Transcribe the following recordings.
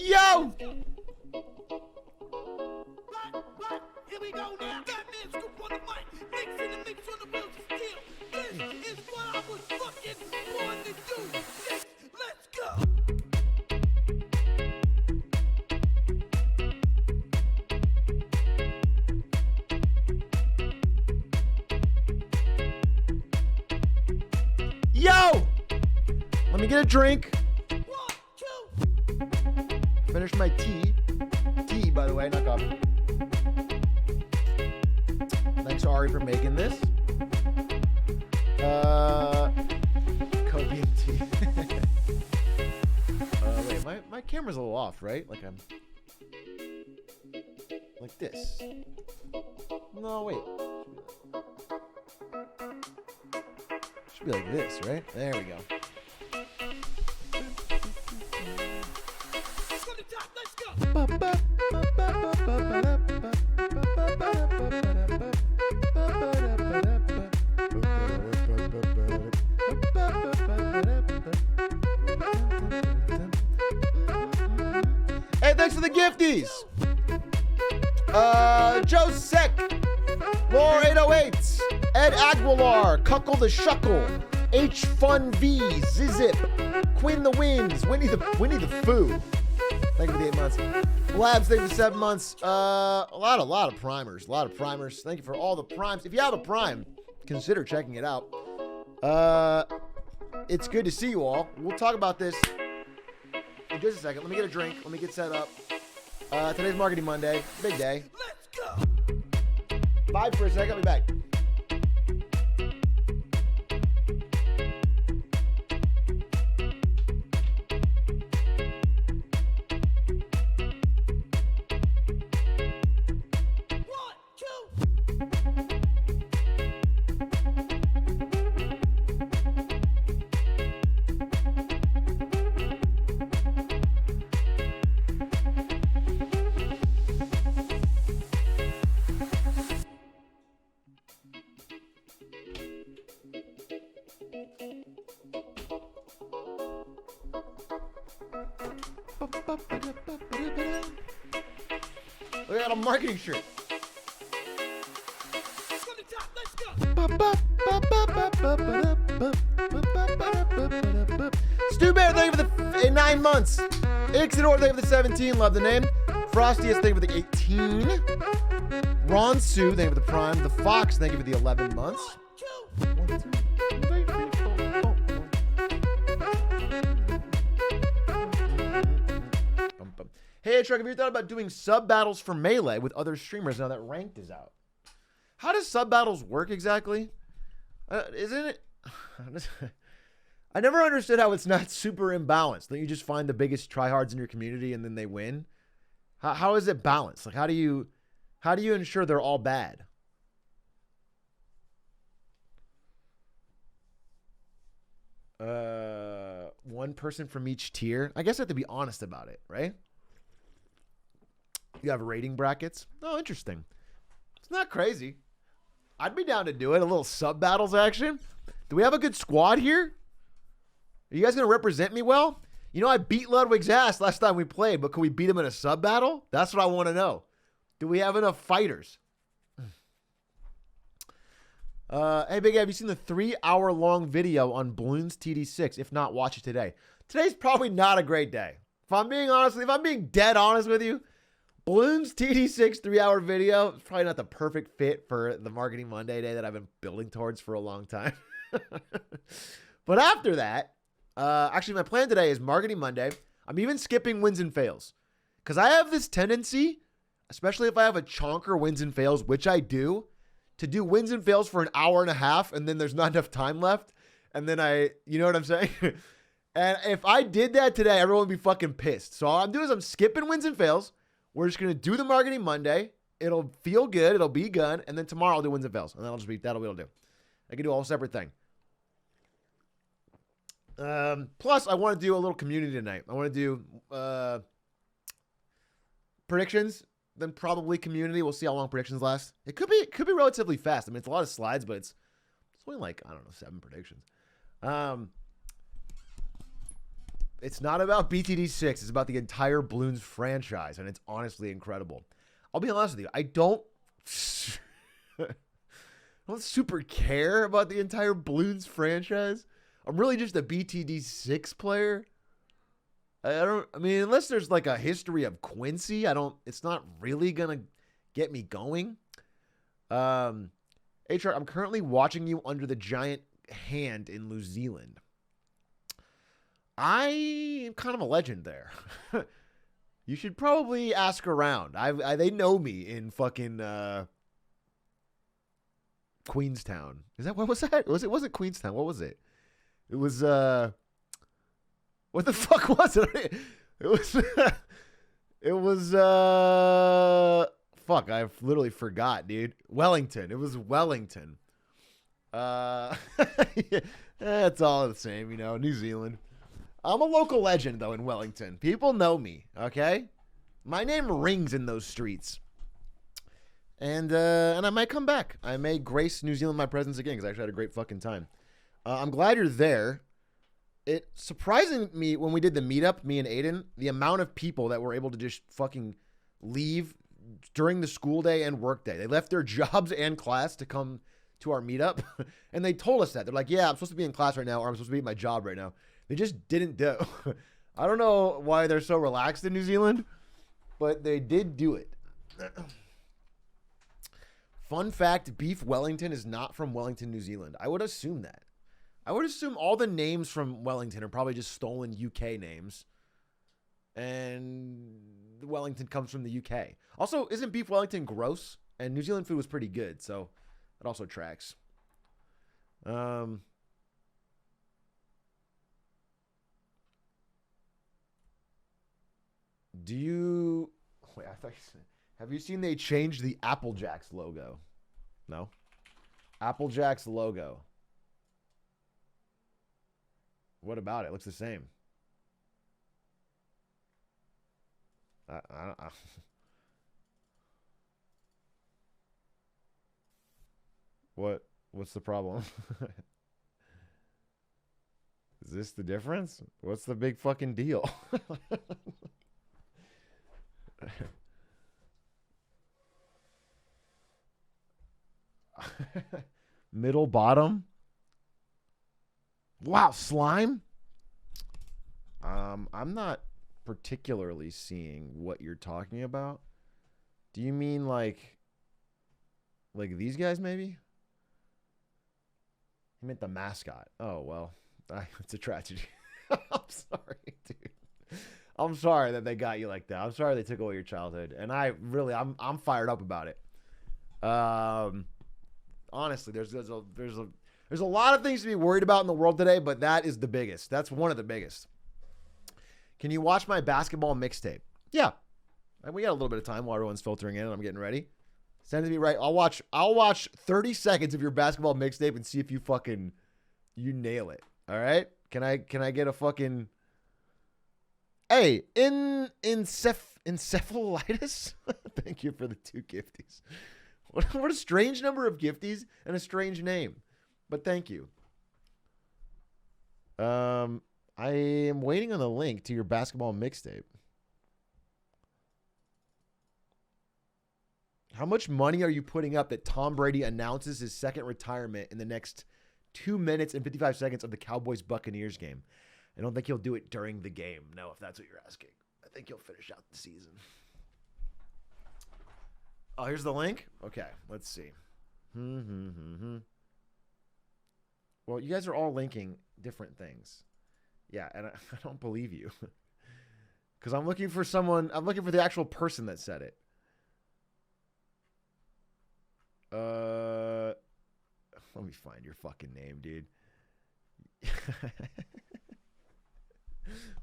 Yo! Here we go now. Batman scoop on the mic. Mix in the mix on the wheels of steel. This is what I was fucking born to do. Next, let's go. Yo! Let me get a drink. 1, 2. Finish my tea. Tea, by the way, not coffee. Thanks, Ari, for making this. Copium tea. Wait, my camera's a little off, right? Like I'm... like this. No, wait. Should be like this, right? There we go. From the top, let's go. Hey, thanks for the gifties. Joe Sek, Lore 808, Ed Aguilar, Cuckle the Shuckle, H Fun V, Zizip, Quinn the Winds, Winnie the Foo. Thank you for the 8 months. Labs, thank you for 7 months. A lot of primers. Thank you for all the primes. If you have a prime, consider checking it out. It's good to see you all. We'll talk about this in just a second. Let me get a drink. Let me get set up. Today's Marketing Monday. Big day. Let's go. Vibe for a second. I'll be back. We got a marketing shirt. From the top, let's go. Stu Bear, thank you for the 9 months. Ixidor, thank you for the 17. Love the name. Frostiest, thank you for the 18. Ron Sue, thank you for the prime. The Fox, thank you for the 11 months. 1, 2. Hey, Atrioc, have you thought about doing sub battles for Melee with other streamers now that Ranked is out? How does sub battles work exactly? Isn't it? I never understood how it's not super imbalanced. That you just find the biggest tryhards in your community and then they win. How is it balanced? Like, how do you ensure they're all bad? One person from each tier. I guess I have to be honest about it, right? You have rating brackets. Oh, interesting. It's not crazy. I'd be down to do it. A little sub battles action. Do we have a good squad here? Are you guys going to represent me well? You know, I beat Ludwig's ass last time we played, but can we beat him in a sub battle? That's what I want to know. Do we have enough fighters? Hey, Big, have you seen the 3-hour-long video on Bloons TD6? If not, watch it today. Today's probably not a great day. If I'm being dead honest with you, Bloons TD6 3-hour video is probably not the perfect fit for the Marketing Monday day that I've been building towards for a long time. But after that, actually my plan today is Marketing Monday. I'm even skipping wins and fails because I have this tendency, especially if I have a chonker wins and fails, which I do, to do wins and fails for an hour and a half and then there's not enough time left. And then you know what I'm saying? And if I did that today, everyone would be fucking pissed. So all I'm doing is I'm skipping wins and fails. We're just going to do the Marketing Monday. It'll feel good. It'll be good. And then tomorrow I'll do wins and fails. And that'll be what I'll do. I can do a whole separate thing. Plus, I want to do a little community tonight. I want to do predictions, then probably community. We'll see how long predictions last. It could be relatively fast. I mean, it's a lot of slides, but it's only like, I don't know, 7 predictions. It's not about BTD6. It's about the entire Bloons franchise, and it's honestly incredible. I'll be honest with you. I don't super care about the entire Bloons franchise. I'm really just a BTD6 player. I mean, unless there's like a history of Quincy, it's not really going to get me going. HR, I'm currently watching you under the giant hand in New Zealand. I am kind of a legend there. You should probably ask around. They know me in fucking Queenstown. What was that? It wasn't Queenstown. What was it? It was what the fuck was it? It was fuck, I literally forgot, dude. Wellington. It was Wellington. It's all the same, New Zealand. I'm a local legend, though, in Wellington. People know me, okay? My name rings in those streets. And I might come back. I may grace New Zealand my presence again, because I actually had a great fucking time. I'm glad you're there. It surprising me when we did the meetup, me and Aiden, the amount of people that were able to just fucking leave during the school day and work day. They left their jobs and class to come to our meetup. And they told us that. They're like, yeah, I'm supposed to be in class right now, or I'm supposed to be at my job right now. They just didn't do. I don't know why they're so relaxed in New Zealand, but they did do it. Fun fact, Beef Wellington is not from Wellington, New Zealand. I would assume that. I would assume all the names from Wellington are probably just stolen UK names. And Wellington comes from the UK. Also, isn't Beef Wellington gross? And New Zealand food was pretty good, so it also tracks. Do you... Wait, I thought you said... Have you seen they changed the Apple Jacks logo? No? Apple Jacks logo. What about it? It looks the same. What's the problem? Is this the difference? What's the big fucking deal? Middle bottom. Wow, slime. I'm not particularly seeing what you're talking about. Do you mean like these guys maybe? You meant the mascot. Oh well, it's a tragedy. I'm sorry, dude. I'm sorry that they got you like that. I'm sorry they took away your childhood, and I'm fired up about it. Honestly, there's a lot of things to be worried about in the world today, but that is the biggest. That's one of the biggest. Can you watch my basketball mixtape? Yeah. And we got a little bit of time while everyone's filtering in and I'm getting ready. Send it to me right. I'll watch 30 seconds of your basketball mixtape and see if you nail it. All right? Can I get a fucking... Hey, encephalitis? Thank you for the 2 gifties. What a strange number of gifties and a strange name. But thank you. I am waiting on the link to your basketball mixtape. How much money are you putting up that Tom Brady announces his second retirement in the next 2 minutes and 55 seconds of the Cowboys-Buccaneers game? I don't think he'll do it during the game. No, if that's what you're asking. I think he'll finish out the season. Oh, here's the link? Okay, let's see. Well, you guys are all linking different things. Yeah, and I don't believe you. Because I'm looking for the actual person that said it. Let me find your fucking name, dude.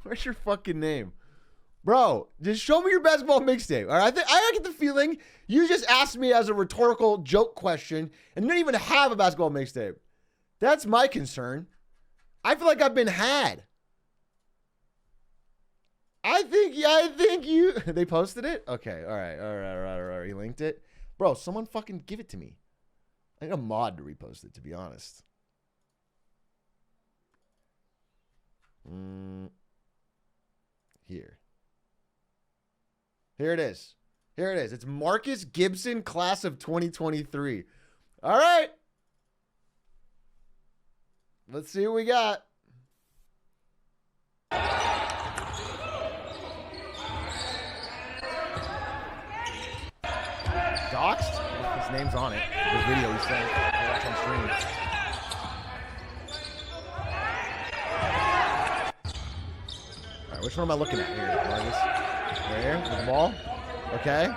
Where's your fucking name? Bro, just show me your basketball mixtape. All right, I get the feeling you just asked me as a rhetorical joke question and you don't even have a basketball mixtape. That's my concern. I feel like I've been had. I think you... They posted it? Okay, all right. You linked it? Bro, someone fucking give it to me. I need a mod to repost it, to be honest. Here it is. Here it is. It's Marcus Gibson, class of 2023. All right. Let's see what we got. Doxed? His name's on it. The video he sent. I watch on stream. All right, which one am I looking at here, Marcus? There, with the ball. Okay.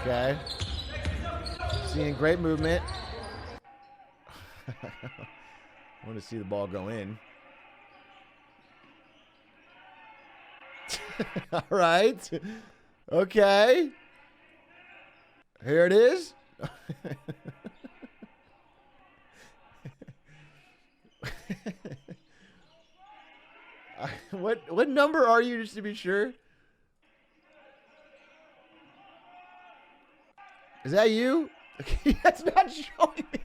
Okay. Seeing great movement. I want to see the ball go in. All right. Okay. Here it is. What number are you, just to be sure? Is that you? That's not showing me.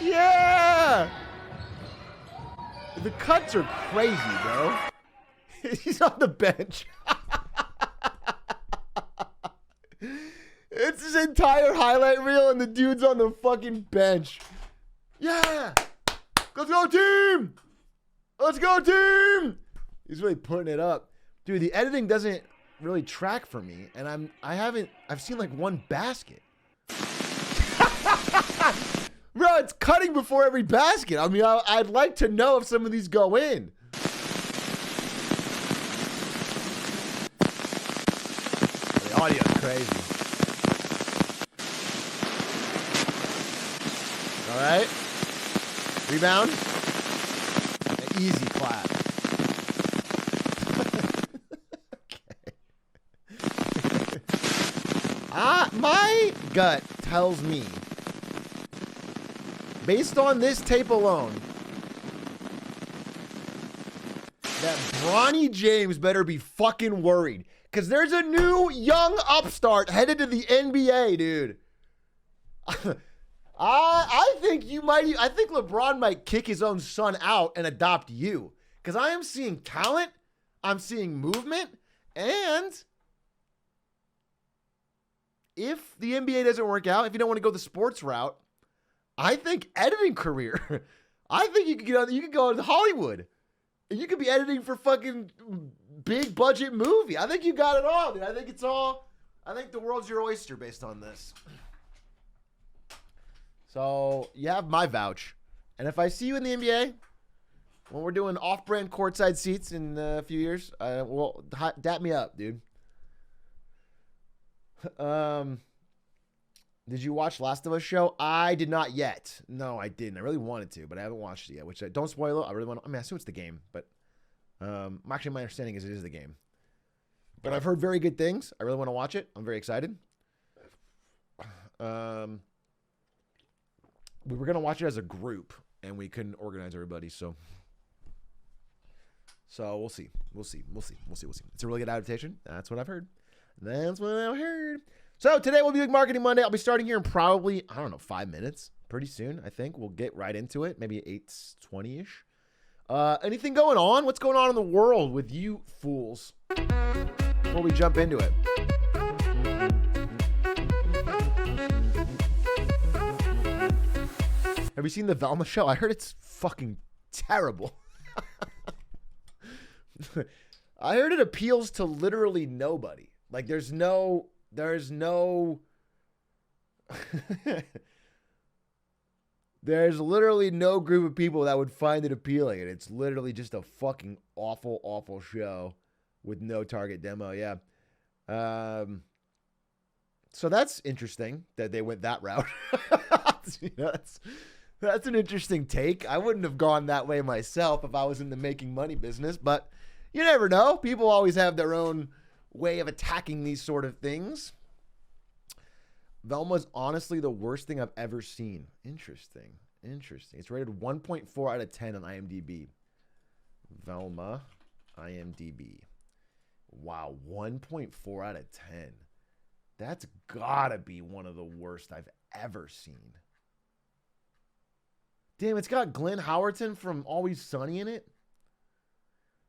Yeah. The cuts are crazy, bro. He's on the bench. It's his entire highlight reel, and the dude's on the fucking bench. Yeah. Let's go, team. Let's go, team. He's really putting it up. Dude, the editing doesn't really track for me, and I've seen like one basket. Bro, it's cutting before every basket. I mean, I'd like to know if some of these go in. The audio's crazy. All right. Rebound. An easy clap. Okay. My gut tells me, based on this tape alone, that Bronny James better be fucking worried. Because there's a new young upstart headed to the NBA, dude. I think I think LeBron might kick his own son out and adopt you. Because I am seeing talent, I'm seeing movement, and if the NBA doesn't work out, if you don't want to go the sports route, I think editing career. I think you could go to Hollywood. And you could be editing for fucking big budget movie. I think you got it all, dude. I think the world's your oyster based on this. So you have my vouch. And if I see you in the NBA, when we're doing off-brand courtside seats in a few years, well, dap me up, dude. Did you watch Last of Us show? I did not yet. No, I didn't. I really wanted to, but I haven't watched it yet. Don't spoil it. I really want to. I mean, I assume it's the game, but actually, my understanding is it is the game. But I've heard very good things. I really want to watch it. I'm very excited. We were gonna watch it as a group, and we couldn't organize everybody. So we'll see. We'll see. It's a really good adaptation. That's what I've heard. So today will be Big Marketing Monday. I'll be starting here in probably, 5 minutes. Pretty soon, I think. We'll get right into it. Maybe 8:20-ish. Anything going on? What's going on in the world with you fools? Before we jump into it. Have you seen the Velma show? I heard it's fucking terrible. I heard it appeals to literally nobody. Like there's no there's literally no group of people that would find it appealing. And it's literally just a fucking awful, awful show with no target demo. Yeah. So that's interesting that they went that route. That's an interesting take. I wouldn't have gone that way myself if I was in the making money business, but you never know. People always have their own way of attacking these sort of things. Velma's honestly the worst thing I've ever seen. Interesting. It's rated 1.4 out of 10 on IMDb. Velma, IMDb. Wow, 1.4 out of 10. That's gotta be one of the worst I've ever seen. Damn, it's got Glenn Howerton from Always Sunny in it.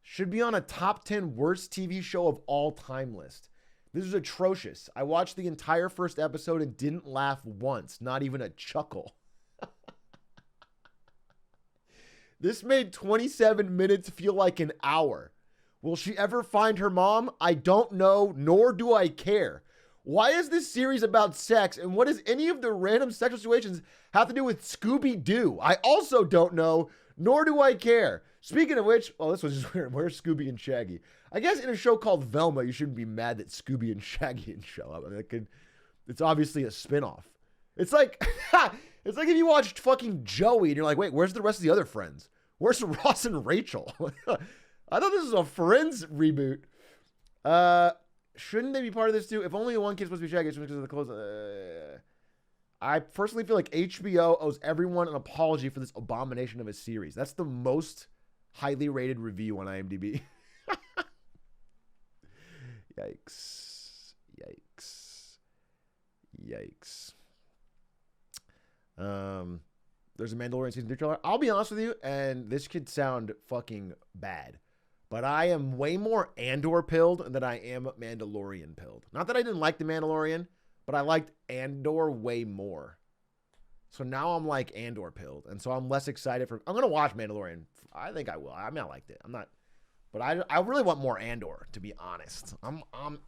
Should be on a top 10 worst TV show of all time list. This is atrocious. I watched the entire first episode and didn't laugh once, not even a chuckle. This made 27 minutes feel like an hour. Will she ever find her mom? I don't know, nor do I care. Why is this series about sex, and what does any of the random sexual situations have to do with Scooby-Doo? I also don't know, nor do I care. Speaking of which, oh, this was just weird. Where's Scooby and Shaggy? I guess in a show called Velma, you shouldn't be mad that Scooby and Shaggy didn't show up. I mean, it's obviously a spinoff. It's like, it's like if you watched fucking Joey and you're like, wait, where's the rest of the other friends? Where's Ross and Rachel? I thought this was a Friends reboot. Shouldn't they be part of this too? If only one kid's supposed to be Shaggy, it's because of the clothes. I personally feel like HBO owes everyone an apology for this abomination of a series. That's the most highly rated review on IMDb. Yikes. Yikes. Yikes. There's a Mandalorian season 3 trailer. I'll be honest with you, and this could sound fucking bad, but I am way more Andor pilled than I am Mandalorian pilled. Not that I didn't like The Mandalorian, but I liked Andor way more. So now I'm like Andor pilled, and so I'm less excited for. I'm gonna watch Mandalorian. I think I will. I mean, I liked it. I'm not, but I really want more Andor, to be honest. I'm an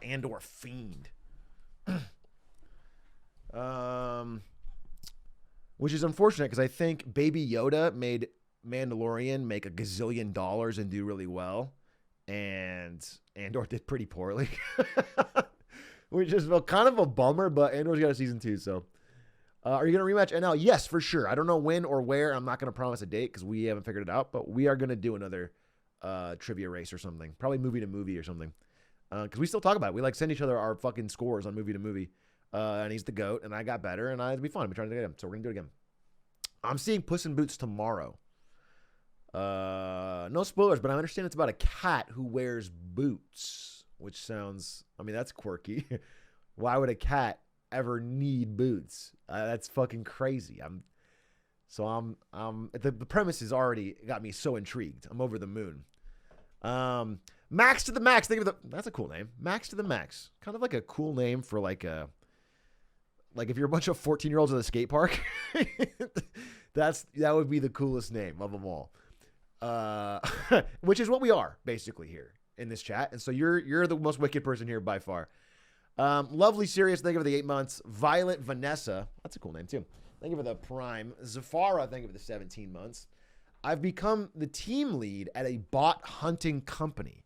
Andor fiend. Which is unfortunate because I think Baby Yoda made Mandalorian make $1 gazillion and do really well, and Andor did pretty poorly, which is kind of a bummer. But Andor's got a season 2, so are you gonna rematch NL? Yes, for sure. I don't know when or where. I'm not gonna promise a date because we haven't figured it out, but we are gonna do another trivia race or something, probably movie to movie or something, because we still talk about it. We like send each other our fucking scores on movie to movie. And he's the GOAT, and I got better, and it'd be fun. We're trying to get him, so we're gonna do it again. I'm seeing Puss in Boots tomorrow. No spoilers, but I understand it's about a cat who wears boots, which sounds, I mean, that's quirky. Why would a cat ever need boots? That's fucking crazy. The premise has already got me so intrigued. I'm over the moon. Max to the Max. That's a cool name. Max to the Max. Kind of like a cool name for like if you're a bunch of 14-year-olds at a skate park, that would be the coolest name of them all. Which is what we are basically here in this chat. And so you're the most wicked person here by far. Lovely Serious, thank you for the 8 months. Violet Vanessa, that's a cool name too. Thank you for the Prime. Zafara, thank you for the 17 months. I've become the team lead at a bot hunting company.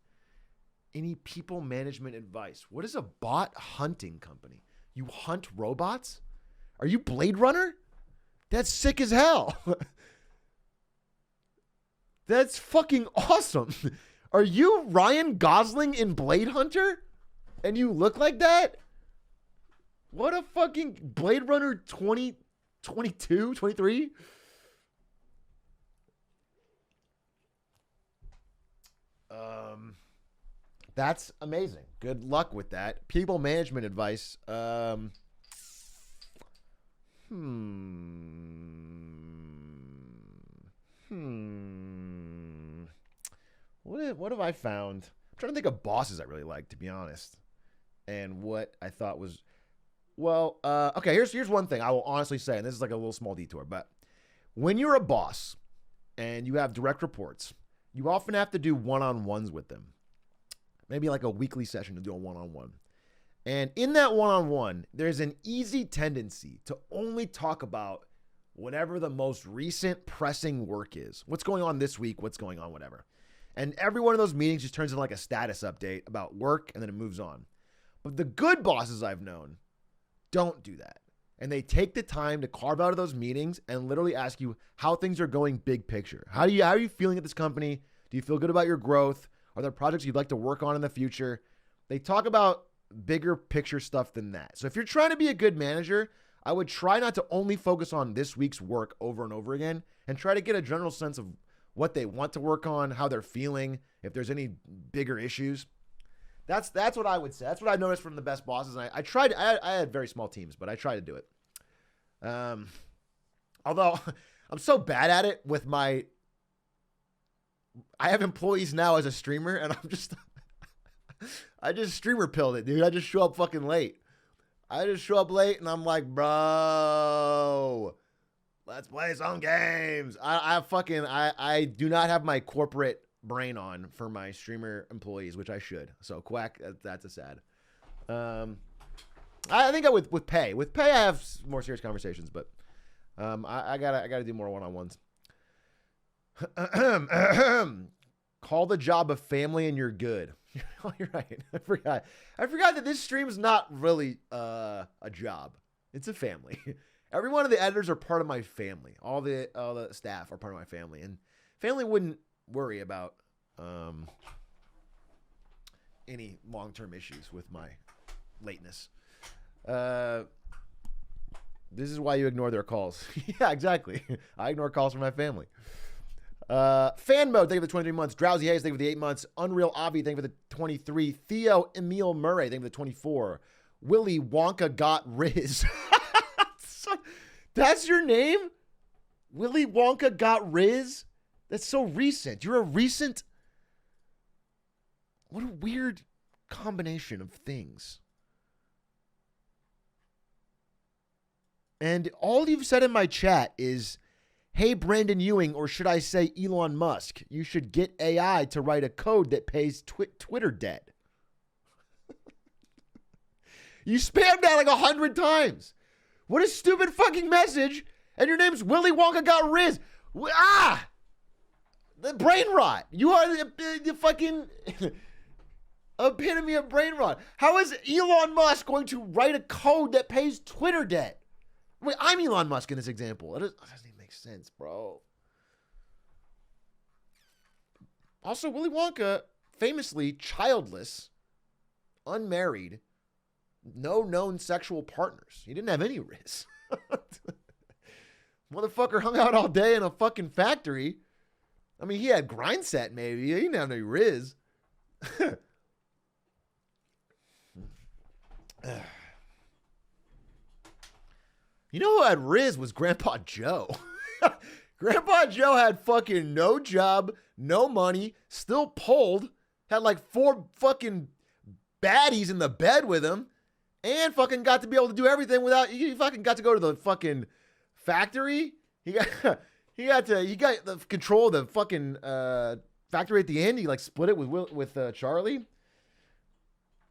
Any people management advice? What is a bot hunting company? You hunt robots? Are you Blade Runner? That's sick as hell. That's fucking awesome. Are you Ryan Gosling in Blade Hunter? And you look like that? What a fucking Blade Runner 2022, 23? That's amazing. Good luck with that. People management advice. What have I found? I'm trying to think of bosses I really like, to be honest. And what I thought was, well, okay, here's one thing I will honestly say, and this is like a little small detour, but when you're a boss and you have direct reports, you often have to do one-on-ones with them. Maybe like a weekly session to do a one-on-one. And in that one-on-one, there's an easy tendency to only talk about whatever the most recent pressing work is. What's going on this week, what's going on, whatever. And every one of those meetings just turns into like a status update about work, and then it moves on. But the good bosses I've known don't do that. And they take the time to carve out of those meetings and literally ask you how things are going big picture. How are you feeling at this company? Do you feel good about your growth? Are there projects you'd like to work on in the future? They talk about bigger picture stuff than that. So if you're trying to be a good manager, I would try not to only focus on this week's work over and over again, and try to get a general sense of what they want to work on, how they're feeling, if there's any bigger issues. That's what I would say. That's what I noticed from the best bosses. And I tried. I had very small teams, but I tried to do it. Although I'm so bad at it with my. I have employees now as a streamer, and I just streamer pilled it, dude. I just show up fucking late. I just show up late, and I'm like, bro, let's play some games. I do not have my corporate brain on for my streamer employees, which I should. So quack, that's a sad. I think with pay, I have more serious conversations, but I gotta do more one-on-ones. Call the job a family and you're good. Oh, you're right. I forgot that this stream is not really a job. It's a family. Every one of the editors are part of my family. All the staff are part of my family, and family wouldn't worry about any long-term issues with my lateness. This is why you ignore their calls. Yeah, exactly. I ignore calls from my family. Fan mode, thank you for the 23 months. Drowsy Hayes, thank you for the 8 months. Unreal Avi, thank you for the 23. Theo Emil Murray, thank you for the 24. Willy Wonka got Riz. That's your name? Willy Wonka got Riz? That's so recent. You're a recent. What a weird combination of things. And all you've said in my chat is, hey, Brandon Ewing, or should I say Elon Musk, you should get AI to write a code that pays Twitter debt. You spammed that like 100 times. What a stupid fucking message. And your name's Willy Wonka got Riz. The brain rot. You are the fucking epitome of brain rot. How is Elon Musk going to write a code that pays Twitter debt? Wait, I'm Elon Musk in this example. It doesn't even make sense, bro. Also, Willy Wonka, famously childless, unmarried, no known sexual partners. He didn't have any Riz. Motherfucker hung out all day in a fucking factory. I mean, he had grind set maybe. He didn't have any Riz. You know who had Riz was Grandpa Joe. Grandpa Joe had fucking no job, no money, still pulled, had like 4 fucking baddies in the bed with him, and fucking got to be able to do everything without, he fucking got to go to the fucking factory. He got the control of the fucking factory at the end. He like split it with Charlie.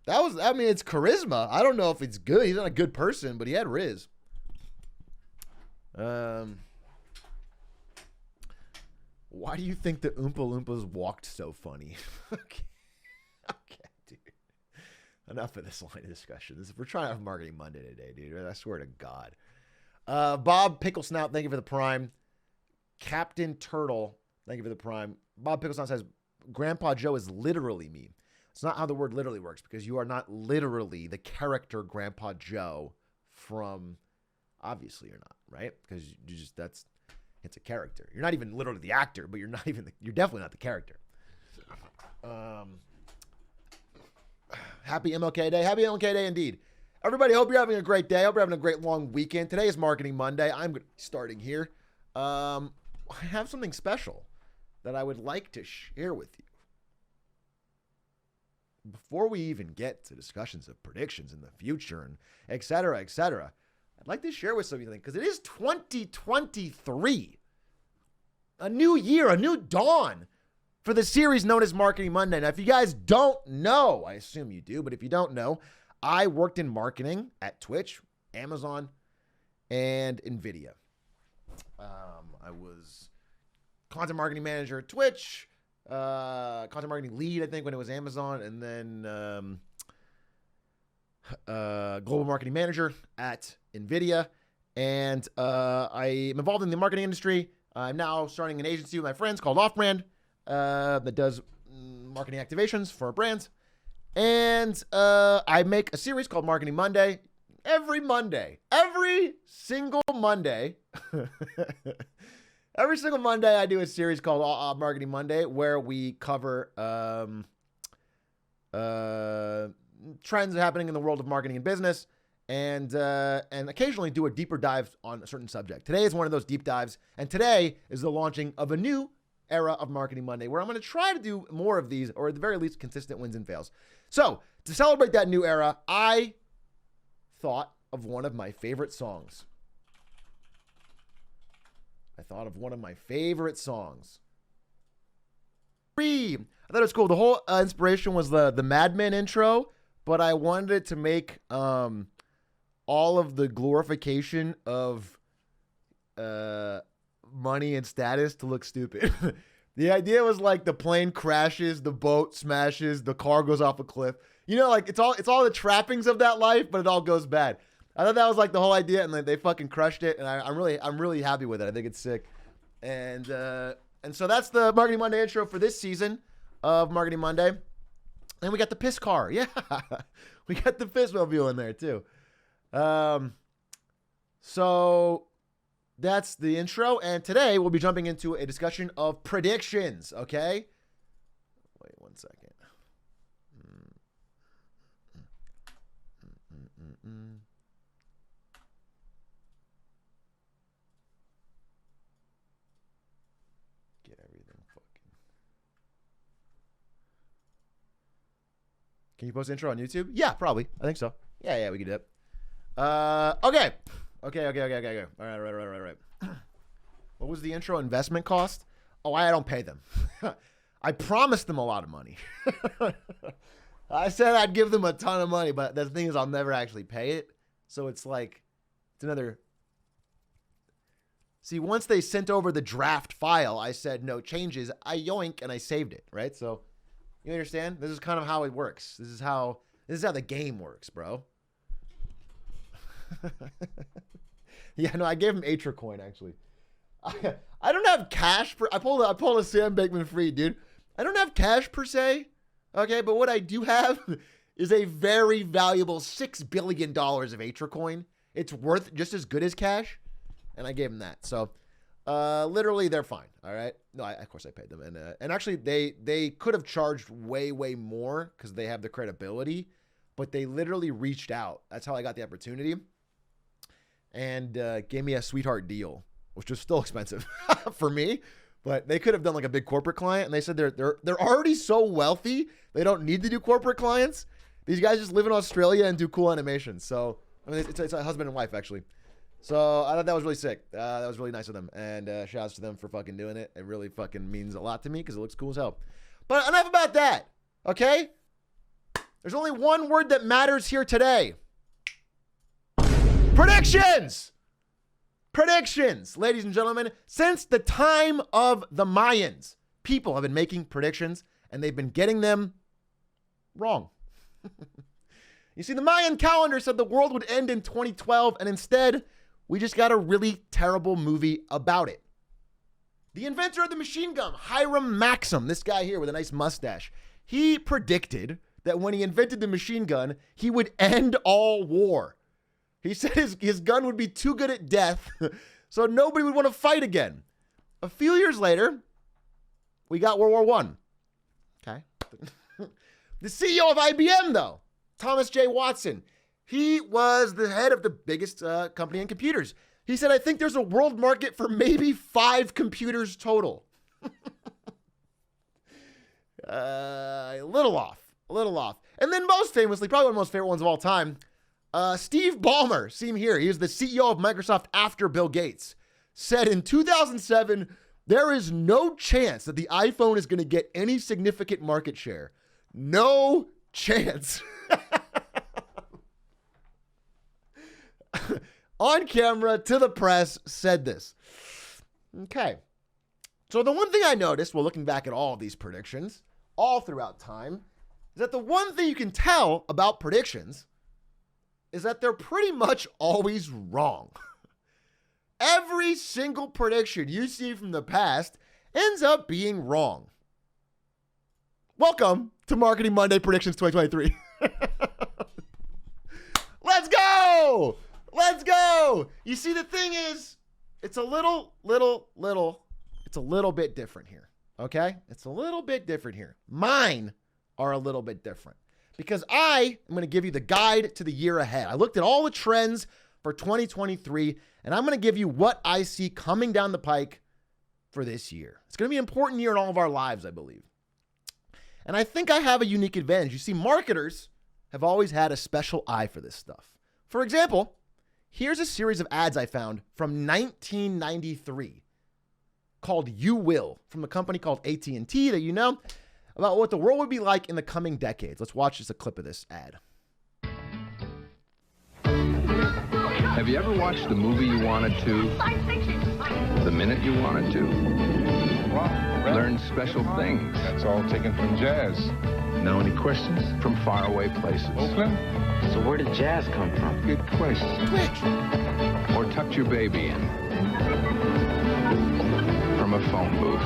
That was, I mean, it's charisma. I don't know if it's good. He's not a good person, but he had Riz. Why do you think the Oompa Loompas walked so funny? Okay, dude. Enough of this line of discussion. We're trying to have Marketing Monday today, dude. I swear to God. Bob Pickle Snout, thank you for the Prime. Captain Turtle, thank you for the Prime. Bob Pickle Snout says, Grandpa Joe is literally me. It's not how the word literally works, because you are not literally the character Grandpa Joe from... Obviously you're not, right? Because it's a character. You're not even literally the actor, but you're definitely not the character. Happy MLK Day. Happy MLK Day indeed. Everybody, hope you're having a great day. Hope you're having a great long weekend. Today is Marketing Monday. I'm starting here. I have something special that I would like to share with you. Before we even get to discussions of predictions in the future and et cetera, I'd like to share with some of you because it is 2023. A new year, a new dawn for the series known as Marketing Monday. Now, if you guys don't know, I assume you do, but if you don't know, I worked in marketing at Twitch, Amazon, and NVIDIA. I was content marketing manager at Twitch, content marketing lead, I think, when it was Amazon, and then global marketing manager at NVIDIA. And I am involved in the marketing industry. I'm now starting an agency with my friends called Off Brand that does marketing activations for brands. And I make a series called Marketing Monday every single Monday. Every single Monday, I do a series called Marketing Monday where we cover trends happening in the world of marketing and business, and occasionally do a deeper dive on a certain subject. Today is one of those deep dives, and today is the launching of a new era of Marketing Monday, where I'm going to try to do more of these, or at the very least, consistent wins and fails. So, to celebrate that new era, I thought of one of my favorite songs. I thought it was cool. The whole inspiration was the Mad Men intro, but I wanted it to make all of the glorification of money and status to look stupid. The idea was like the plane crashes, the boat smashes, the car goes off a cliff. You know, like it's all the trappings of that life, but it all goes bad. I thought that was like the whole idea, and they fucking crushed it, and I'm really happy with it. I think it's sick, and so that's the Marketing Monday intro for this season of Marketing Monday. And we got the piss car, yeah, we got the Pissmobile in there too. So that's the intro, and today we'll be jumping into a discussion of predictions. Okay, wait 1 second. Get everything fucking. Can you post intro on YouTube? Yeah, probably. I think so. Yeah, we can do it. Okay. All right. What was the intro investment cost? Oh, I don't pay them. I promised them a lot of money. I said I'd give them a ton of money, but the thing is I'll never actually pay it. So it's like, it's another. See, once they sent over the draft file, I said no changes. I yoink and I saved it, right? So you understand? This is kind of how it works. This is how the game works, bro. Yeah, no, I gave him Atrioc coin actually. I don't have cash. I pulled a Sam Bankman-Fried, dude. I don't have cash per se, okay, but what I do have is a very valuable $6 billion of Atrioc coin. It's worth just as good as cash, and I gave him that. So, literally, they're fine. All right. No, of course I paid them, and actually they could have charged way more because they have the credibility, but they literally reached out. That's how I got the opportunity. And gave me a sweetheart deal, which was still expensive for me, but they could have done like a big corporate client. And they said they're already so wealthy they don't need to do corporate clients. These guys just live in Australia and do cool animations. So I mean, it's a husband and wife actually. So I thought that was really sick. That was really nice of them, and shouts to them for fucking doing it. It really fucking means a lot to me because it looks cool as hell. But enough about that. Okay, there's only one word that matters here today. Predictions! Predictions, ladies and gentlemen. Since the time of the Mayans, people have been making predictions, and they've been getting them wrong. You see, the Mayan calendar said the world would end in 2012, and instead, we just got a really terrible movie about it. The inventor of the machine gun, Hiram Maxim, this guy here with a nice mustache, he predicted that when he invented the machine gun, he would end all war. He said his gun would be too good at death, so nobody would want to fight again. A few years later, we got World War I. Okay. The CEO of IBM, though, Thomas J. Watson, he was the head of the biggest company in computers. He said, I think there's a world market for maybe 5 computers total. A little off. And then most famously, probably one of the most favorite ones of all time, Steve Ballmer, see him here. He was the CEO of Microsoft after Bill Gates, said in 2007, there is no chance that the iPhone is going to get any significant market share. No chance. On camera to the press said this. Okay. So the one thing I noticed while looking back at all of these predictions, all throughout time, is that the one thing you can tell about predictions is that they're pretty much always wrong. Every single prediction you see from the past ends up being wrong. Welcome to Marketing Monday Predictions 2023. Let's go! Let's go! You see, the thing is, it's a little bit different here, okay? It's a little bit different here. Mine are a little bit different. Because I am going to give you the guide to the year ahead. I looked at all the trends for 2023, and I'm going to give you what I see coming down the pike for this year. It's going to be an important year in all of our lives, I believe. And I think I have a unique advantage. You see, marketers have always had a special eye for this stuff. For example, here's a series of ads I found from 1993 called You Will, from a company called AT&T that you know, about what the world would be like in the coming decades. Let's watch just a clip of this ad. Have you ever watched a movie you wanted to, the minute you wanted to? Learn special things. That's all taken from jazz. Know any questions? From faraway places. Oakland? So where did jazz come from? Good question. Twitch. Or tucked your baby in. From a phone booth.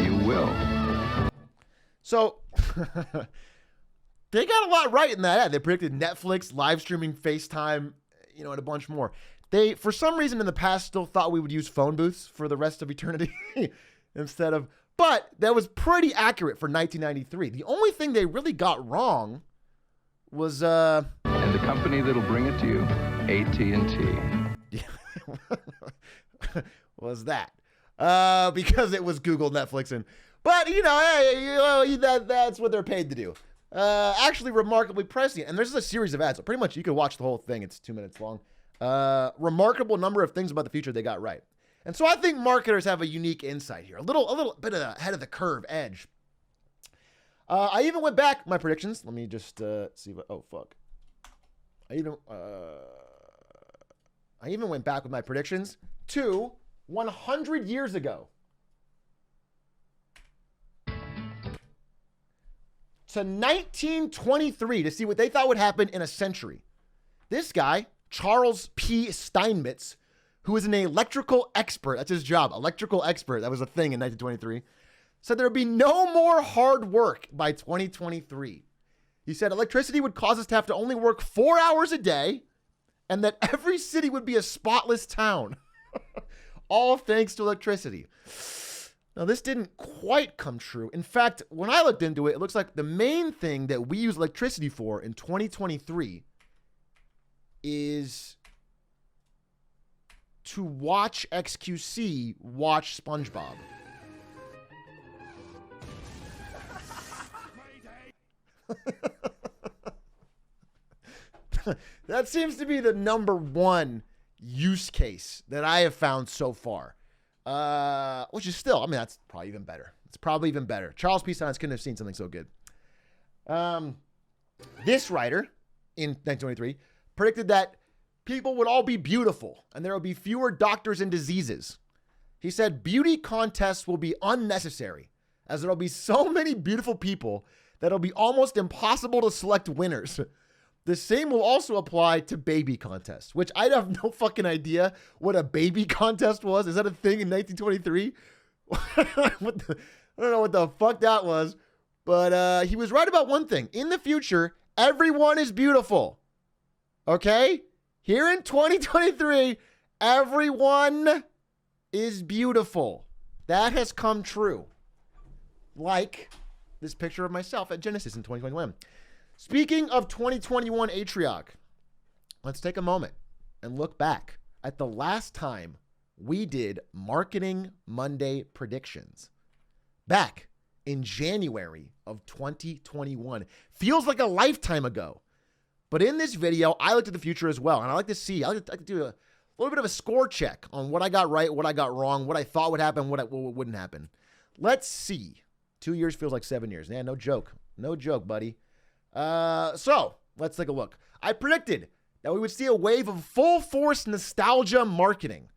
You will. So, they got a lot right in that ad. They predicted Netflix, live streaming, FaceTime, and a bunch more. They, for some reason in the past, still thought we would use phone booths for the rest of eternity instead of, but that was pretty accurate for 1993. The only thing they really got wrong was, And the company that'll bring it to you, AT&T. was that. Because it was Google, Netflix, but hey, that's what they're paid to do. Actually remarkably prescient. And there's a series of ads. So pretty much you could watch the whole thing. It's 2 minutes long. Remarkable number of things about the future they got right. And so I think marketers have a unique insight here. A little bit of the ahead of the curve edge. I even went back my predictions. Let me just see what, oh fuck. I even went back with my predictions to 100 years ago. To 1923 to see what they thought would happen in a century. This guy, Charles P. Steinmetz, who is an electrical expert, that's his job, electrical expert, that was a thing in 1923, said there would be no more hard work by 2023. He said electricity would cause us to have to only work 4 hours a day and that every city would be a spotless town. All thanks to electricity. Now, this didn't quite come true. In fact, when I looked into it, it looks like the main thing that we use electricity for in 2023 is to watch XQC watch SpongeBob. That seems to be the number one use case that I have found so far. Which is still, that's probably even better. It's probably even better. Charles P. Steinmetz couldn't have seen something so good. This writer in 1923 predicted that people would all be beautiful and there will be fewer doctors and diseases. He said beauty contests will be unnecessary as there will be so many beautiful people that it'll be almost impossible to select winners. The same will also apply to baby contests, which I have no fucking idea what a baby contest was. Is that a thing in 1923? I don't know what the fuck that was, but he was right about one thing. In the future, everyone is beautiful. Okay? Here in 2023, everyone is beautiful. That has come true. Like this picture of myself at Genesis in 2021. Speaking of 2021 Atrioc, let's take a moment and look back at the last time we did Marketing Monday predictions. Back in January of 2021. Feels like a lifetime ago. But in this video, I looked at the future as well. And I like to do a little bit of a score check on what I got right, what I got wrong, what I thought would happen, what wouldn't happen. Let's see. 2 years feels like 7 years. Yeah, no joke. No joke, buddy. So let's take a look. I predicted that we would see a wave of full force nostalgia marketing.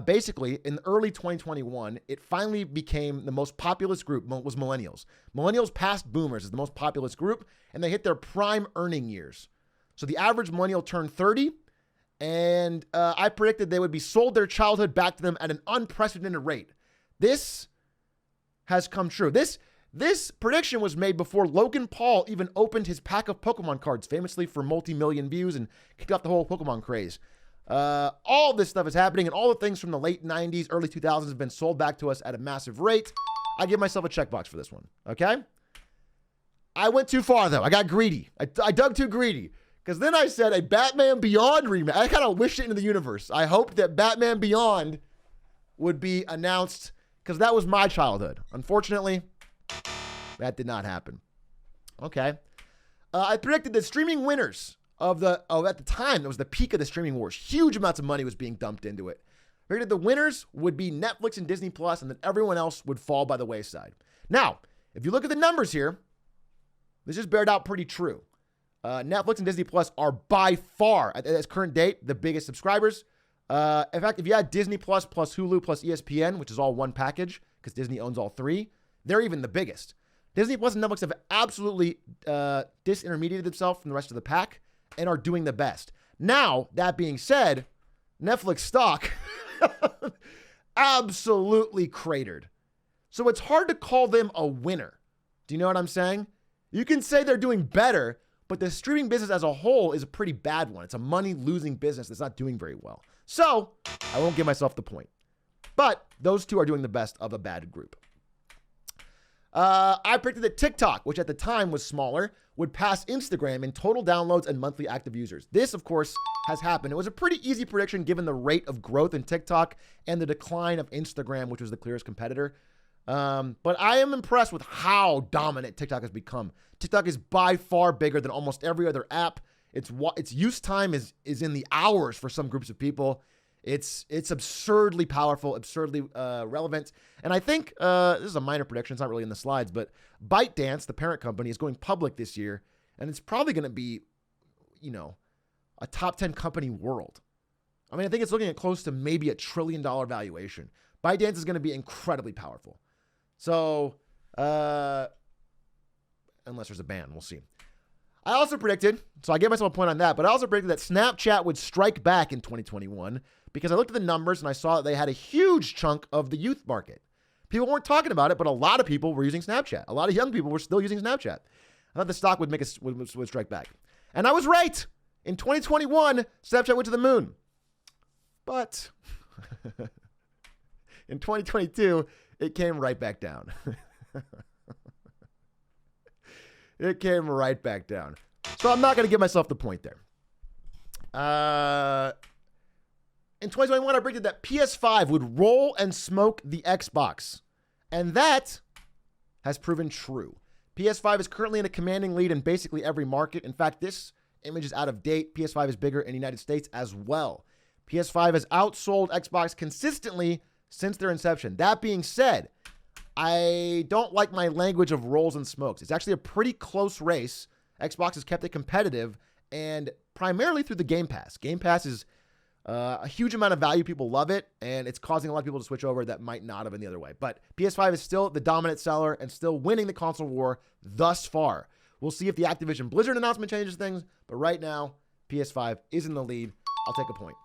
Basically, in early 2021, it finally became the most populous group was millennials. Millennials passed boomers as the most populous group, and they hit their prime earning years. So the average millennial turned 30, and I predicted they would be sold their childhood back to them at an unprecedented rate. This has come true. This prediction was made before Logan Paul even opened his pack of Pokemon cards, famously for multi-million views and kicked off the whole Pokemon craze. All this stuff is happening, and all the things from the late 90s, early 2000s have been sold back to us at a massive rate. I give myself a checkbox for this one. Okay. I went too far though. I got greedy. I dug too greedy. Because then I said a Batman Beyond remake. I kind of wished it into the universe. I hoped that Batman Beyond would be announced because that was my childhood. Unfortunately, that did not happen. Okay. I predicted the streaming winners at the time, it was the peak of the streaming wars. Huge amounts of money was being dumped into it. I predicted the winners would be Netflix and Disney Plus, and that everyone else would fall by the wayside. Now, if you look at the numbers here, this just bared out pretty true. Netflix and Disney Plus are by far, at this current date, the biggest subscribers. In fact, if you add Disney Plus Hulu plus ESPN, which is all one package, because Disney owns all three, they're even the biggest. Disney Plus and Netflix have absolutely disintermediated themselves from the rest of the pack and are doing the best. Now, that being said, Netflix stock absolutely cratered. So it's hard to call them a winner. Do you know what I'm saying? You can say they're doing better, but the streaming business as a whole is a pretty bad one. It's a money-losing business that's not doing very well. So I won't give myself the point. But those two are doing the best of a bad group. I predicted that TikTok, which at the time was smaller, would pass Instagram in total downloads and monthly active users. This, of course, has happened. It was a pretty easy prediction given the rate of growth in TikTok and the decline of Instagram, which was the clearest competitor. But I am impressed with how dominant TikTok has become. TikTok is by far bigger than almost every other app. Its use time is in the hours for some groups of people. It's absurdly powerful, absurdly relevant. And I think this is a minor prediction. It's not really in the slides, but ByteDance, the parent company, is going public this year. And it's probably going to be, a top 10 company world. I mean, I think it's looking at close to maybe $1 trillion valuation. ByteDance is going to be incredibly powerful. So, unless there's a ban, we'll see. I also predicted, so I gave myself a point on that, but I also predicted that Snapchat would strike back in 2021 because I looked at the numbers and I saw that they had a huge chunk of the youth market. People weren't talking about it, but a lot of people were using Snapchat. A lot of young people were still using Snapchat. I thought the stock would would strike back. And I was right. In 2021, Snapchat went to the moon. But in 2022, it came right back down. It came right back down. So I'm not going to give myself the point there. In 2021, I predicted that PS5 would roll and smoke the Xbox. And that has proven true. PS5 is currently in a commanding lead in basically every market. In fact, this image is out of date. PS5 is bigger in the United States as well. PS5 has outsold Xbox consistently since their inception. That being said, I don't like my language of rolls and smokes. It's actually a pretty close race. Xbox has kept it competitive, and primarily through the Game Pass. Game Pass is a huge amount of value. People love it, and it's causing a lot of people to switch over that might not have been the other way. But PS5 is still the dominant seller and still winning the console war thus far. We'll see if the Activision Blizzard announcement changes things, but right now, PS5 is in the lead. I'll take a point.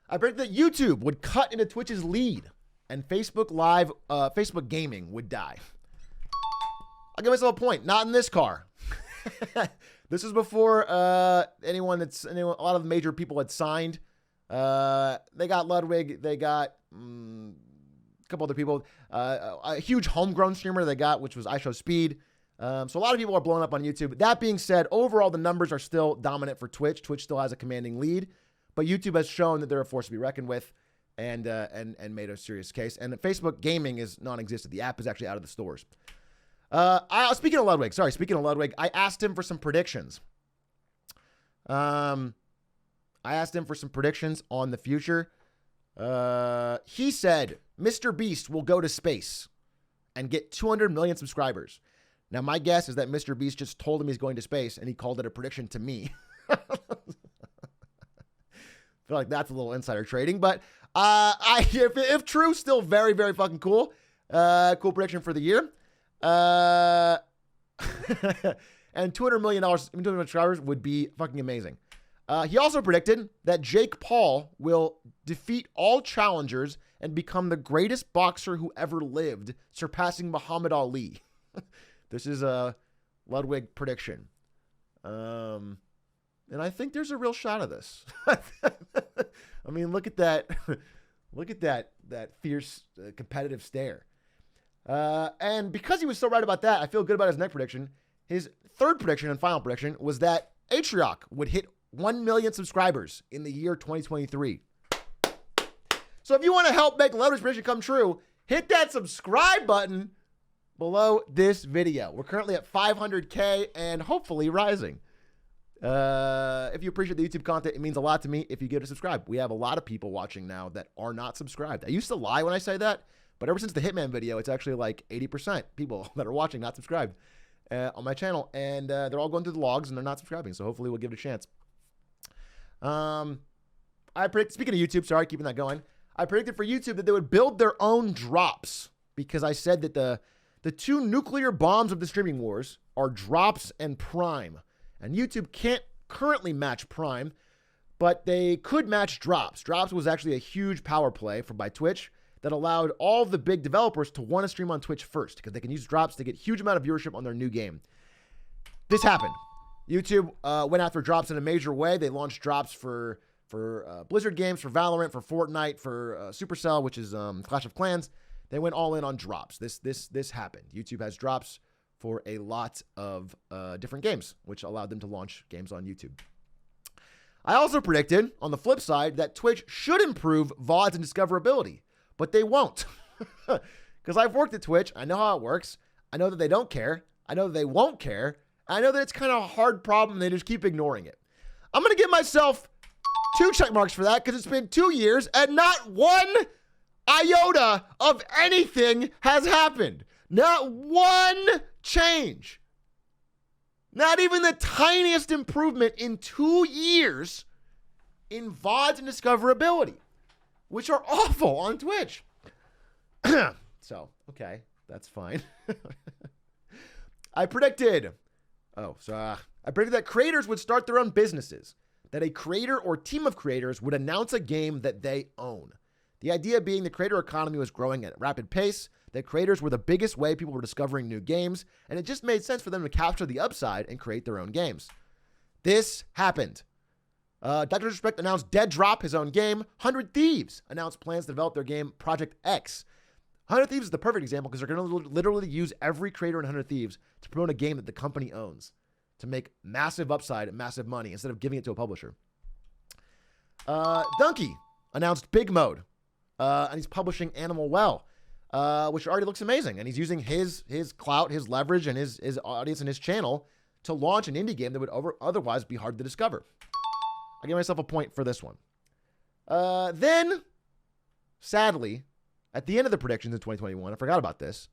I predicted that YouTube would cut into Twitch's lead and Facebook gaming would die. I'll give myself a point. Not in this car. This is before a lot of the major people had signed. They got Ludwig. They got a couple other people. A huge homegrown streamer they got, which was iShowSpeed. So a lot of people are blowing up on YouTube. That being said, overall, the numbers are still dominant for Twitch. Twitch still has a commanding lead. But YouTube has shown that they're a force to be reckoned with and made a serious case. And Facebook gaming is non-existent. The app is actually out of the stores. Speaking of Ludwig, I asked him for some predictions. I asked him for some predictions on the future. He said Mr. Beast will go to space and get 200 million subscribers. Now, my guess is that Mr. Beast just told him he's going to space and he called it a prediction to me. I feel like that's a little insider trading, but if true, still very, very fucking cool. Cool prediction for the year. And $200 million, 200 million subscribers would be fucking amazing. He also predicted that Jake Paul will defeat all challengers and become the greatest boxer who ever lived, surpassing Muhammad Ali. This is a Ludwig prediction. And I think there's a real shot of this. I mean, look at that. Look at that fierce competitive stare. And because he was so right about that, I feel good about his next prediction. His third prediction and final prediction was that Atrioc would hit 1 million subscribers in the year 2023. So if you want to help make Leonard's prediction come true, hit that subscribe button below this video. We're currently at 500K and hopefully rising. If you appreciate the YouTube content, it means a lot to me if you get to subscribe. We have a lot of people watching now that are not subscribed. I used to lie when I say that, but ever since the Hitman video, it's actually like 80% people that are watching not subscribed on my channel, and they're all going through the logs and they're not subscribing. So hopefully we'll give it a chance. I predict, speaking of YouTube, sorry, keeping that going. I predicted for YouTube that they would build their own drops because I said that the two nuclear bombs of the streaming wars are drops and Prime. And YouTube can't currently match Prime, but they could match drops. Drops was actually a huge power play by Twitch that allowed all the big developers to want to stream on Twitch first because they can use drops to get huge amount of viewership on their new game. This happened. YouTube went after drops in a major way. They launched drops for Blizzard games, for Valorant, for Fortnite, for Supercell, which is Clash of Clans. They went all in on drops. This happened. YouTube has drops for a lot of different games, which allowed them to launch games on YouTube. I also predicted, on the flip side, that Twitch should improve VODs and discoverability, but they won't. Because I've worked at Twitch. I know how it works. I know that they don't care. I know that they won't care. I know that it's kind of a hard problem. They just keep ignoring it. I'm going to give myself 2 check marks for that because it's been 2 years and not one iota of anything has happened. Not one change. Not even the tiniest improvement in 2 years in VODs and discoverability, which are awful on Twitch. So, okay, that's fine. I predicted that creators would start their own businesses, that a creator or team of creators would announce a game that they own. The idea being the creator economy was growing at a rapid pace, that creators were the biggest way people were discovering new games, and it just made sense for them to capture the upside and create their own games. This happened. Dr. Disrespect announced Dead Drop, his own game. 100 Thieves announced plans to develop their game Project X. 100 Thieves is the perfect example because they're going to literally use every creator in 100 Thieves to promote a game that the company owns to make massive upside and massive money instead of giving it to a publisher. Donkey announced Big Mode, and he's publishing Animal Well, which already looks amazing. And he's using his clout, his leverage, and his audience and his channel to launch an indie game that would otherwise be hard to discover. I give myself a point for this one. Then, sadly, at the end of the predictions in 2021, I forgot about this,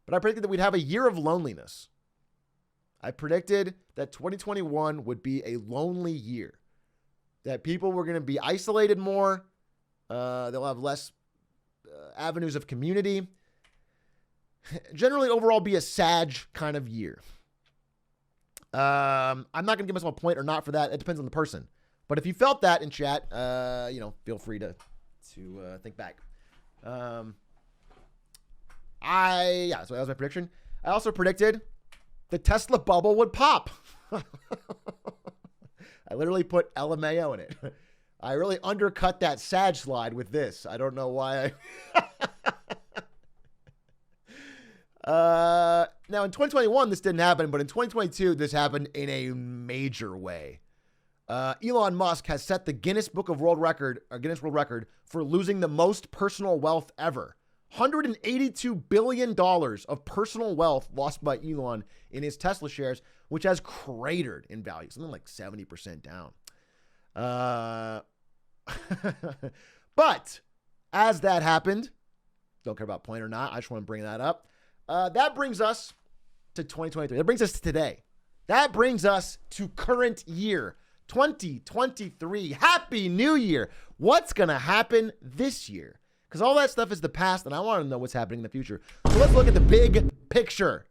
but I predicted that we'd have a year of loneliness. I predicted that 2021 would be a lonely year, that people were going to be isolated more. They'll have less avenues of community. Generally, overall, be a sad kind of year. I'm not going to give myself a point or not for that. It depends on the person. But if you felt that in chat, feel free to think back. So that was my prediction. I also predicted the Tesla bubble would pop. I literally put LMAO in it. I really undercut that sad slide with this. I don't know why now in 2021, this didn't happen, but in 2022, this happened in a major way. Elon Musk has set the Guinness World Record for losing the most personal wealth ever. $182 billion of personal wealth lost by Elon in his Tesla shares, which has cratered in value, something like 70% down. But as that happened, don't care about point or not, I just want to bring that up. That brings us to 2023. That brings us to today. That brings us to current year, 2023. Happy New Year. What's going to happen this year? Because all that stuff is the past, and I want to know what's happening in the future. So let's look at the big picture.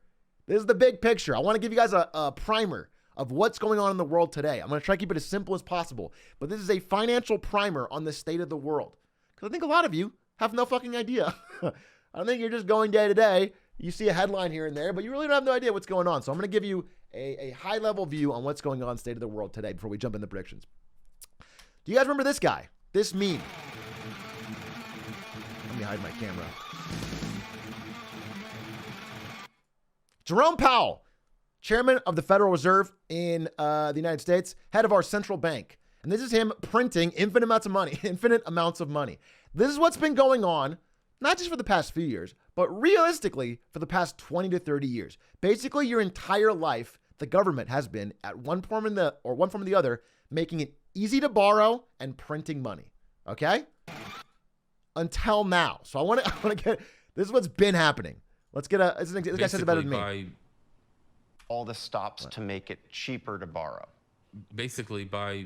This is the big picture. I want to give you guys a primer of what's going on in the world today. I'm going to try to keep it as simple as possible. But this is a financial primer on the state of the world. Because I think a lot of you have no fucking idea. I think you're just going day to day. You see a headline here and there, but you really don't have no idea what's going on. So I'm going to give you a high-level view on what's going on in the state of the world today before we jump into predictions. Do you guys remember this guy? This meme? Let me hide my camera. Jerome Powell, chairman of the Federal Reserve in the United States, head of our central bank. And this is him printing infinite amounts of money. This is what's been going on, not just for the past few years, but realistically for the past 20 to 30 years. Basically, your entire life, the government has been at one form or the other, making it easy to borrow and printing money. Okay? Until now. So I want to get, this is what's been happening. Let's get this guy says it better than me. All the stops to make it cheaper to borrow. Basically by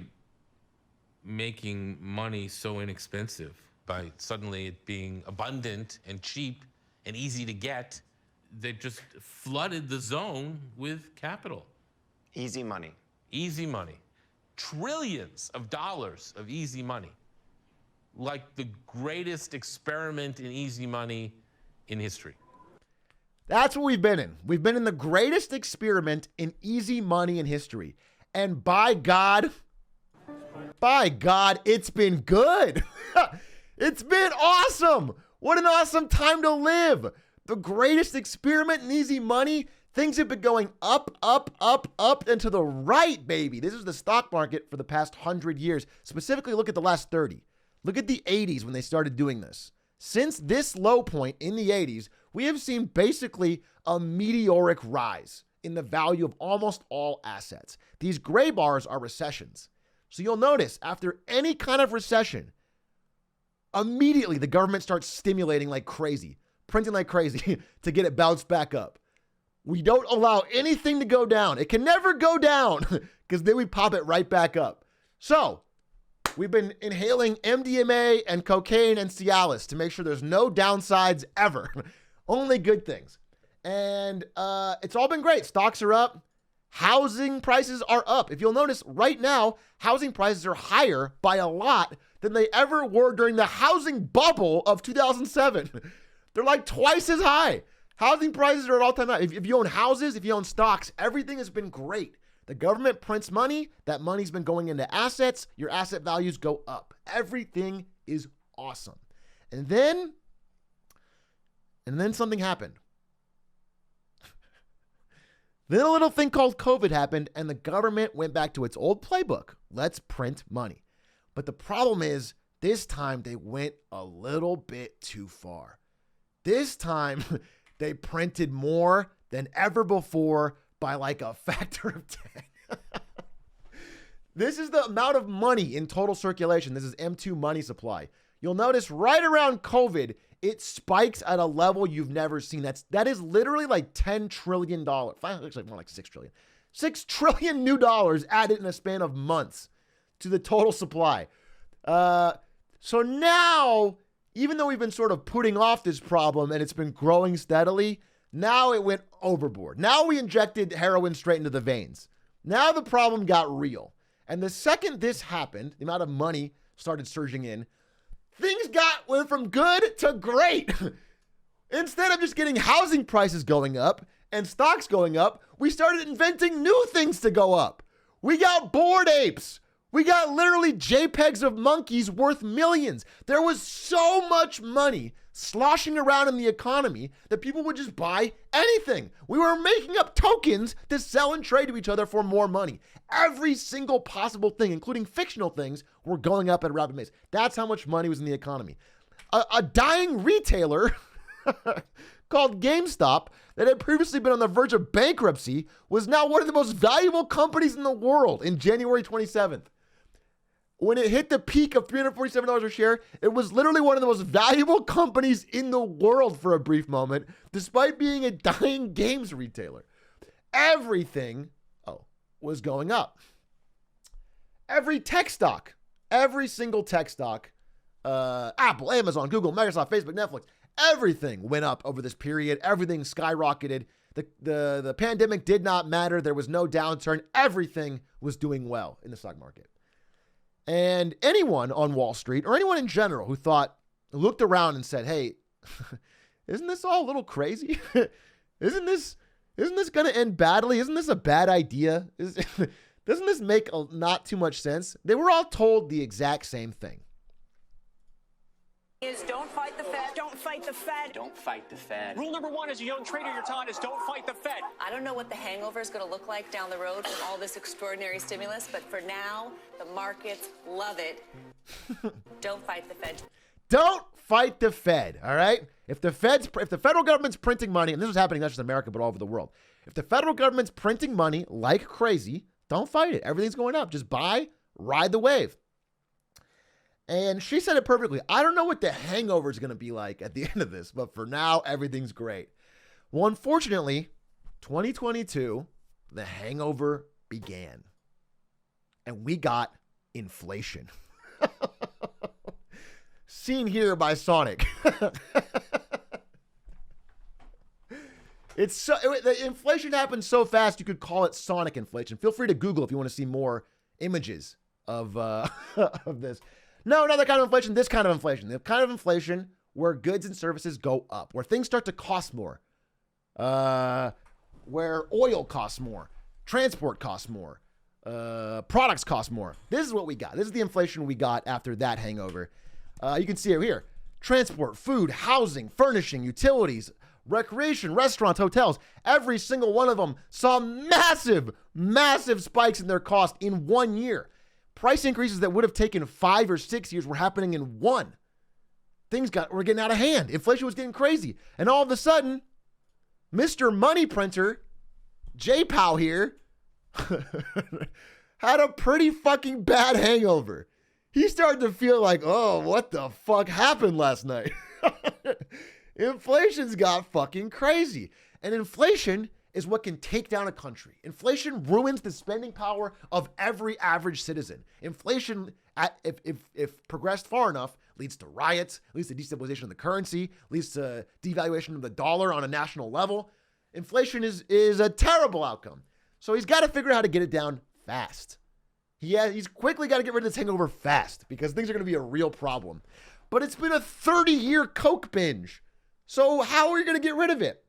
making money so inexpensive, by suddenly it being abundant and cheap and easy to get, they just flooded the zone with capital. Easy money. Easy money. Trillions of dollars of easy money. Like the greatest experiment in easy money in history. That's what we've been in. We've been in the greatest experiment in easy money in history. And by God, it's been good. It's been awesome. What an awesome time to live. The greatest experiment in easy money. Things have been going up, and to the right, baby. This is the stock market for the past 100 years. Specifically, look at the last 30. Look at the 80s when they started doing this. Since this low point in the 80s, we have seen basically a meteoric rise in the value of almost all assets. These gray bars are recessions. So you'll notice after any kind of recession, immediately the government starts stimulating like crazy, printing like crazy to get it bounced back up. We don't allow anything to go down. It can never go down because then we pop it right back up. So we've been inhaling MDMA and cocaine and Cialis to make sure there's no downsides ever. Only good things. And it's all been great. Stocks are up. Housing prices are up. If you'll notice right now, housing prices are higher by a lot than they ever were during the housing bubble of 2007. They're like twice as high. Housing prices are at all-time high. If you own houses, if you own stocks, everything has been great. The government prints money. That money's been going into assets. Your asset values go up. Everything is awesome. And then something happened. Then a little thing called COVID happened, and the government went back to its old playbook. Let's print money. But the problem is, this time they went a little bit too far. This time, they printed more than ever before by like a factor of 10. This is the amount of money in total circulation. This is M2 money supply. You'll notice right around COVID, it spikes at a level you've never seen. That is literally like $10 trillion. Actually, more like $6 trillion. $6 trillion new dollars added in a span of months to the total supply. So now, even though we've been sort of putting off this problem and it's been growing steadily, now it went overboard. Now we injected heroin straight into the veins. Now the problem got real. And the second this happened, the amount of money started surging in, things went from good to great. Instead of just getting housing prices going up and stocks going up, we started inventing new things to go up. We got Bored Apes. We got literally JPEGs of monkeys worth millions. There was so much money sloshing around in the economy that people would just buy anything. We were making up tokens to sell and trade to each other for more money. Every single possible thing, including fictional things, were going up at a rapid pace. That's how much money was in the economy. A dying retailer called GameStop that had previously been on the verge of bankruptcy was now one of the most valuable companies in the world in January 27th. When it hit the peak of $347 a share, it was literally one of the most valuable companies in the world for a brief moment, despite being a dying games retailer. Everything, was going up. Every tech stock, every single tech stock, Apple, Amazon, Google, Microsoft, Facebook, Netflix, everything went up over this period. Everything skyrocketed. The pandemic did not matter. There was no downturn. Everything was doing well in the stock market. And anyone on Wall Street or anyone in general who looked around and said, hey, isn't this all a little crazy? Isn't this going to end badly? Isn't this a bad idea? Doesn't this make not too much sense? They were all told the exact same thing. is don't fight the Fed. Don't fight the Fed. Don't fight the Fed. Rule number one as a young trader you're taught is don't fight the Fed. I don't know what the hangover is going to look like down the road from all this extraordinary stimulus, but for now, the markets love it. Don't fight the Fed. Don't fight the Fed, all right? If the federal government's printing money, and this is happening not just in America, but all over the world. If the federal government's printing money like crazy, don't fight it. Everything's going up. Just buy, ride the wave. And she said it perfectly. I don't know what the hangover is going to be like at the end of this, but for now, everything's great. Well, unfortunately, 2022, the hangover began. And we got inflation. Seen here by Sonic. The inflation happened so fast you could call it Sonic inflation. Feel free to Google if you want to see more images of of this. No, not that kind of inflation, this kind of inflation. The kind of inflation where goods and services go up, where things start to cost more, where oil costs more, transport costs more, products cost more. This is what we got. This is the inflation we got after that hangover. You can see it here. Transport, food, housing, furnishing, utilities, recreation, restaurants, hotels. Every single one of them saw massive, massive spikes in their cost in 1 year. Price increases that would have taken 5 or 6 years were happening in 1. Things were getting out of hand. Inflation was getting crazy. And all of a sudden, Mr. Money Printer, J-Pow here, had a pretty fucking bad hangover. He started to feel like, oh, what the fuck happened last night? Inflation's got fucking crazy. And inflation is what can take down a country. Inflation ruins the spending power of every average citizen. Inflation, if progressed far enough, leads to riots, leads to destabilization of the currency, leads to devaluation of the dollar on a national level. Inflation is a terrible outcome. So he's got to figure out how to get it down fast. He's quickly got to get rid of this hangover fast because things are going to be a real problem. But it's been a 30-year Coke binge. So how are you going to get rid of it?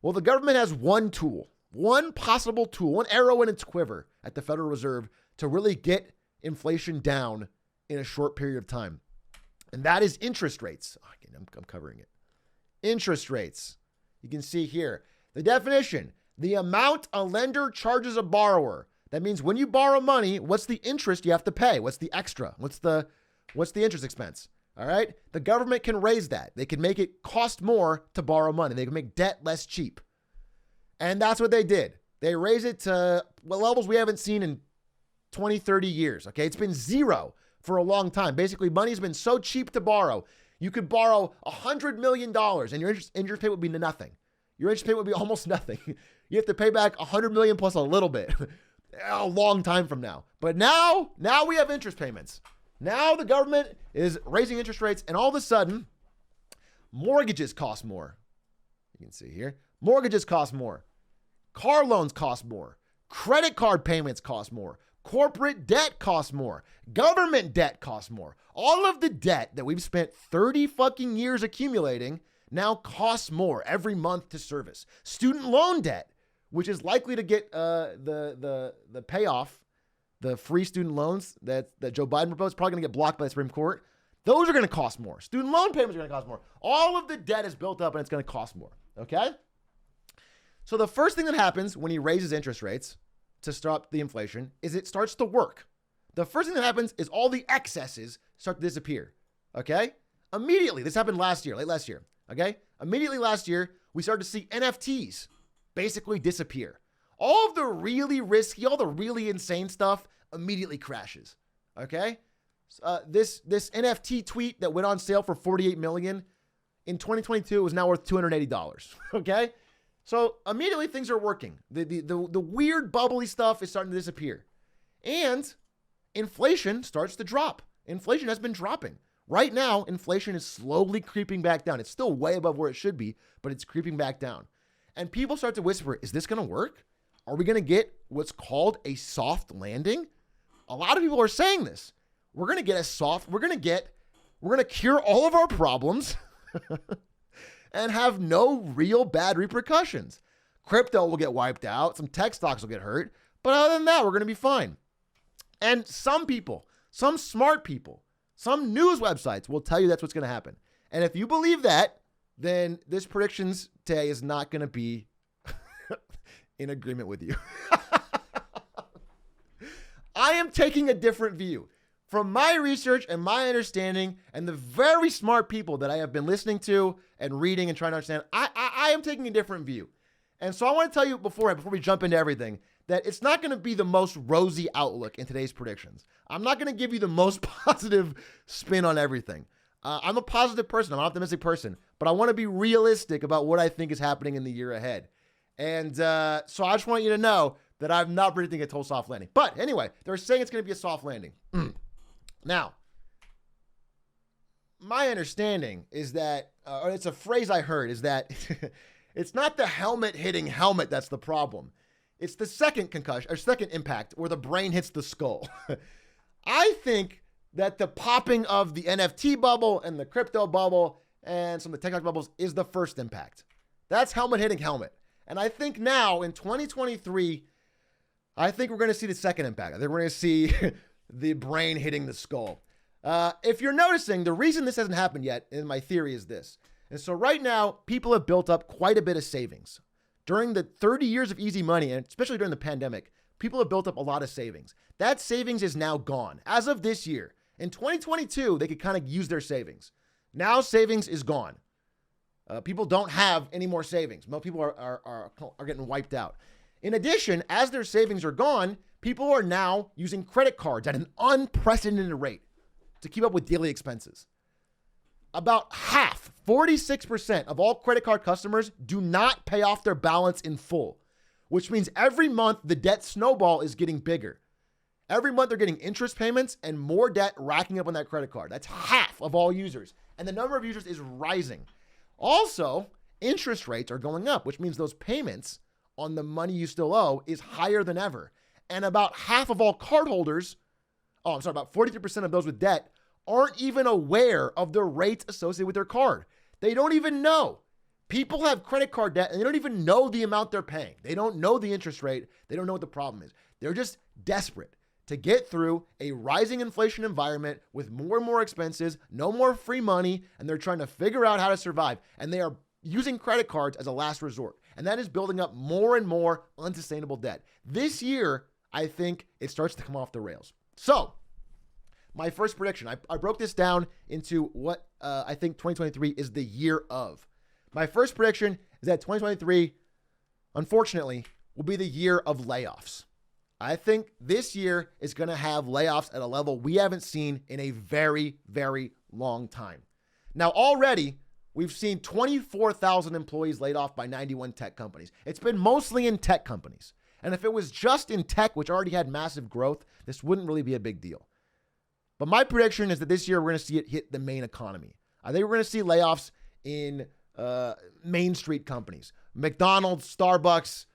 Well, the government has one tool, one possible tool, one arrow in its quiver at the Federal Reserve to really get inflation down in a short period of time. And that is interest rates. Oh, again, I'm covering it. Interest rates. You can see here. The definition, the amount a lender charges a borrower. That means when you borrow money, what's the interest you have to pay? What's the extra? What's the interest expense? All right. The government can raise that. They can make it cost more to borrow money. They can make debt less cheap. And that's what they did. They raised it to levels we haven't seen in 20, 30 years. Okay. It's been zero for a long time. Basically, money's been so cheap to borrow. You could borrow $100 million and your interest payment would be nothing. Your interest payment would be almost nothing. You have to pay back $100 million plus a little bit a long time from now. But now we have interest payments. Now the government is raising interest rates, and all of a sudden, mortgages cost more. You can see here. Mortgages cost more. Car loans cost more. Credit card payments cost more. Corporate debt costs more. Government debt costs more. All of the debt that we've spent 30 fucking years accumulating now costs more every month to service. Student loan debt, which is likely to get the payoff, the free student loans that Joe Biden proposed, probably going to get blocked by the Supreme Court. Those are going to cost more. Student loan payments are going to cost more. All of the debt is built up and it's going to cost more. Okay? So the first thing that happens when he raises interest rates to stop the inflation is it starts to work. The first thing that happens is all the excesses start to disappear. Okay? Immediately. This happened last year, late last year. Okay? Immediately last year, we started to see NFTs basically disappear. All of the really risky, all the really insane stuff immediately crashes. Okay? This NFT tweet that went on sale for $48 million in 2022 was now worth $280. Okay? So immediately things are working. The weird bubbly stuff is starting to disappear. And inflation starts to drop. Inflation has been dropping. Right now, inflation is slowly creeping back down. It's still way above where it should be, but it's creeping back down. And people start to whisper, is this going to work? Are we going to get what's called a soft landing? A lot of people are saying this. We're going to cure all of our problems and have no real bad repercussions. Crypto will get wiped out. Some tech stocks will get hurt. But other than that, we're going to be fine. And some people, some smart people, some news websites will tell you that's what's going to happen. And if you believe that, then this predictions today is not going to be in agreement with you. I am taking a different view. From my research and my understanding and the very smart people that I have been listening to and reading and trying to understand, I am taking a different view. And so I want to tell you before we jump into everything, that it's not going to be the most rosy outlook in today's predictions. I'm not going to give you the most positive spin on everything. I'm a positive person. I'm an optimistic person, but I want to be realistic about what I think is happening in the year ahead. And so I just want you to know that I'm not predicting a total soft landing. But anyway, they're saying it's going to be a soft landing. Now, my understanding is that, or it's a phrase I heard, is that it's not the helmet hitting helmet that's the problem. It's the second concussion or second impact where the brain hits the skull. I think that the popping of the NFT bubble and the crypto bubble and some of the technology bubbles is the first impact. That's helmet hitting helmet. And I think now in 2023, I think we're going to see the second impact. I think we're going to see the brain hitting the skull. If you're noticing, the reason this hasn't happened yet, in my theory, is this. And so right now, people have built up quite a bit of savings. During the 30 years of easy money, and especially during the pandemic, people have built up a lot of savings. That savings is now gone. As of this year, in 2022, they could kind of use their savings. Now savings is gone. People don't have any more savings. Most people are getting wiped out. In addition, as their savings are gone, people are now using credit cards at an unprecedented rate to keep up with daily expenses. About half, 46% of all credit card customers do not pay off their balance in full, which means every month the debt snowball is getting bigger. Every month they're getting interest payments and more debt racking up on that credit card. That's half of all users. And the number of users is rising. Also, interest rates are going up, which means those payments on the money you still owe is higher than ever. And about half of all cardholders, about 43% of those with debt aren't even aware of the rates associated with their card. They don't even know. People have credit card debt and they don't even know the amount they're paying. They don't know the interest rate. They don't know what the problem is. They're just desperate to get through a rising inflation environment with more and more expenses, no more free money, and they're trying to figure out how to survive. And they are using credit cards as a last resort. And that is building up more and more unsustainable debt. This year, I think it starts to come off the rails. So, my first prediction, I broke this down into what I think 2023 is the year of. My first prediction is that 2023, unfortunately, will be the year of layoffs. I think this year is going to have layoffs at a level we haven't seen in a very, very long time. Now, already, we've seen 24,000 employees laid off by 91 tech companies. It's been mostly in tech companies. And if it was just in tech, which already had massive growth, this wouldn't really be a big deal. But my prediction is that this year we're going to see it hit the main economy. I think we're going to see layoffs in Main Street companies, McDonald's, Starbucks,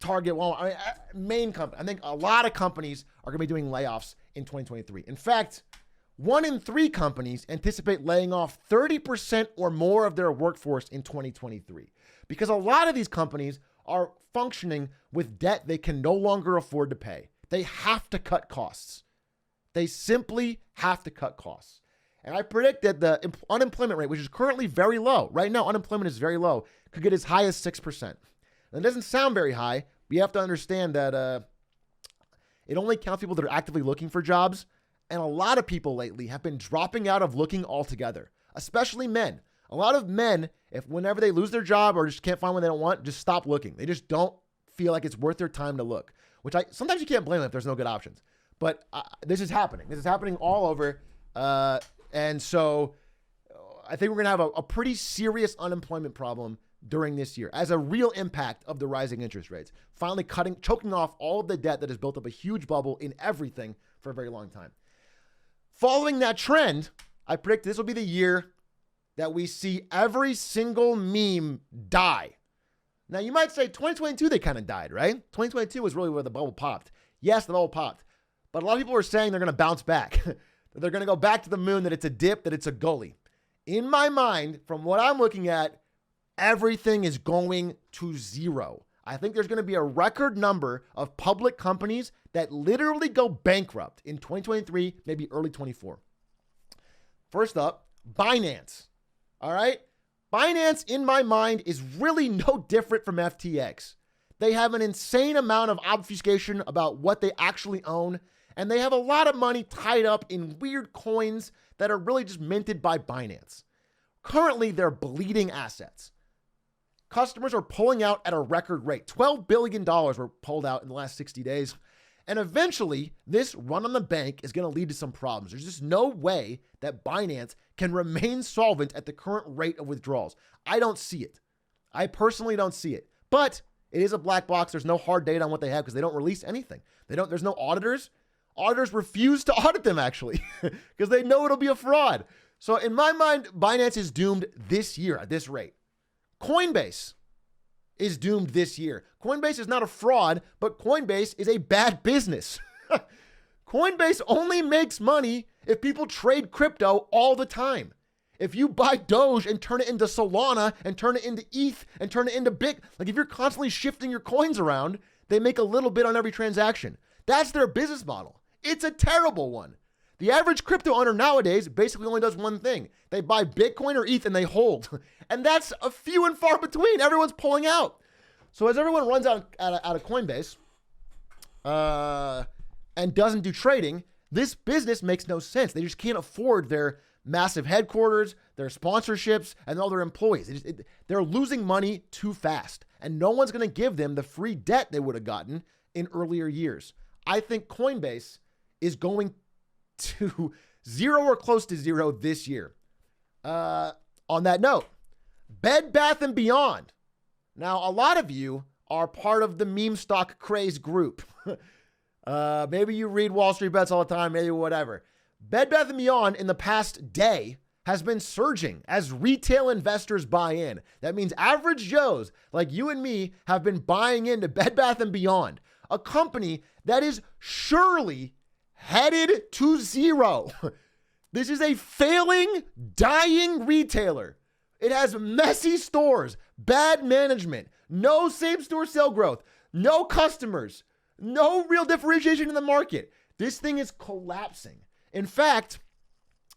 Target, Walmart, main company. I think a lot of companies are going to be doing layoffs in 2023. In fact, 1 in 3 companies anticipate laying off 30% or more of their workforce in 2023 because a lot of these companies are functioning with debt they can no longer afford to pay. They have to cut costs. They simply have to cut costs. And I predict that the unemployment rate, which is currently very low, right now unemployment is very low, could get as high as 6%. And it doesn't sound very high, but you have to understand that it only counts people that are actively looking for jobs. And a lot of people lately have been dropping out of looking altogether, especially men. A lot of men, whenever they lose their job or just can't find one they don't want, just stop looking. They just don't feel like it's worth their time to look, which sometimes you can't blame them if there's no good options. But this is happening. This is happening all over. And so I think we're going to have a pretty serious unemployment problem during this year as a real impact of the rising interest rates. Finally choking off all of the debt that has built up a huge bubble in everything for a very long time. Following that trend, I predict this will be the year that we see every single meme die. Now, you might say 2022, they kind of died, right? 2022 was really where the bubble popped. Yes, the bubble popped. But a lot of people are saying they're going to bounce back. That they're going to go back to the moon, that it's a dip, that it's a gully. In my mind, from what I'm looking at, everything is going to zero. I think there's going to be a record number of public companies that literally go bankrupt in 2023, maybe early 24. First up, Binance. All right? Binance, in my mind, is really no different from FTX. They have an insane amount of obfuscation about what they actually own, and they have a lot of money tied up in weird coins that are really just minted by Binance. Currently, they're bleeding assets. Customers are pulling out at a record rate. $12 billion were pulled out in the last 60 days. And eventually, this run on the bank is going to lead to some problems. There's just no way that Binance can remain solvent at the current rate of withdrawals. I don't see it. I personally don't see it. But it is a black box. There's no hard data on what they have because they don't release anything. There's no auditors. Auditors refuse to audit them, actually, because they know it'll be a fraud. So in my mind, Binance is doomed this year at this rate. Coinbase is doomed this year. Coinbase is not a fraud, but Coinbase is a bad business. Coinbase only makes money if people trade crypto all the time. If you buy Doge and turn it into Solana and turn it into ETH and turn it into like if you're constantly shifting your coins around, they make a little bit on every transaction. That's their business model. It's a terrible one. The average crypto owner nowadays basically only does one thing. They buy Bitcoin or ETH and they hold. And that's a few and far between. Everyone's pulling out. So as everyone runs out of Coinbase and doesn't do trading, this business makes no sense. They just can't afford their massive headquarters, their sponsorships, and all their employees. They're losing money too fast. And no one's going to give them the free debt they would have gotten in earlier years. I think Coinbase is going to zero or close to zero this year. On that note, Bed Bath & Beyond. Now, a lot of you are part of the meme stock craze group. Maybe you read Wall Street Bets all the time, maybe whatever. Bed Bath & Beyond in the past day has been surging as retail investors buy in. That means average Joes like you and me have been buying into Bed Bath & Beyond, a company that is surely headed to zero. This is a failing, dying retailer. It has messy stores, bad management, no same-store sale growth, no customers, no real differentiation in the market. This thing is collapsing. In fact,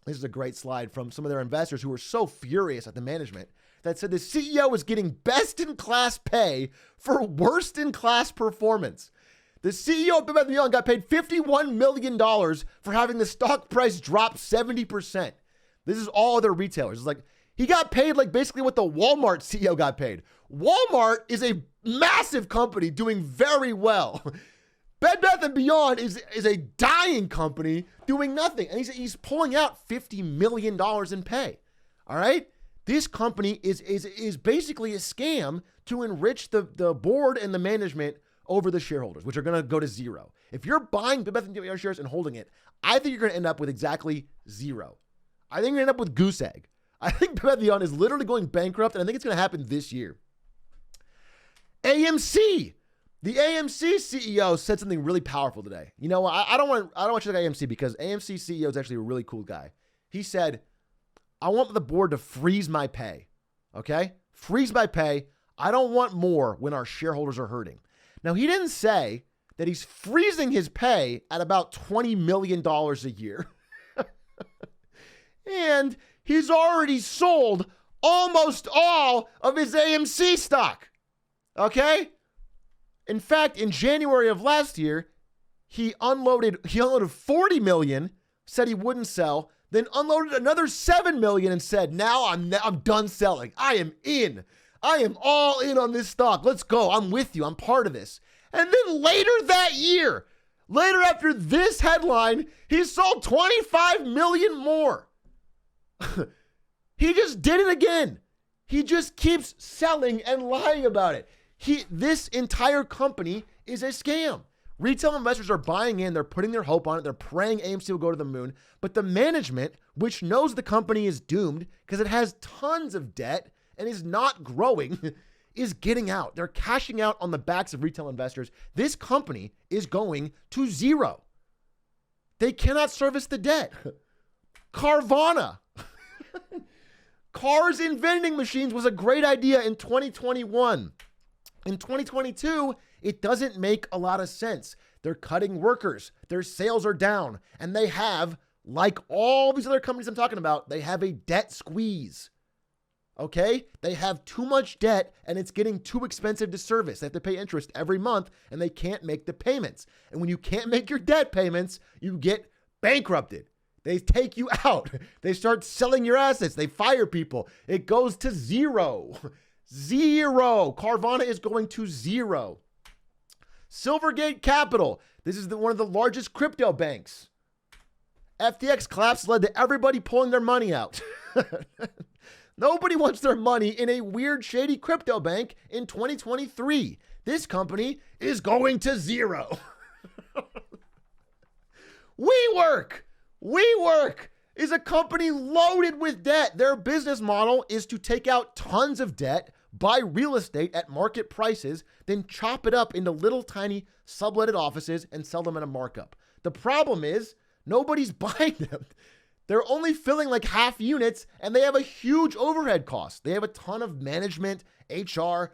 this is a great slide from some of their investors who were so furious at the management that said the CEO was getting best-in-class pay for worst-in-class performance. The CEO of Bed Bath & Beyond got paid $51 million for having the stock price drop 70%. This is all other retailers. It's like he got paid like basically what the Walmart CEO got paid. Walmart is a massive company doing very well. Bed Bath & Beyond is a dying company doing nothing. And he's pulling out $50 million in pay. All right? This company is basically a scam to enrich the board and the management over the shareholders, which are going to go to zero. If you're buying Bed Bath & Beyond shares and holding it, I think you're going to end up with exactly zero. I think you're going to end up with goose egg. I think Bed Bath & Beyond is literally going bankrupt, and I think it's going to happen this year. AMC. The AMC CEO said something really powerful today. You know, I don't want you to look at AMC because AMC CEO is actually a really cool guy. He said, I want the board to freeze my pay. Okay? Freeze my pay. I don't want more when our shareholders are hurting. Now, he didn't say that he's freezing his pay at about $20 million a year. And he's already sold almost all of his AMC stock. Okay? In fact, in January of last year, he unloaded 40 million, said he wouldn't sell, then unloaded another 7 million and said, now I'm done selling. I am in. I am all in on this stock. Let's go. I'm with you. I'm part of this. And then later that year, later after this headline, he sold 25 million more. He just did it again. He just keeps selling and lying about it. This entire company is a scam. Retail investors are buying in. They're putting their hope on it. They're praying AMC will go to the moon. But the management, which knows the company is doomed because it has tons of debt and is not growing, is getting out. They're cashing out on the backs of retail investors. This company is going to zero. They cannot service the debt. Carvana. Cars in vending machines was a great idea in 2021. In 2022, it doesn't make a lot of sense. They're cutting workers. Their sales are down. And they have like all these other companies I'm talking about, they have a debt squeeze. Okay? They have too much debt and it's getting too expensive to service. They have to pay interest every month and they can't make the payments. And when you can't make your debt payments, you get bankrupted. They take you out. They start selling your assets. They fire people. It goes to zero. Zero. Carvana is going to zero. Silvergate Capital. This is one of the largest crypto banks. FTX collapse led to everybody pulling their money out. Nobody wants their money in a weird, shady crypto bank in 2023. This company is going to zero. WeWork is a company loaded with debt. Their business model is to take out tons of debt, buy real estate at market prices, then chop it up into little tiny subletted offices and sell them at a markup. The problem is nobody's buying them. They're only filling like half units and they have a huge overhead cost. They have a ton of management, HR,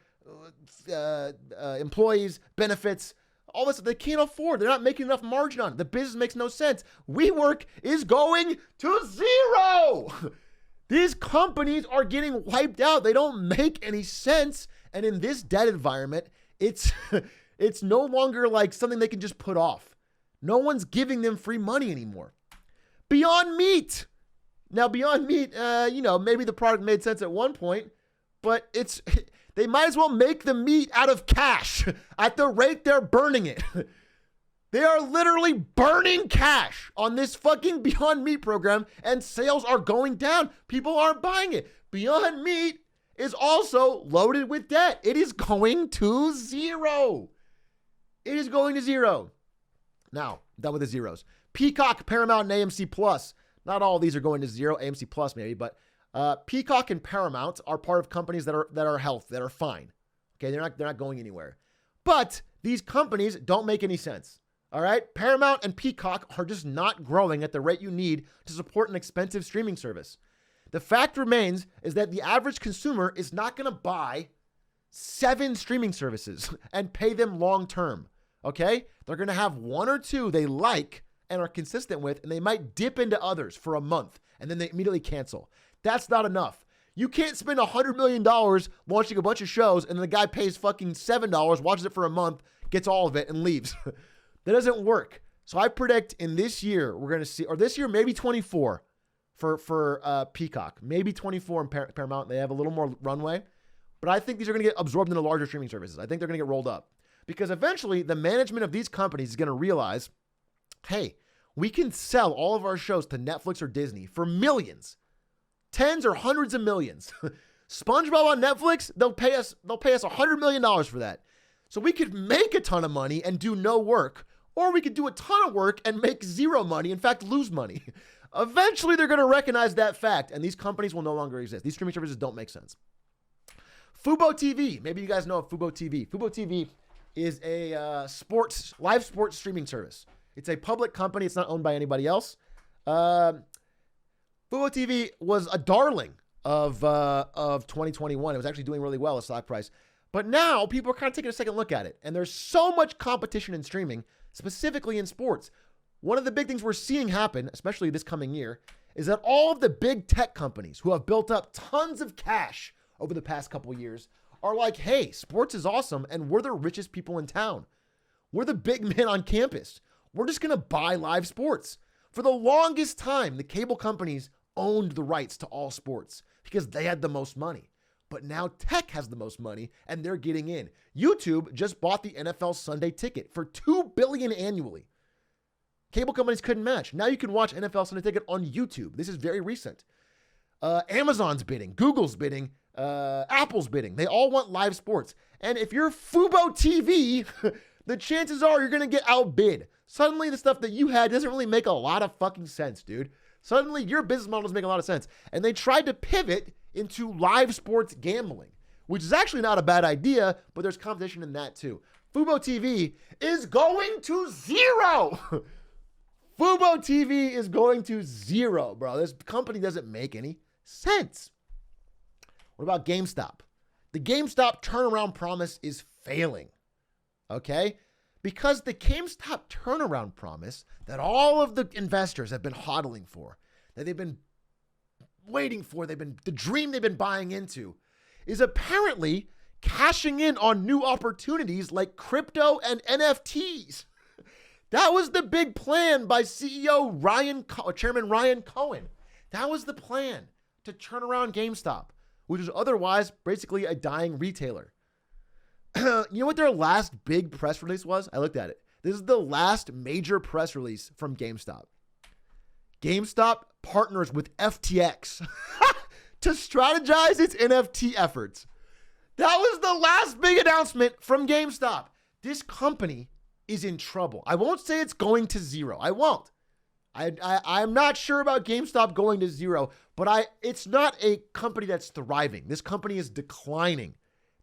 employees, benefits, all this they can't afford. They're not making enough margin on it. The business makes no sense. WeWork is going to zero. These companies are getting wiped out. They don't make any sense. And in this debt environment, it's no longer like something they can just put off. No one's giving them free money anymore. Beyond Meat. Now, Beyond Meat, maybe the product made sense at one point, but they might as well make the meat out of cash at the rate they're burning it. They are literally burning cash on this fucking Beyond Meat program and sales are going down. People aren't buying it. Beyond Meat is also loaded with debt. It is going to zero. It is going to zero. Now, done with the zeros. Peacock, Paramount, and AMC Plus. Not all of these are going to zero. AMC Plus maybe, but Peacock and Paramount are part of companies that are health, that are fine. Okay, they're not going anywhere. But these companies don't make any sense. All right, Paramount and Peacock are just not growing at the rate you need to support an expensive streaming service. The fact remains is that the average consumer is not going to buy 7 streaming services and pay them long term. Okay, they're going to have 1 or 2 they like and are consistent with, and they might dip into others for a month and then they immediately cancel. That's not enough. You can't spend $100 million launching a bunch of shows and then the guy pays fucking $7, watches it for a month, gets all of it and leaves. That doesn't work. So I predict in this year, we're going to see, or this year, maybe 24 for Peacock, maybe 24 in Paramount. They have a little more runway, but I think these are going to get absorbed into larger streaming services. I think they're going to get rolled up because eventually the management of these companies is going to realize, hey, we can sell all of our shows to Netflix or Disney for millions, tens or hundreds of millions. SpongeBob on Netflix, they'll pay us $100 million for that. So we could make a ton of money and do no work, or we could do a ton of work and make zero money, in fact, lose money. Eventually, they're going to recognize that fact, and these companies will no longer exist. These streaming services don't make sense. Fubo TV. Maybe you guys know of Fubo TV. Fubo TV is a live sports streaming service. It's a public company. It's not owned by anybody else. Fubo TV was a darling of 2021. It was actually doing really well, the stock price. But now people are kind of taking a second look at it. And there's so much competition in streaming, specifically in sports. One of the big things we're seeing happen, especially this coming year, is that all of the big tech companies who have built up tons of cash over the past couple of years are like, hey, sports is awesome and we're the richest people in town. We're the big men on campus. We're just going to buy live sports. For the longest time, the cable companies owned the rights to all sports because they had the most money. But now tech has the most money and they're getting in. YouTube just bought the NFL Sunday Ticket for $2 billion annually. Cable companies couldn't match. Now you can watch NFL Sunday Ticket on YouTube. This is very recent. Amazon's bidding, Google's bidding, Apple's bidding. They all want live sports. And if you're Fubo TV, the chances are you're going to get outbid. Suddenly the stuff that you had doesn't really make a lot of fucking sense, dude. Suddenly your business model doesn't make a lot of sense. And they tried to pivot into live sports gambling, which is actually not a bad idea, but there's competition in that too. Fubo TV is going to zero. Fubo TV is going to zero, bro. This company doesn't make any sense. What about GameStop? The GameStop turnaround promise is failing. Okay? because the GameStop turnaround promise that all of the investors have been hodling for, that they've been waiting for, the dream they've been buying into, is apparently cashing in on new opportunities like crypto and NFTs. That was the big plan by Chairman Ryan Cohen. That was the plan, to turn around GameStop, which was otherwise basically a dying retailer. You know what their last big press release was? I looked at it. This is the last major press release from GameStop. GameStop partners with FTX to strategize its NFT efforts. That was the last big announcement from GameStop. This company is in trouble. I won't say it's going to zero. I won't. I'm not sure about GameStop going to zero, but it's not a company that's thriving. This company is declining.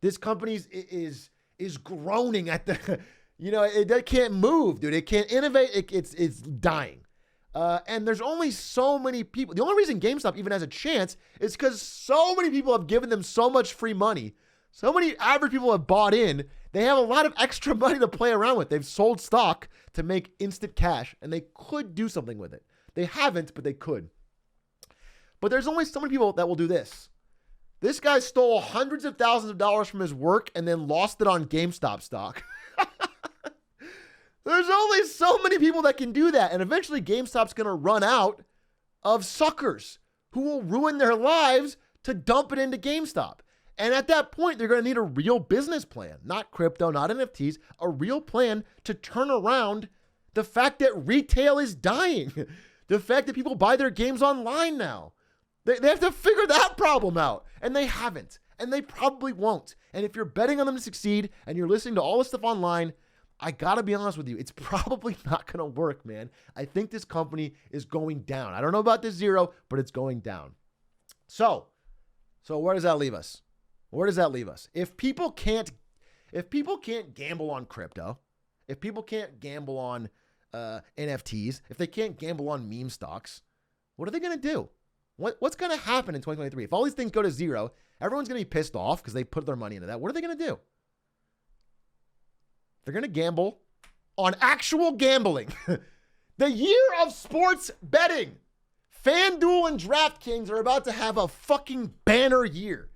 This company is groaning at the, it can't move, dude. It can't innovate. It's dying. And there's only so many people. The only reason GameStop even has a chance is because so many people have given them so much free money. So many average people have bought in. They have a lot of extra money to play around with. They've sold stock to make instant cash, and they could do something with it. They haven't, but they could. But there's only so many people that will do this. This guy stole hundreds of thousands of dollars from his work and then lost it on GameStop stock. There's only so many people that can do that. And eventually GameStop's going to run out of suckers who will ruin their lives to dump it into GameStop. And at that point, they're going to need a real business plan, not crypto, not NFTs, a real plan to turn around the fact that retail is dying, the fact that people buy their games online now. They have to figure that problem out, and they haven't, and they probably won't. And if you're betting on them to succeed and you're listening to all this stuff online, I got to be honest with you, it's probably not going to work, man. I think this company is going down. I don't know about this zero, but it's going down. So where does that leave us? Where does that leave us? If people can't gamble on crypto, if people can't gamble on NFTs, if they can't gamble on meme stocks, what are they going to do? What's going to happen in 2023? If all these things go to zero, everyone's going to be pissed off because they put their money into that. What are they going to do? They're going to gamble on actual gambling. The year of sports betting. FanDuel and DraftKings are about to have a fucking banner year.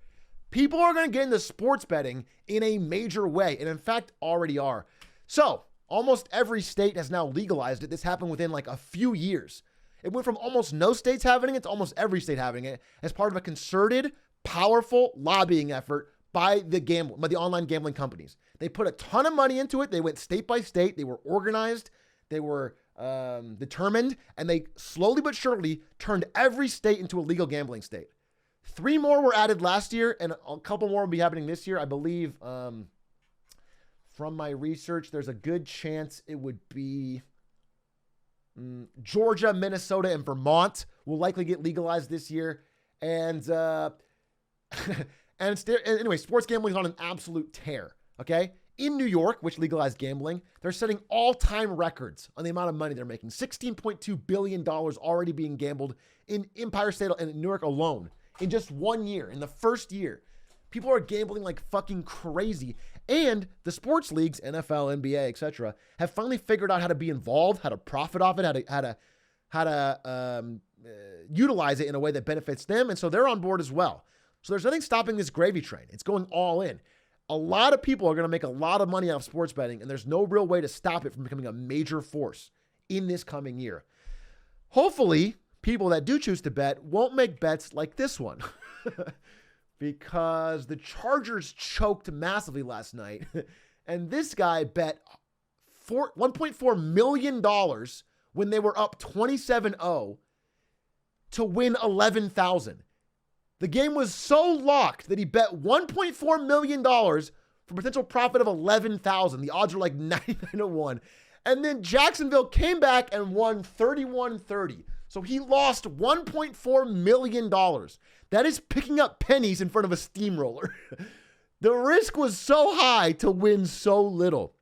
People are going to get into sports betting in a major way, and in fact, already are. So, almost every state has now legalized it. This happened within like a few years. It went from almost no states having it to almost every state having it as part of a concerted, powerful lobbying effort by the online gambling companies. They put a ton of money into it. They went state by state. They were organized. They were determined, and they slowly but surely turned every state into a legal gambling state. 3 more were added last year, and a couple more will be happening this year. I believe, from my research, there's a good chance it would be Georgia, Minnesota, and Vermont will likely get legalized this year. And anyway, sports gambling is on an absolute tear, okay? In New York, which legalized gambling, they're setting all-time records on the amount of money they're making. $16.2 billion already being gambled in Empire State and New York alone. In just 1 year, in the first year. People are gambling like fucking crazy. And the sports leagues, NFL, NBA, etc., have finally figured out how to be involved, how to profit off it, how to utilize it in a way that benefits them. And so they're on board as well. So there's nothing stopping this gravy train. It's going all in. A lot of people are going to make a lot of money off sports betting, and there's no real way to stop it from becoming a major force in this coming year. Hopefully, people that do choose to bet won't make bets like this one because the Chargers choked massively last night. And this guy bet $1.4 million when they were up 27-0 to win $11,000. The game was so locked that he bet $1.4 million for potential profit of $11,000. The odds are like 99-1. And then Jacksonville came back and won 31-30. So he lost $1.4 million. That is picking up pennies in front of a steamroller. The risk was so high to win so little.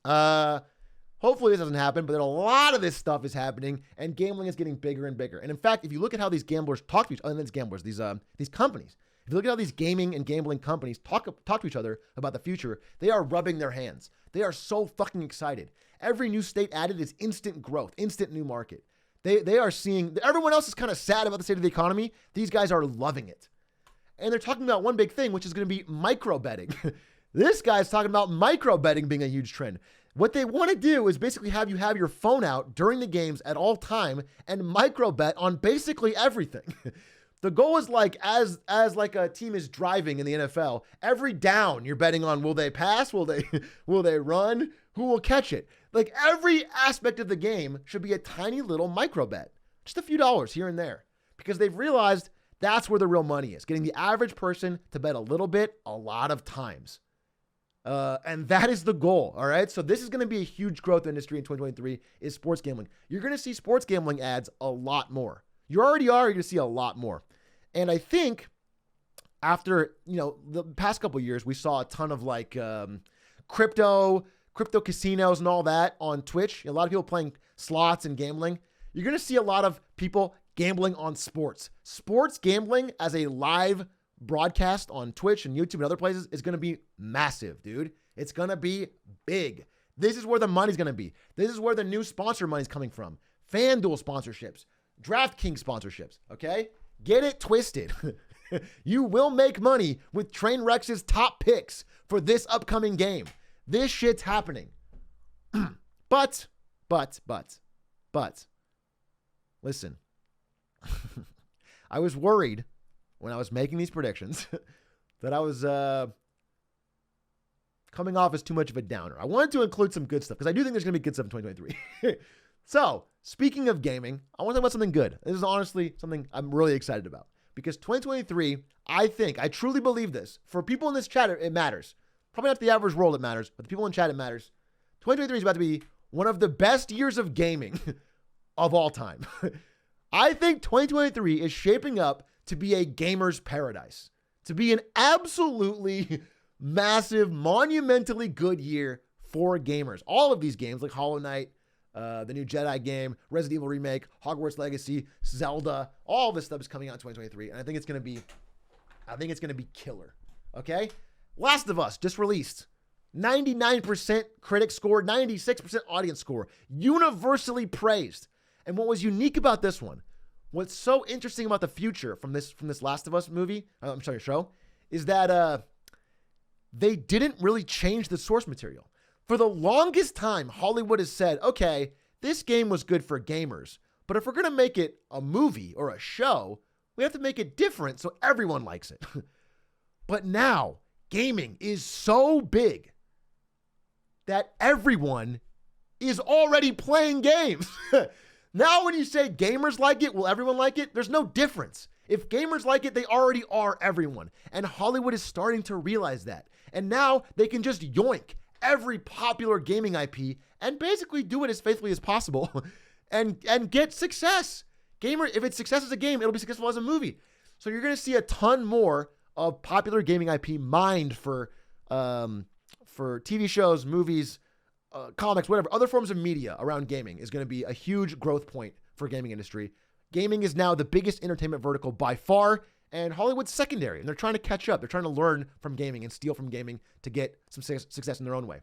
Hopefully this doesn't happen, but a lot of this stuff is happening, and gambling is getting bigger and bigger. And in fact, if you look at how these gamblers talk to each other, these companies, If you look at how these gaming and gambling companies talk to each other about the future, they are rubbing their hands. They are so fucking excited. Every new state added is instant growth, instant new market. They are seeing, everyone else is kind of sad about the state of the economy. These guys are loving it. And they're talking about one big thing, which is going to be micro betting. This guy's talking about micro betting being a huge trend. What they want to do is basically have you have your phone out during the games at all time and micro bet on basically everything. The goal is like, as like a team is driving in the NFL, every down you're betting on, will they pass? Will they run? Who will catch it? Like every aspect of the game should be a tiny little micro bet, just a few dollars here and there, because they've realized that's where the real money is, getting the average person to bet a little bit, a lot of times. And that is the goal. All right. So this is going to be a huge growth industry in 2023 is sports gambling. You're going to see sports gambling ads a lot more. You already are. You're going to see a lot more. And I think after, the past couple of years, we saw a ton of like crypto casinos and all that on Twitch. A lot of people playing slots and gambling. You're going to see a lot of people gambling on sports. Sports gambling as a live broadcast on Twitch and YouTube and other places is going to be massive, dude. It's going to be big. This is where the money's going to be. This is where the new sponsor money's coming from. FanDuel sponsorships, DraftKings sponsorships, okay? Get it twisted. You will make money with Trainwreck's top picks for this upcoming game. This shit's happening. But, listen, I was worried when I was making these predictions that I was coming off as too much of a downer. I wanted to include some good stuff because I do think there's going to be good stuff in 2023. So, speaking of gaming, I want to talk about something good. This is honestly something I'm really excited about because 2023, I truly believe this. For people in this chat, it matters. Probably not the average world, it matters, but the people in chat, it matters. 2023 is about to be one of the best years of gaming of all time. I think 2023 is shaping up to be a gamer's paradise, to be an absolutely massive, monumentally good year for gamers. All of these games like Hollow Knight, the new Jedi game, Resident Evil Remake, Hogwarts Legacy, Zelda, all this stuff is coming out in 2023. And I think it's going to be killer. Okay. Last of Us just released 99% critic score, 96% audience score, universally praised. And what was unique about this one, what's so interesting about the future from this Last of Us show, is that they didn't really change the source material. For the longest time, Hollywood has said, okay, this game was good for gamers, but if we're going to make it a movie or a show, we have to make it different so everyone likes it. But now, gaming is so big that everyone is already playing games. Now, when you say gamers like it, will everyone like it? There's no difference. If gamers like it, they already are everyone. And Hollywood is starting to realize that. And now they can just yoink every popular gaming IP and basically do it as faithfully as possible and get success. If it's success as a game, it'll be successful as a movie. So you're going to see a ton more of popular gaming IP mined for TV shows, movies, comics, whatever, other forms of media around gaming is going to be a huge growth point for gaming industry. Gaming is now the biggest entertainment vertical by far, and Hollywood's secondary, and they're trying to catch up. They're trying to learn from gaming and steal from gaming to get some success in their own way.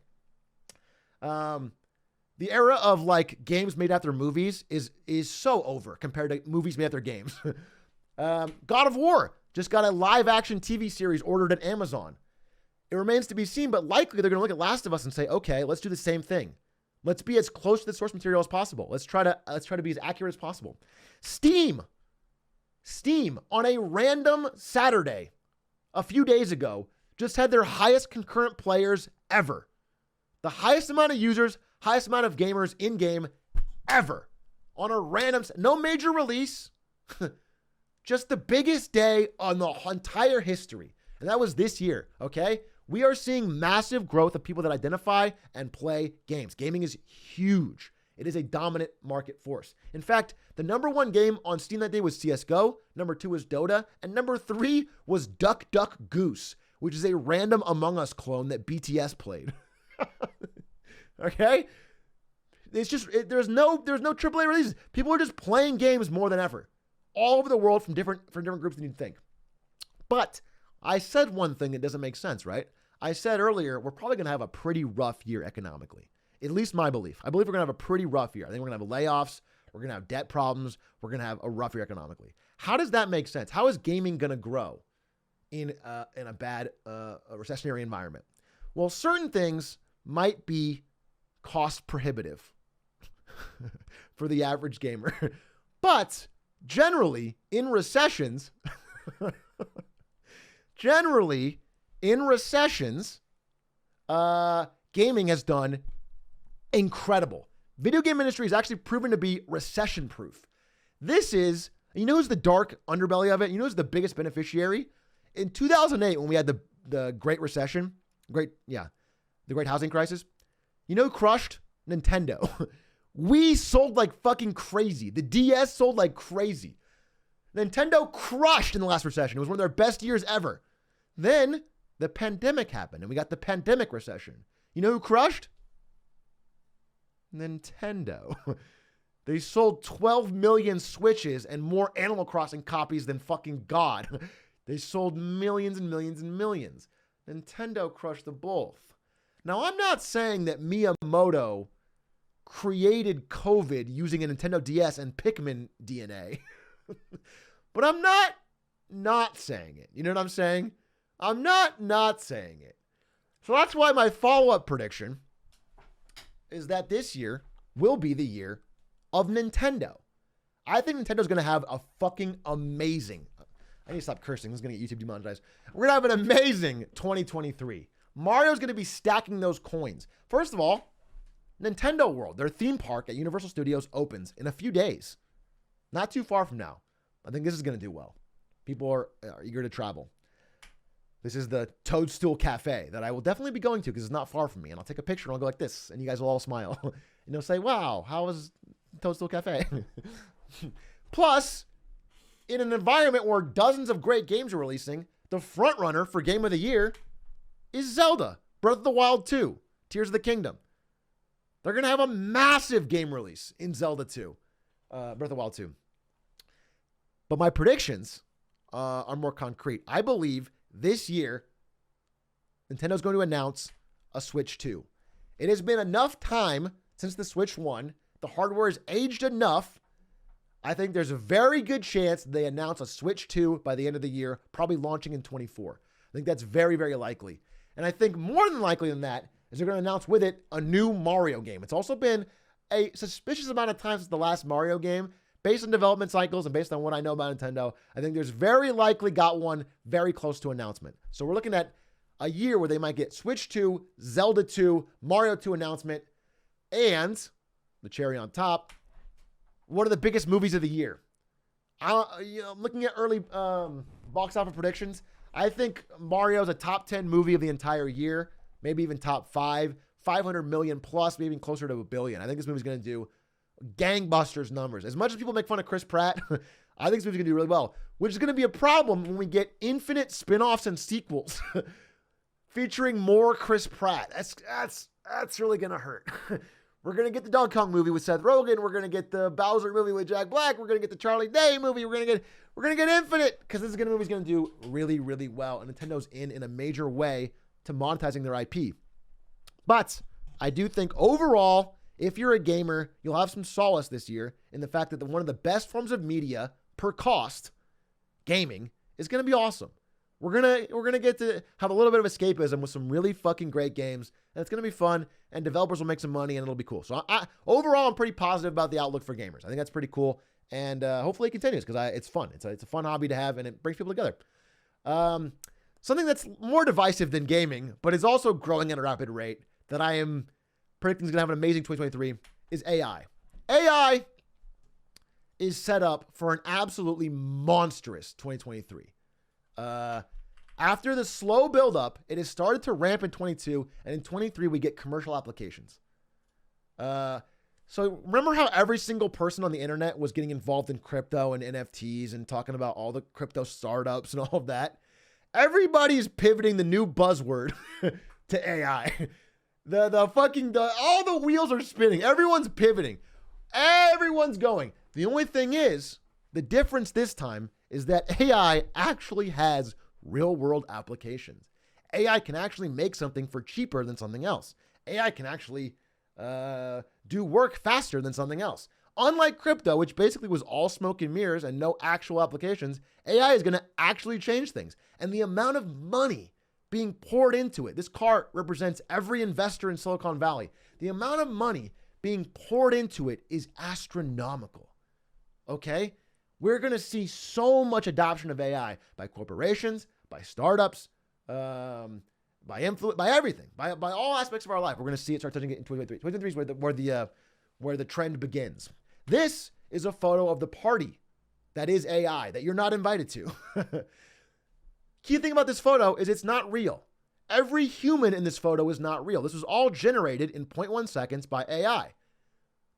The era of like games made after movies is so over compared to movies made after games. God of War just got a live action TV series ordered at Amazon. It remains to be seen, but likely they're going to look at Last of Us and say, okay, let's do the same thing. Let's be as close to the source material as possible. Let's try to be as accurate as possible. Steam on a random Saturday a few days ago just had their highest concurrent players ever. The highest amount of users, highest amount of gamers in game ever on a random, no major release, just the biggest day on the entire history. And that was this year. Okay. We are seeing massive growth of people that identify and play games. Gaming is huge. It is a dominant market force. In fact, the number one game on Steam that day was CSGO, number 2 was Dota, and number 3 was Duck Duck Goose, which is a random Among Us clone that BTS played. Okay? It's just, there's no AAA releases. People are just playing games more than ever. All over the world from different groups than you'd think. But I said one thing that doesn't make sense, right? I said earlier, we're probably going to have a pretty rough year economically. At least my belief. I believe we're going to have a pretty rough year. I think we're going to have layoffs. We're going to have debt problems. We're going to have a rough year economically. How does that make sense? How is gaming going to grow in a bad a recessionary environment? Well, certain things might be cost prohibitive for the average gamer. But generally, in recessions, gaming has done incredible. Video game industry is actually proven to be recession proof. This is, you know who's the dark underbelly of it? You know who's the biggest beneficiary? In 2008, when we had the Great Recession, the Great Housing Crisis, you know who crushed? Nintendo. We sold like fucking crazy. The DS sold like crazy. Nintendo crushed in the last recession. It was one of their best years ever. Then the pandemic happened and we got the pandemic recession. You know who crushed? Nintendo. They sold 12 million Switches and more Animal Crossing copies than fucking God. They sold millions and millions and millions. Nintendo crushed the both. Now, I'm not saying that Miyamoto created COVID using a Nintendo DS and Pikmin DNA. But I'm not saying it. You know what I'm saying? I'm not saying it. So that's why my follow-up prediction is that this year will be the year of Nintendo. I think Nintendo's going to have a fucking amazing, I need to stop cursing. This is going to get YouTube demonetized. We're going to have an amazing 2023. Mario's going to be stacking those coins. First of all, Nintendo World, their theme park at Universal Studios, opens in a few days. Not too far from now. I think this is going to do well. People are eager to travel. This is the Toadstool Cafe that I will definitely be going to because it's not far from me. And I'll take a picture and I'll go like this. And you guys will all smile. And they'll say, wow, how was Toadstool Cafe? Plus, in an environment where dozens of great games are releasing, the front runner for Game of the Year is Zelda, Breath of the Wild 2, Tears of the Kingdom. They're going to have a massive game release in Zelda 2, Breath of the Wild 2. But my predictions are more concrete. I believe this year, Nintendo's going to announce a Switch 2. It has been enough time since the Switch 1. The hardware is aged enough. I think there's a very good chance they announce a Switch 2 by the end of the year, probably launching in 24. I think that's very, very likely. And I think more than likely than that is they're going to announce with it a new Mario game. It's also been a suspicious amount of time since the last Mario game. Based on development cycles and based on what I know about Nintendo, I think there's very likely got one very close to announcement. So we're looking at a year where they might get Switch 2, Zelda 2, Mario 2 announcement, and the cherry on top, one of the biggest movies of the year. I'm looking at early box office predictions. I think Mario's a top 10 movie of the entire year, maybe even top 5, 500 million plus, maybe even closer to $1 billion. I think this movie's going to do gangbusters numbers. As much as people make fun of Chris Pratt, I think this movie's going to do really well, which is going to be a problem when we get infinite spin-offs and sequels featuring more Chris Pratt. That's really going to hurt. We're going to get the Donkey Kong movie with Seth Rogen. We're going to get the Bowser movie with Jack Black. We're going to get the Charlie Day movie. We're going to get Infinite because this movie's going to do really, really well. And Nintendo's in a major way to monetizing their IP. But I do think overall, if you're a gamer, you'll have some solace this year in the fact that one of the best forms of media per cost, gaming, is going to be awesome. We're gonna get to have a little bit of escapism with some really fucking great games, and it's gonna be fun. And developers will make some money, and it'll be cool. So overall, I'm pretty positive about the outlook for gamers. I think that's pretty cool, and hopefully it continues because it's fun. It's a fun hobby to have, and it brings people together. Something that's more divisive than gaming, but is also growing at a rapid rate that I am predicting is gonna have an amazing 2023 is AI. AI is set up for an absolutely monstrous 2023. After the slow buildup, it has started to ramp in 22, and in 23 we get commercial applications. So remember how every single person on the internet was getting involved in crypto and NFTs and talking about all the crypto startups and all of that? Everybody's pivoting the new buzzword to AI. All the wheels are spinning. Everyone's pivoting. Everyone's going. The only thing is, the difference this time is that AI actually has real world applications. AI can actually make something for cheaper than something else. AI can actually do work faster than something else. Unlike crypto, which basically was all smoke and mirrors and no actual applications, AI is going to actually change things. And the amount of money being poured into it, this cart represents every investor in Silicon Valley. The amount of money being poured into it is astronomical. Okay? We're going to see so much adoption of AI by corporations, by startups, by everything, by all aspects of our life. We're going to see it start touching it in 2023. 2023 is where the trend begins. This is a photo of the party that is AI that you're not invited to. Key thing about this photo is it's not real. Every human in this photo is not real. This was all generated in 0.1 seconds by AI.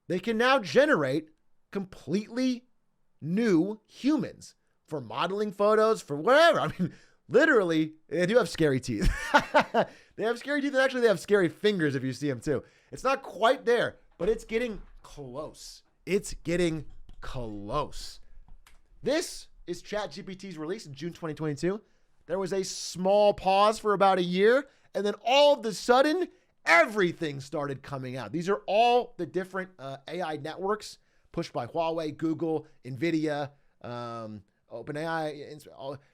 They can now generate completely new humans for modeling photos, for whatever. I mean, literally, they do have scary teeth. They have scary teeth, and actually they have scary fingers if you see them too. It's not quite there, but it's getting close. It's getting close. This is ChatGPT's release in June 2022. There was a small pause for about a year, and then all of a sudden, everything started coming out. These are all the different AI networks pushed by Huawei, Google, NVIDIA, OpenAI.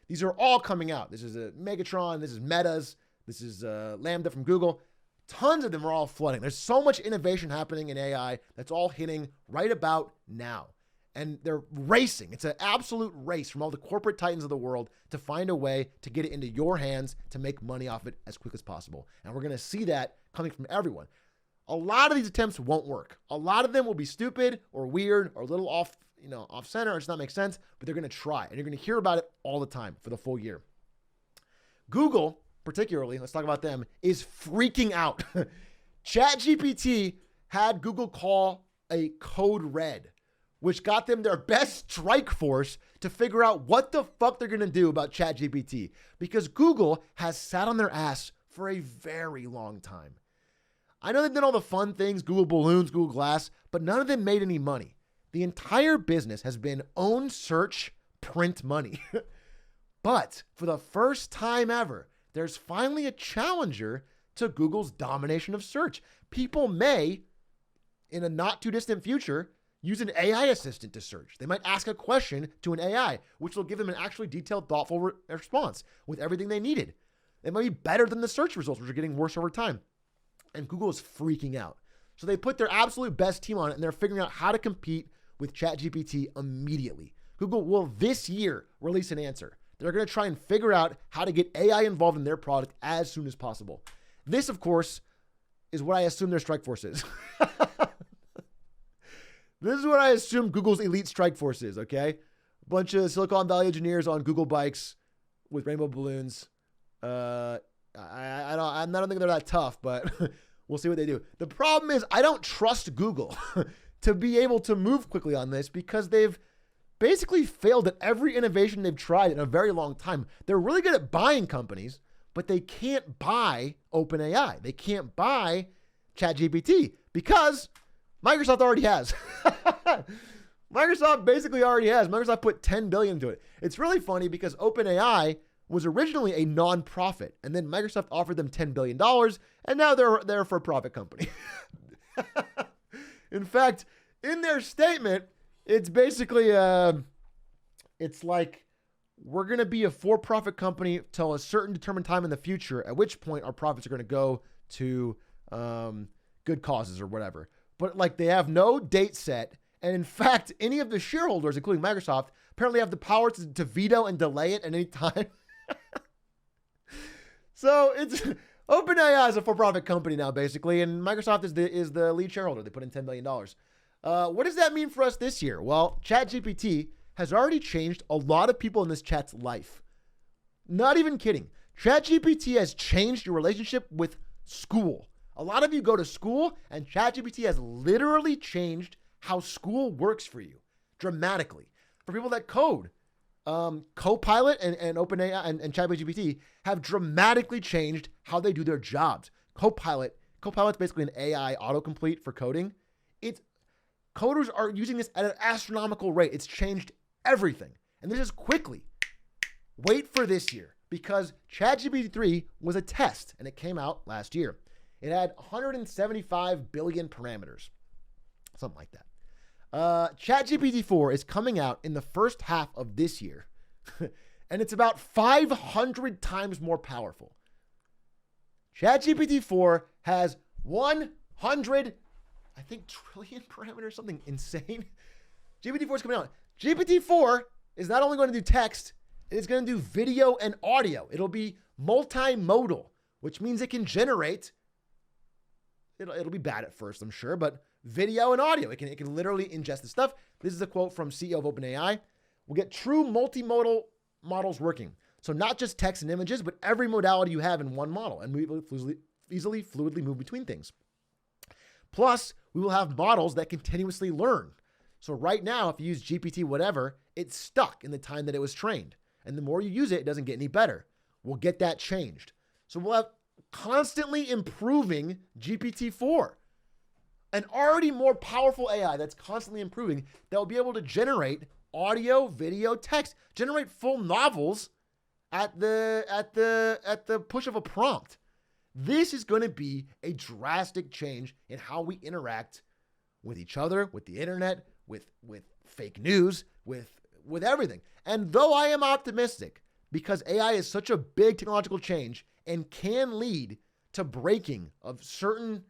These are all coming out. This is a Megatron. This is Meta's. This is Lambda from Google. Tons of them are all flooding. There's so much innovation happening in AI that's all hitting right about now. And they're racing. It's an absolute race from all the corporate titans of the world to find a way to get it into your hands to make money off it as quick as possible. And we're going to see that coming from everyone. A lot of these attempts won't work. A lot of them will be stupid or weird or a little off center or just not make sense, but they're going to try. And you're going to hear about it all the time for the full year. Google, particularly, let's talk about them, is freaking out. ChatGPT had Google call a code red, which got them their best strike force to figure out what the fuck they're going to do about ChatGPT, because Google has sat on their ass for a very long time. I know they've done all the fun things, Google Balloons, Google Glass, but none of them made any money. The entire business has been own search, print money. But for the first time ever, there's finally a challenger to Google's domination of search. People may, in a not too distant future, use an AI assistant to search. They might ask a question to an AI, which will give them an actually detailed, thoughtful response with everything they needed. It might be better than the search results, which are getting worse over time. And Google is freaking out. So they put their absolute best team on it, and they're figuring out how to compete with ChatGPT immediately. Google will this year release an answer. They're going to try and figure out how to get AI involved in their product as soon as possible. This, of course, is what I assume their strike force is. This is what I assume Google's elite strike force is, okay? A bunch of Silicon Valley engineers on Google bikes with rainbow balloons. I don't think they're that tough, but we'll see what they do. The problem is I don't trust Google to be able to move quickly on this because they've basically failed at every innovation they've tried in a very long time. They're really good at buying companies, but they can't buy OpenAI. They can't buy ChatGPT because Microsoft already has. Microsoft basically already has. Microsoft put $10 billion into it. It's really funny because OpenAI was originally a non-profit, and then Microsoft offered them $10 billion, and now they're a for-profit company. In fact, in their statement, it's basically, it's like, we're going to be a for-profit company till a certain determined time in the future, at which point our profits are going to go to good causes or whatever. But like they have no date set. And in fact, any of the shareholders, including Microsoft, apparently have the power to veto and delay it at any time. So it's OpenAI is a for-profit company now, basically, and Microsoft is the lead shareholder. They put in $10 billion. What does that mean for us this year? Well, ChatGPT has already changed a lot of people in this chat's life. Not even kidding. ChatGPT has changed your relationship with school. A lot of you go to school, and ChatGPT has literally changed how school works for you dramatically. For people that code, Copilot and OpenAI and ChatGPT have dramatically changed how they do their jobs. Copilot's basically an AI autocomplete for coding. Coders are using this at an astronomical rate. It's changed everything. And this is quickly. Wait for this year. because ChatGPT 3 was a test and it came out last year. It had 175 billion parameters, something like that. ChatGPT 4 is coming out in the first half of this year, and it's about 500 times more powerful. ChatGPT 4 has 100, I think, trillion parameters, something insane. GPT 4 is coming out. GPT 4 is not only going to do text, it's going to do video and audio. It'll be multimodal, which means it can generate, it'll be bad at first, I'm sure, but video and audio. It can literally ingest the stuff. This is a quote from CEO of OpenAI. We'll get true multimodal models working. So not just text and images, but every modality you have in one model, and we will easily, fluidly move between things. Plus, we will have models that continuously learn. So right now, if you use GPT whatever, it's stuck in the time that it was trained. And the more you use it, it doesn't get any better. We'll get that changed. So we'll have constantly improving GPT-4, an already more powerful AI that's constantly improving that will be able to generate audio, video, text, generate full novels at the push of a prompt. This is going to be a drastic change in how we interact with each other, with the internet, with fake news, with everything. And though I am optimistic because AI is such a big technological change and can lead to breaking of certain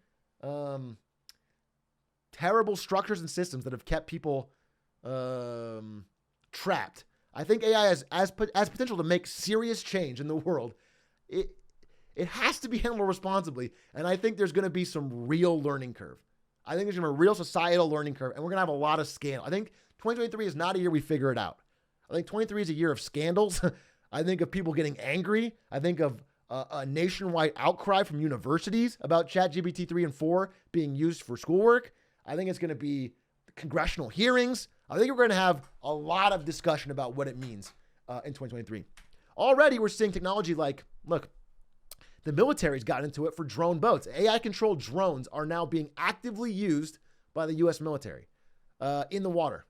terrible structures and systems that have kept people trapped, I think AI has potential to make serious change in the world. It has to be handled responsibly, and I think there's going to be some real learning curve. I think there's going to be a real societal learning curve, and we're going to have a lot of scandal. I think 2023 is not a year we figure it out. I think 23 is a year of scandals. I think of people getting angry. I think of a nationwide outcry from universities about ChatGPT 3 and 4 being used for schoolwork. I think it's going to be congressional hearings. I think we're going to have a lot of discussion about what it means in 2023. Already, we're seeing technology like, look, the military's gotten into it for drone boats. AI-controlled drones are now being actively used by the U.S. military in the water.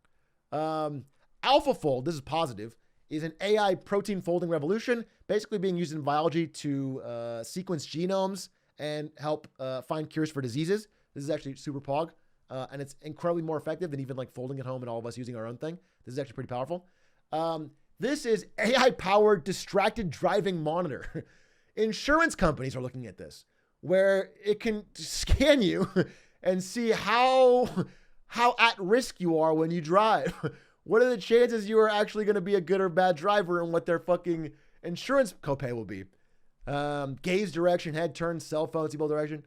AlphaFold, this is positive, is an AI protein folding revolution, basically being used in biology to sequence genomes and help find cures for diseases. This is actually super pog, and it's incredibly more effective than even like folding at home and all of us using our own thing. This is actually pretty powerful. This is AI-powered distracted driving monitor. Insurance companies are looking at this, where it can scan you and see how at risk you are when you drive. What are the chances you are actually going to be a good or bad driver, and what their fucking insurance copay will be? Gaze direction, head turn, cell phone, seatbelt direction.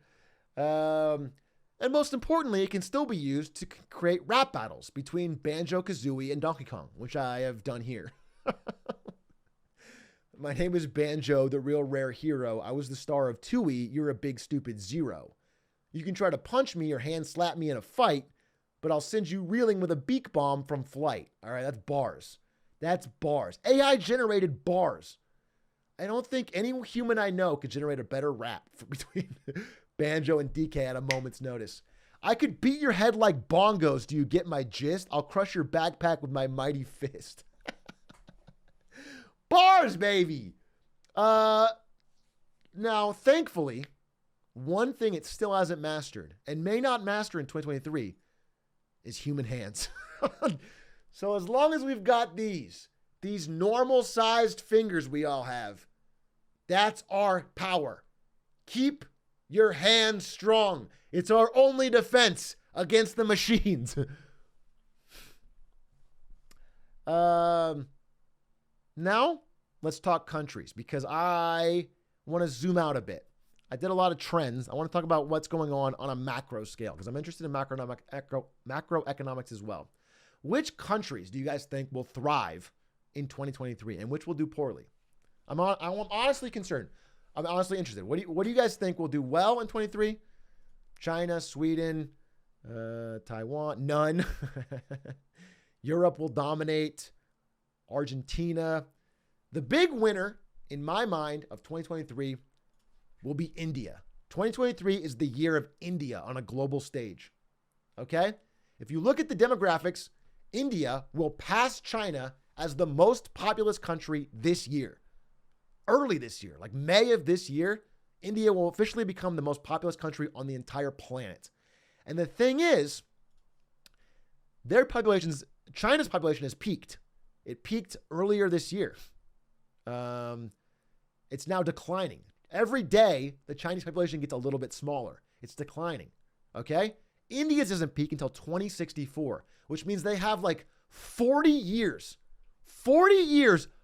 And most importantly, it can still be used to create rap battles between Banjo-Kazooie and Donkey Kong, which I have done here. My name is Banjo, the real rare hero. I was the star of Tui. You're a big stupid zero. You can try to punch me or hand slap me in a fight, but I'll send you reeling with a beak bomb from flight. All right, that's bars. That's bars. AI generated bars. I don't think any human I know could generate a better rap between Banjo and DK at a moment's notice. I could beat your head like bongos. Do you get my gist? I'll crush your backpack with my mighty fist. Bars, baby. Now, thankfully, one thing it still hasn't mastered and may not master in 2023 is human hands. So as long as we've got these normal-sized fingers we all have, that's our power. Keep your hands strong. It's our only defense against the machines. Now, let's talk countries, because I want to zoom out a bit. I did a lot of trends. I want to talk about what's going on a macro scale, because I'm interested in macroeconomics as well. Which countries do you guys think will thrive in 2023, and which will do poorly? I'm honestly concerned. I'm honestly interested. What do you guys think will do well in 23? China, Sweden, Taiwan, none. Europe will dominate. Argentina. The big winner, in my mind, of 2023 will be India. 2023 is the year of India on a global stage. Okay? If you look at the demographics, India will pass China as the most populous country this year. early this year, like May of this year, India will officially become the most populous country on the entire planet. And the thing is, China's population has peaked. It peaked earlier this year. It's now declining. Every day, the Chinese population gets a little bit smaller. It's declining. Okay? India's doesn't peak until 2064, which means they have like 40 years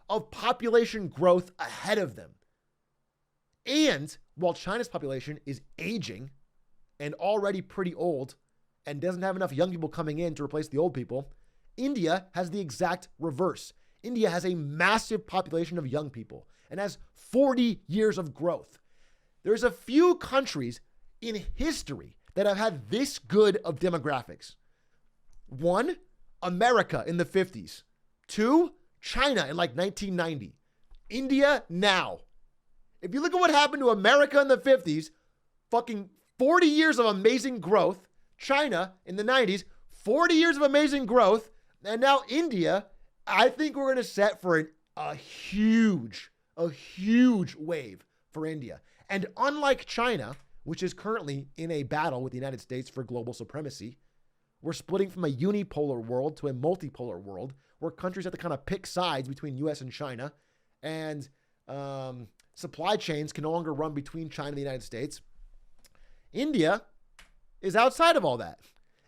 of population growth ahead of them. And while China's population is aging and already pretty old and doesn't have enough young people coming in to replace the old people, India has the exact reverse. India has a massive population of young people and has 40 years of growth. There's a few countries in history that have had this good of demographics. 1, America in the 50s. 2, China in like 1990. India now. If you look at what happened to America in the 50s, fucking 40 years of amazing growth. China in the 90s, 40 years of amazing growth. And now India, I think we're going to set for a huge wave for India. And unlike China, which is currently in a battle with the United States for global supremacy, we're splitting from a unipolar world to a multipolar world where countries have to kind of pick sides between US and China. And supply chains can no longer run between China and the United States. India is outside of all that.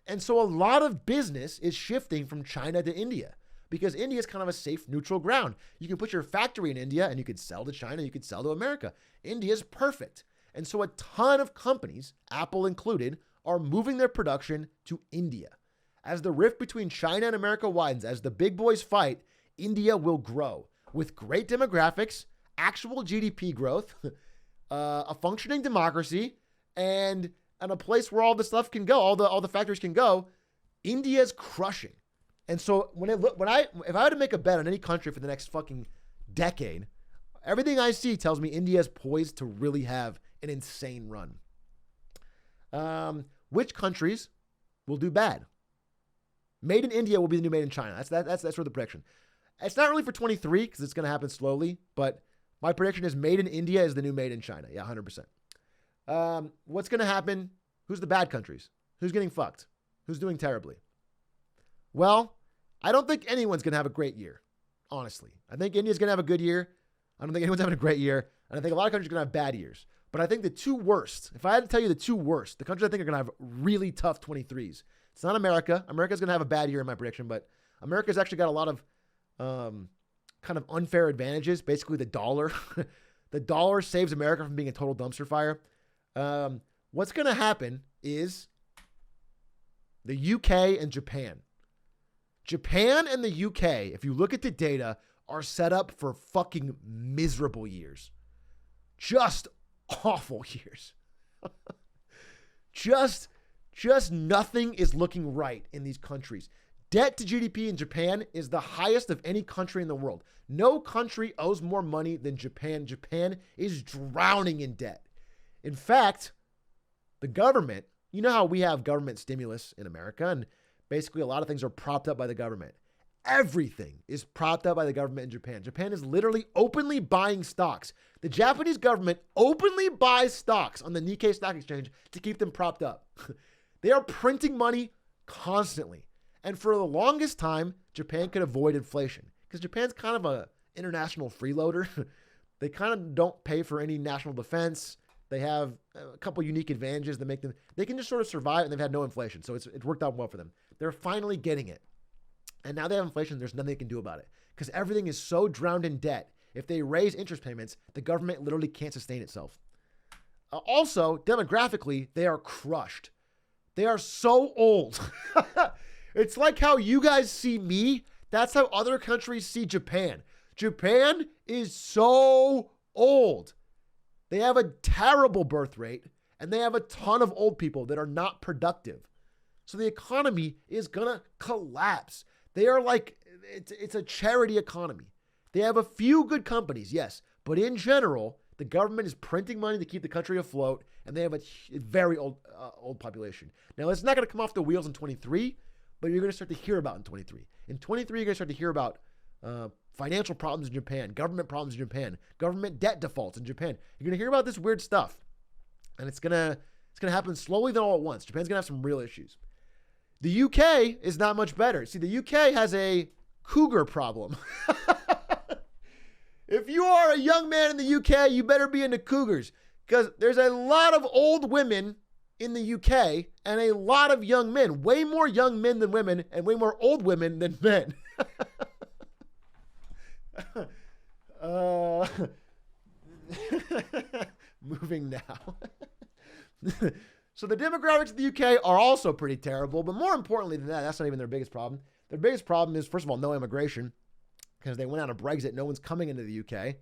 And so a lot of business is shifting from China to India because India is kind of a safe, neutral ground. You can put your factory in India and you could sell to China, you could sell to America. India is perfect. And so a ton of companies, Apple included, are moving their production to India. As the rift between China and America widens, as the big boys fight, India will grow with great demographics, actual GDP growth, a functioning democracy, and a place where all the stuff can go, all the factories can go. India's crushing. And so if I had to make a bet on any country for the next fucking decade, everything I see tells me India is poised to really have an insane run. Which countries will do bad? Made in India will be the new made in China. That's sort of the prediction. It's not really for 23 because it's going to happen slowly, but my prediction is made in India is the new made in China. Yeah, 100%. What's going to happen? Who's the bad countries? Who's getting fucked? Who's doing terribly? Well, I don't think anyone's going to have a great year, honestly. I think India's going to have a good year. I don't think anyone's having a great year. And I think a lot of countries are going to have bad years. But I think the two worst, if I had to tell you the two worst, the countries I think are going to have really tough 23s. It's not America. America's going to have a bad year in my prediction, but America's actually got a lot of kind of unfair advantages. Basically, the dollar. The dollar saves America from being a total dumpster fire. What's going to happen is the UK and Japan. Japan and the UK, if you look at the data, are set up for fucking miserable years. Just awful years. Just nothing is looking right in these countries. Debt to GDP in Japan is the highest of any country in the world. No country owes more money than Japan. Japan is drowning in debt. In fact, the government, you know how we have government stimulus in America, and basically a lot of things are propped up by the government. Everything is propped up by the government in Japan. Japan is literally openly buying stocks. The Japanese government openly buys stocks on the Nikkei stock exchange to keep them propped up. They are printing money constantly. And for the longest time, Japan could avoid inflation because Japan's kind of an international freeloader. They kind of don't pay for any national defense. They have a couple unique advantages that make them, they can just sort of survive, and they've had no inflation. So it's worked out well for them. They're finally getting it. And now they have inflation. There's nothing they can do about it because everything is so drowned in debt. If they raise interest payments, the government literally can't sustain itself. Also, demographically, they are crushed. They are so old. It's like how you guys see me. That's how other countries see Japan. Japan is so old. They have a terrible birth rate, and they have a ton of old people that are not productive. So the economy is going to collapse. They are like, it's a charity economy. They have a few good companies, yes, but in general, the government is printing money to keep the country afloat, and they have a very old population. Now, it's not going to come off the wheels in 23, but you're going to start to hear about in 23. In 23, you're going to start to hear about financial problems in Japan, government problems in Japan, government debt defaults in Japan. You're going to hear about this weird stuff. And it's going to happen slowly then all at once. Japan's going to have some real issues. The UK is not much better. See, the UK has a cougar problem. If you are a young man in the UK, you better be into cougars, because there's a lot of old women in the UK and a lot of young men, way more young men than women and way more old women than men. Moving now. So the demographics of the UK are also pretty terrible, but more importantly than that, that's not even their biggest problem. Their biggest problem is, first of all, no immigration, because they went out of Brexit. No one's coming into the UK.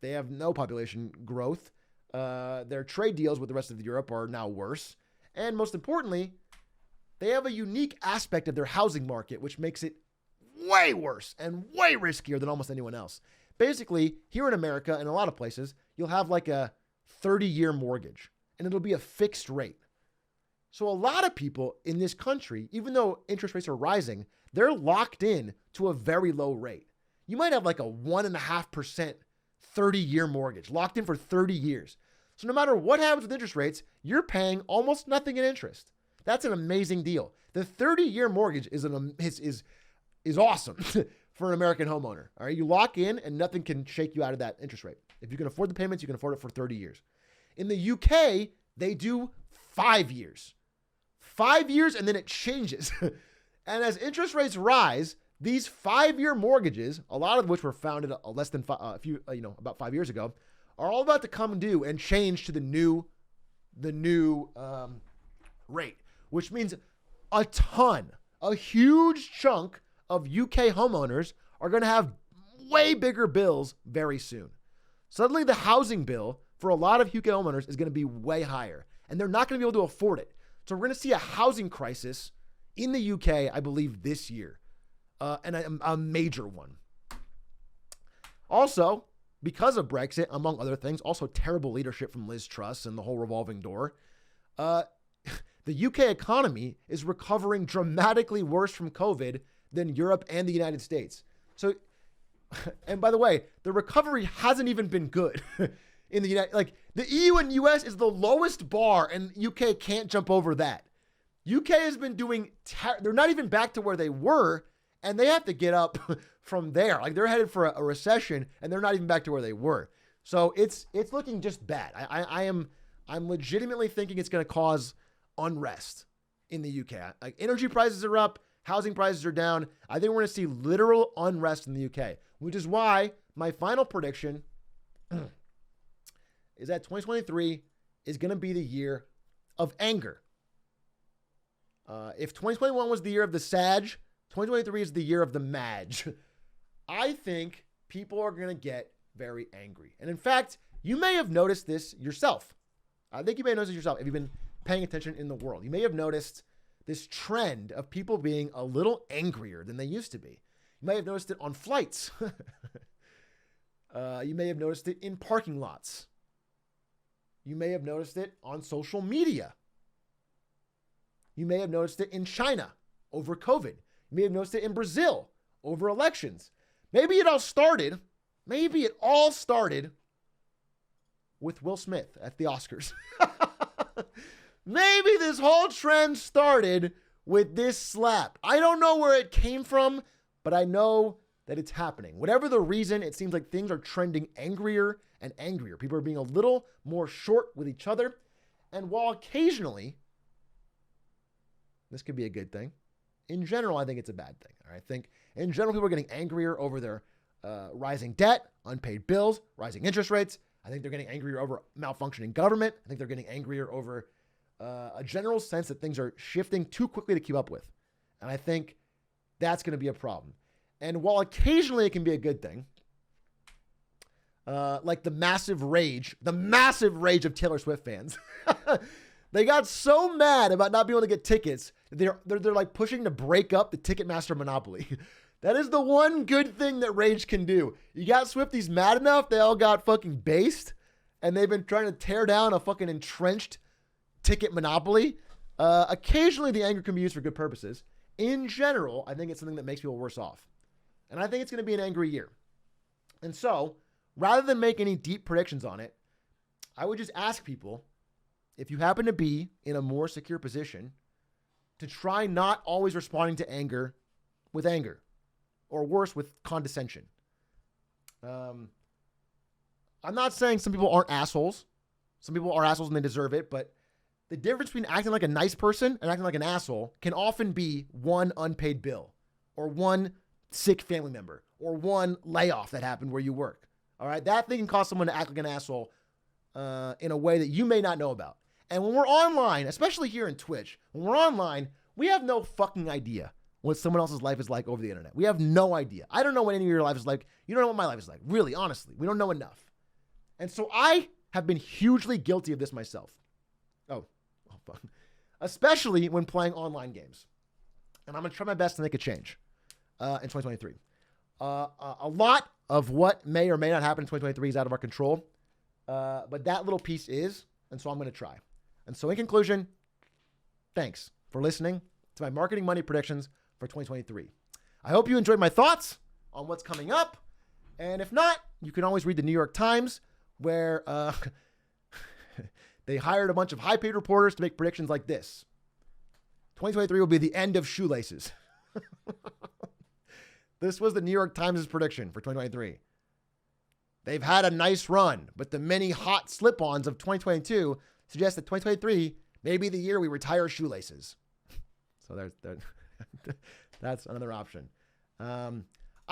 They have no population growth. Their trade deals with the rest of Europe are now worse. And most importantly, they have a unique aspect of their housing market, which makes it way worse and way riskier than almost anyone else. Basically, here in America and a lot of places, you'll have like a 30-year mortgage, and it'll be a fixed rate. So a lot of people in this country, even though interest rates are rising, they're locked in to a very low rate. You might have like a 1.5% 30-year mortgage locked in for 30 years. So no matter what happens with interest rates, you're paying almost nothing in interest. That's an amazing deal. The 30-year mortgage is awesome for an American homeowner. All right, you lock in and nothing can shake you out of that interest rate. If you can afford the payments, you can afford it for 30 years. In the UK, they do 5 years. 5 years and then it changes. And as interest rates rise, these 5-year mortgages, a lot of which were founded about 5 years ago, are all about to come due and change to the new rate, which means a huge chunk of UK homeowners are going to have way bigger bills very soon. Suddenly, the housing bill for a lot of UK homeowners is going to be way higher, and they're not going to be able to afford it. So we're going to see a housing crisis in the UK, I believe, this year, and a major one. Also, because of Brexit, among other things, also terrible leadership from Liz Truss and the whole revolving door, the UK economy is recovering dramatically worse from COVID than Europe and the United States. So, and by the way, the recovery hasn't even been good in the United. Like the EU and US is the lowest bar, and UK can't jump over that. UK has been doing. They're not even back to where they were, and they have to get up from there. Like they're headed for a recession, and they're not even back to where they were. So it's looking just bad. I'm legitimately thinking it's going to cause unrest in the UK. Like energy prices are up, housing prices are down. I think we're going to see literal unrest in the UK, which is why my final prediction is that 2023 is going to be the year of anger. If 2021 was the year of the Sag, 2023 is the year of the Madge. I think people are going to get very angry. And in fact, you may have noticed this yourself. I think you may have noticed it yourself if you've been paying attention in the world. You may have noticed this trend of people being a little angrier than they used to be. You may have noticed it on flights. You may have noticed it in parking lots. You may have noticed it on social media. You may have noticed it in China over COVID. You may have noticed it in Brazil over elections. Maybe it all started with Will Smith at the Oscars. Maybe this whole trend started with this slap. I don't know where it came from, but I know that it's happening. Whatever the reason, it seems like things are trending angrier and angrier. People are being a little more short with each other. And while occasionally this could be a good thing, in general, I think it's a bad thing. I think in general, people are getting angrier over their rising debt, unpaid bills, rising interest rates. I think they're getting angrier over malfunctioning government. I think they're getting angrier over a general sense that things are shifting too quickly to keep up with. And I think that's going to be a problem. And while occasionally it can be a good thing, like the massive rage of Taylor Swift fans, they got so mad about not being able to get tickets, they're like pushing to break up the Ticketmaster monopoly. That is the one good thing that rage can do. You got Swifties mad enough, they all got fucking based, and they've been trying to tear down a fucking entrenched ticket monopoly. Occasionally the anger can be used for good purposes. In general, I think it's something that makes people worse off. And I think it's going to be an angry year. And so, rather than make any deep predictions on it, I would just ask people, if you happen to be in a more secure position, to try not always responding to anger with anger, or worse, with condescension. I'm not saying some people aren't assholes. Some people are assholes and they deserve it, but the difference between acting like a nice person and acting like an asshole can often be one unpaid bill, or one sick family member, or one layoff that happened where you work. All right, that thing can cause someone to act like an asshole in a way that you may not know about. And when we're online, especially here in Twitch, when we're online, we have no fucking idea what someone else's life is like over the internet. We have no idea. I don't know what any of your life is like. You don't know what my life is like. Really, honestly, we don't know enough. And so I have been hugely guilty of this myself. Oh, fuck. Especially when playing online games. And I'm going to try my best to make a change in 2023. A lot of what may or may not happen in 2023 is out of our control. But that little piece is, and so I'm going to try. And so in conclusion, thanks for listening to my marketing money predictions for 2023. I hope you enjoyed my thoughts on what's coming up. And if not, you can always read the New York Times, where they hired a bunch of high-paid reporters to make predictions like this. 2023 will be the end of shoelaces. This was the New York Times' prediction for 2023. They've had a nice run, but the many hot slip-ons of 2022 suggest that 2023 may be the year we retire shoelaces. So that's another option. I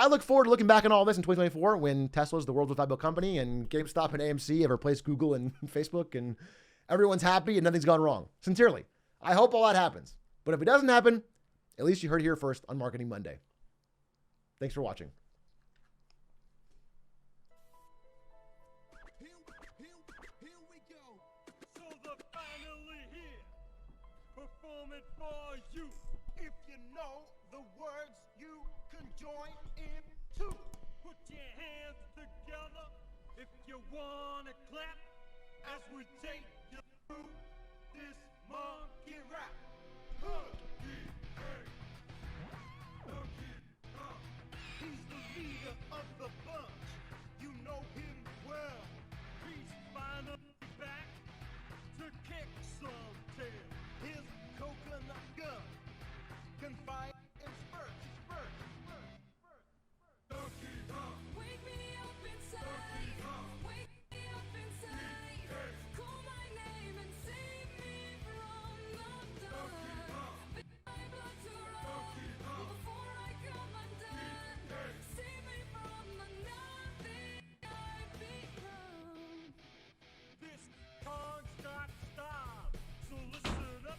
look forward to looking back on all this in 2024 when Tesla's the world's most valuable company and GameStop and AMC have replaced Google and Facebook and everyone's happy and nothing's gone wrong. Sincerely, I hope all that happens. But if it doesn't happen, at least you heard it here first on Marketing Monday. Thanks for watching. Here we go. So they're finally here. Performing for you. If you know the words, you can join in too. Put your hands together if you wanna clap as we take you through this monkey rap. He's the leader of the bunch. You know him well. He's finally back to kick some tail. His coconut gun can fire in spurts. Wake me up inside. Wake me up inside. Call my name and save me from the dark. Bid my blood to run before I come undone. Save me from the nothing I've become. This song's got style, so listen up.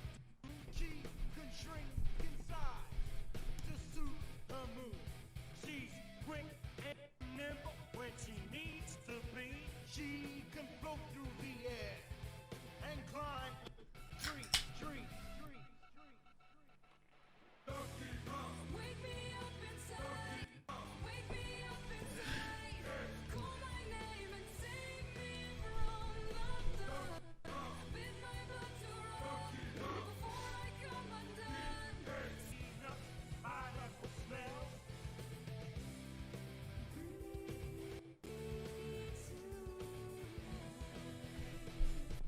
She can shrink inside to suit her mood. She's quick and nimble when she needs to be. She can float through the air and climb tree. Wake me up inside. Wake me up inside. Call my name and save me from the dark. Bid my blood to run before I come undone. I like the smell.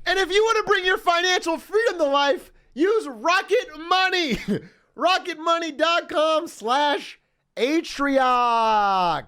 And if you want to bring your financial freedom to life, use Rocket Money. RocketMoney.com/Atrioc.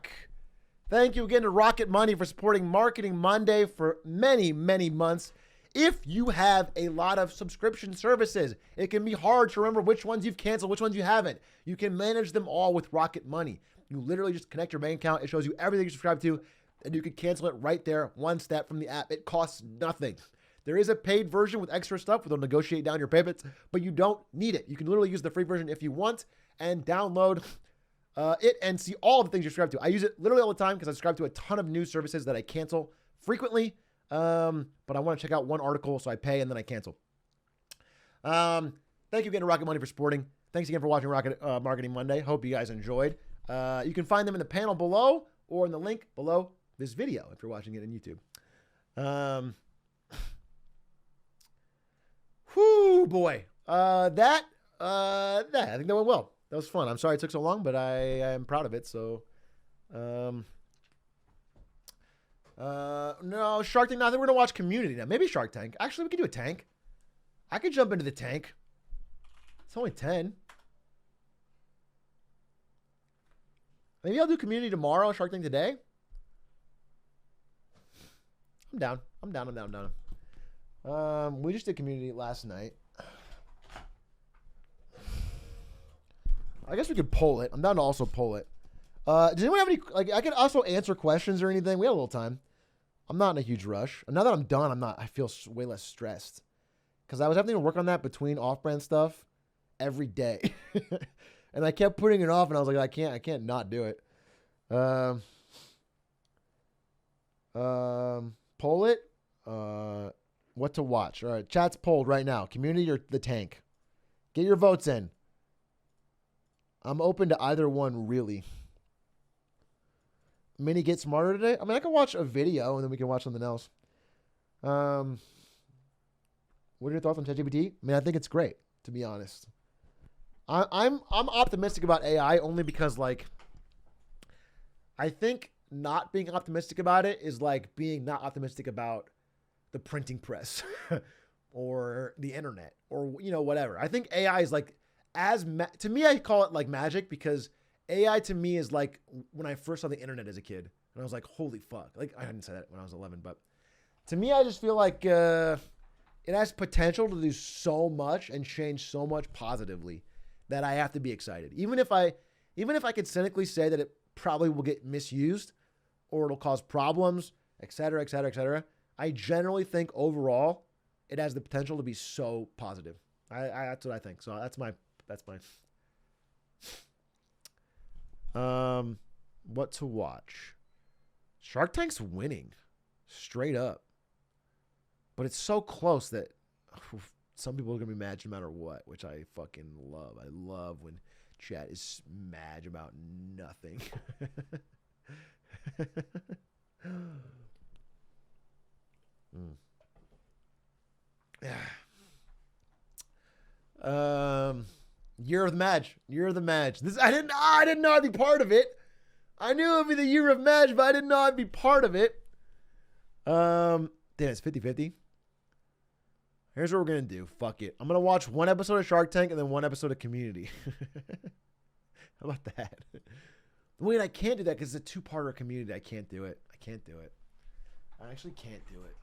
Thank you again to Rocket Money for supporting Marketing Monday for many, many months. If you have a lot of subscription services, it can be hard to remember which ones you've canceled, which ones you haven't. You can manage them all with Rocket Money. You literally just connect your bank account. It shows you everything you subscribe to, and you can cancel it right there, one step from the app. It costs nothing. There is a paid version with extra stuff where they'll negotiate down your payments, but you don't need it. You can literally use the free version if you want and download it and see all the things you subscribe to. I use it literally all the time because I subscribe to a ton of news services that I cancel frequently. But I want to check out one article, so I pay and then I cancel. Thank you again to Rocket Money for supporting. Thanks again for watching Rocket Marketing Monday. Hope you guys enjoyed. You can find them in the panel below or in the link below this video if you're watching it on YouTube. Whoo, boy. I think that went well. That was fun. I'm sorry it took so long, but I am proud of it. So, no, Shark Tank. No, I think we're gonna watch Community now. Maybe Shark Tank. Actually, we could do a tank. I could jump into the tank. It's only 10. Maybe I'll do Community tomorrow. Shark Tank today. I'm down. I'm down. We just did Community last night. I guess we could poll it. I'm down to also poll it. Does anyone have any, like, I could also answer questions or anything. We have a little time. I'm not in a huge rush. And now that I'm done, I feel way less stressed. Because I was having to work on that between off-brand stuff every day. And I kept putting it off, and I was like, I can't not do it. Poll it. What to watch. All right, chat's polled right now. Community or the tank. Get your votes in. I'm open to either one, really. Mini Get Smarter today? I mean, I can watch a video, and then we can watch something else. What are your thoughts on ChatGPT? I mean, I think it's great, to be honest. I'm optimistic about AI only because, like, I think not being optimistic about it is like being not optimistic about the printing press or the internet or, you know, whatever. I think AI is like, to me, I call it like magic, because AI to me is like when I first saw the internet as a kid, and I was like, holy fuck. Like, I didn't say that when I was 11, but to me, I just feel like it has potential to do so much and change so much positively that I have to be excited. Even if I could cynically say that it probably will get misused or it'll cause problems, et cetera, et cetera, et cetera, I generally think overall it has the potential to be so positive. That's what I think. So that's my what to watch. Shark Tank's winning straight up, but it's so close that some people are gonna be mad no matter what, which I fucking love. I love when chat is mad about nothing. Year of the match. This I didn't know I'd be part of it. I knew it would be the year of match, but I didn't know I'd be part of it. Damn, it's 50-50. Here's what we're gonna do. Fuck it. I'm gonna watch one episode of Shark Tank and then one episode of Community. How about that? Wait, I can't do that because it's a 2-parter Community. I can't do it. I actually can't do it.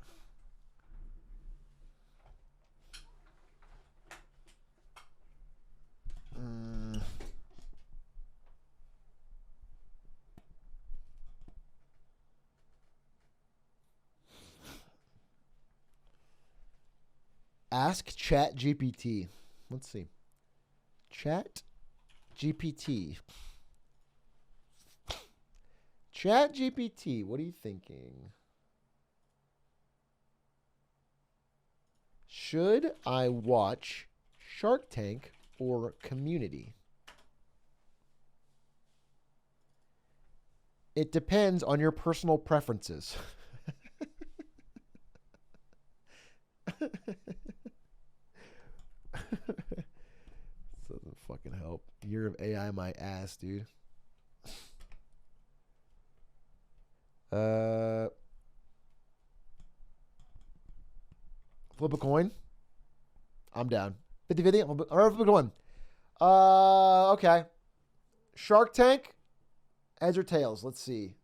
Ask ChatGPT. Let's see. ChatGPT. ChatGPT, what are you thinking? Should I watch Shark Tank or Community? It depends on your personal preferences. Doesn't fucking help. Year of AI, my ass, dude. Flip a coin. I'm down. 50-50. All right, flip a coin. Okay. Shark Tank. Heads or tails? Let's see.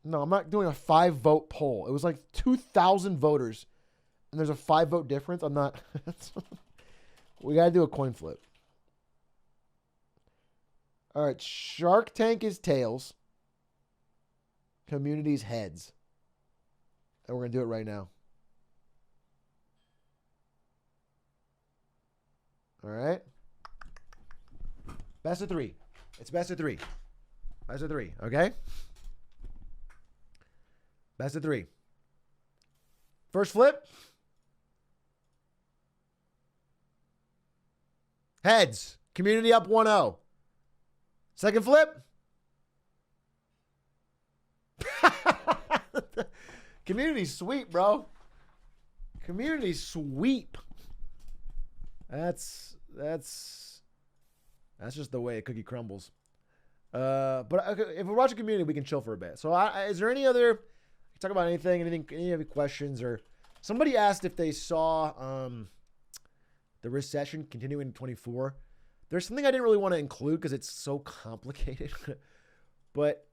No, I'm not doing a 5-vote poll. It was like 2,000 voters, and there's a 5-vote difference. I'm not. We got to do a coin flip. All right. Shark Tank is tails. Community's heads. And we're going to do it right now. All right. Best of 3. It's best of 3. Best of 3. Okay. Best of 3. First flip. Heads. Community up 1-0. Second flip. Community sweep, bro. Community sweep. That's just the way a cookie crumbles. But okay, if we're watching Community, we can chill for a bit. So, is there any other? Talk about anything? Any other questions? Or somebody asked if they saw the recession continuing in 24. There's something I didn't really want to include because it's so complicated. But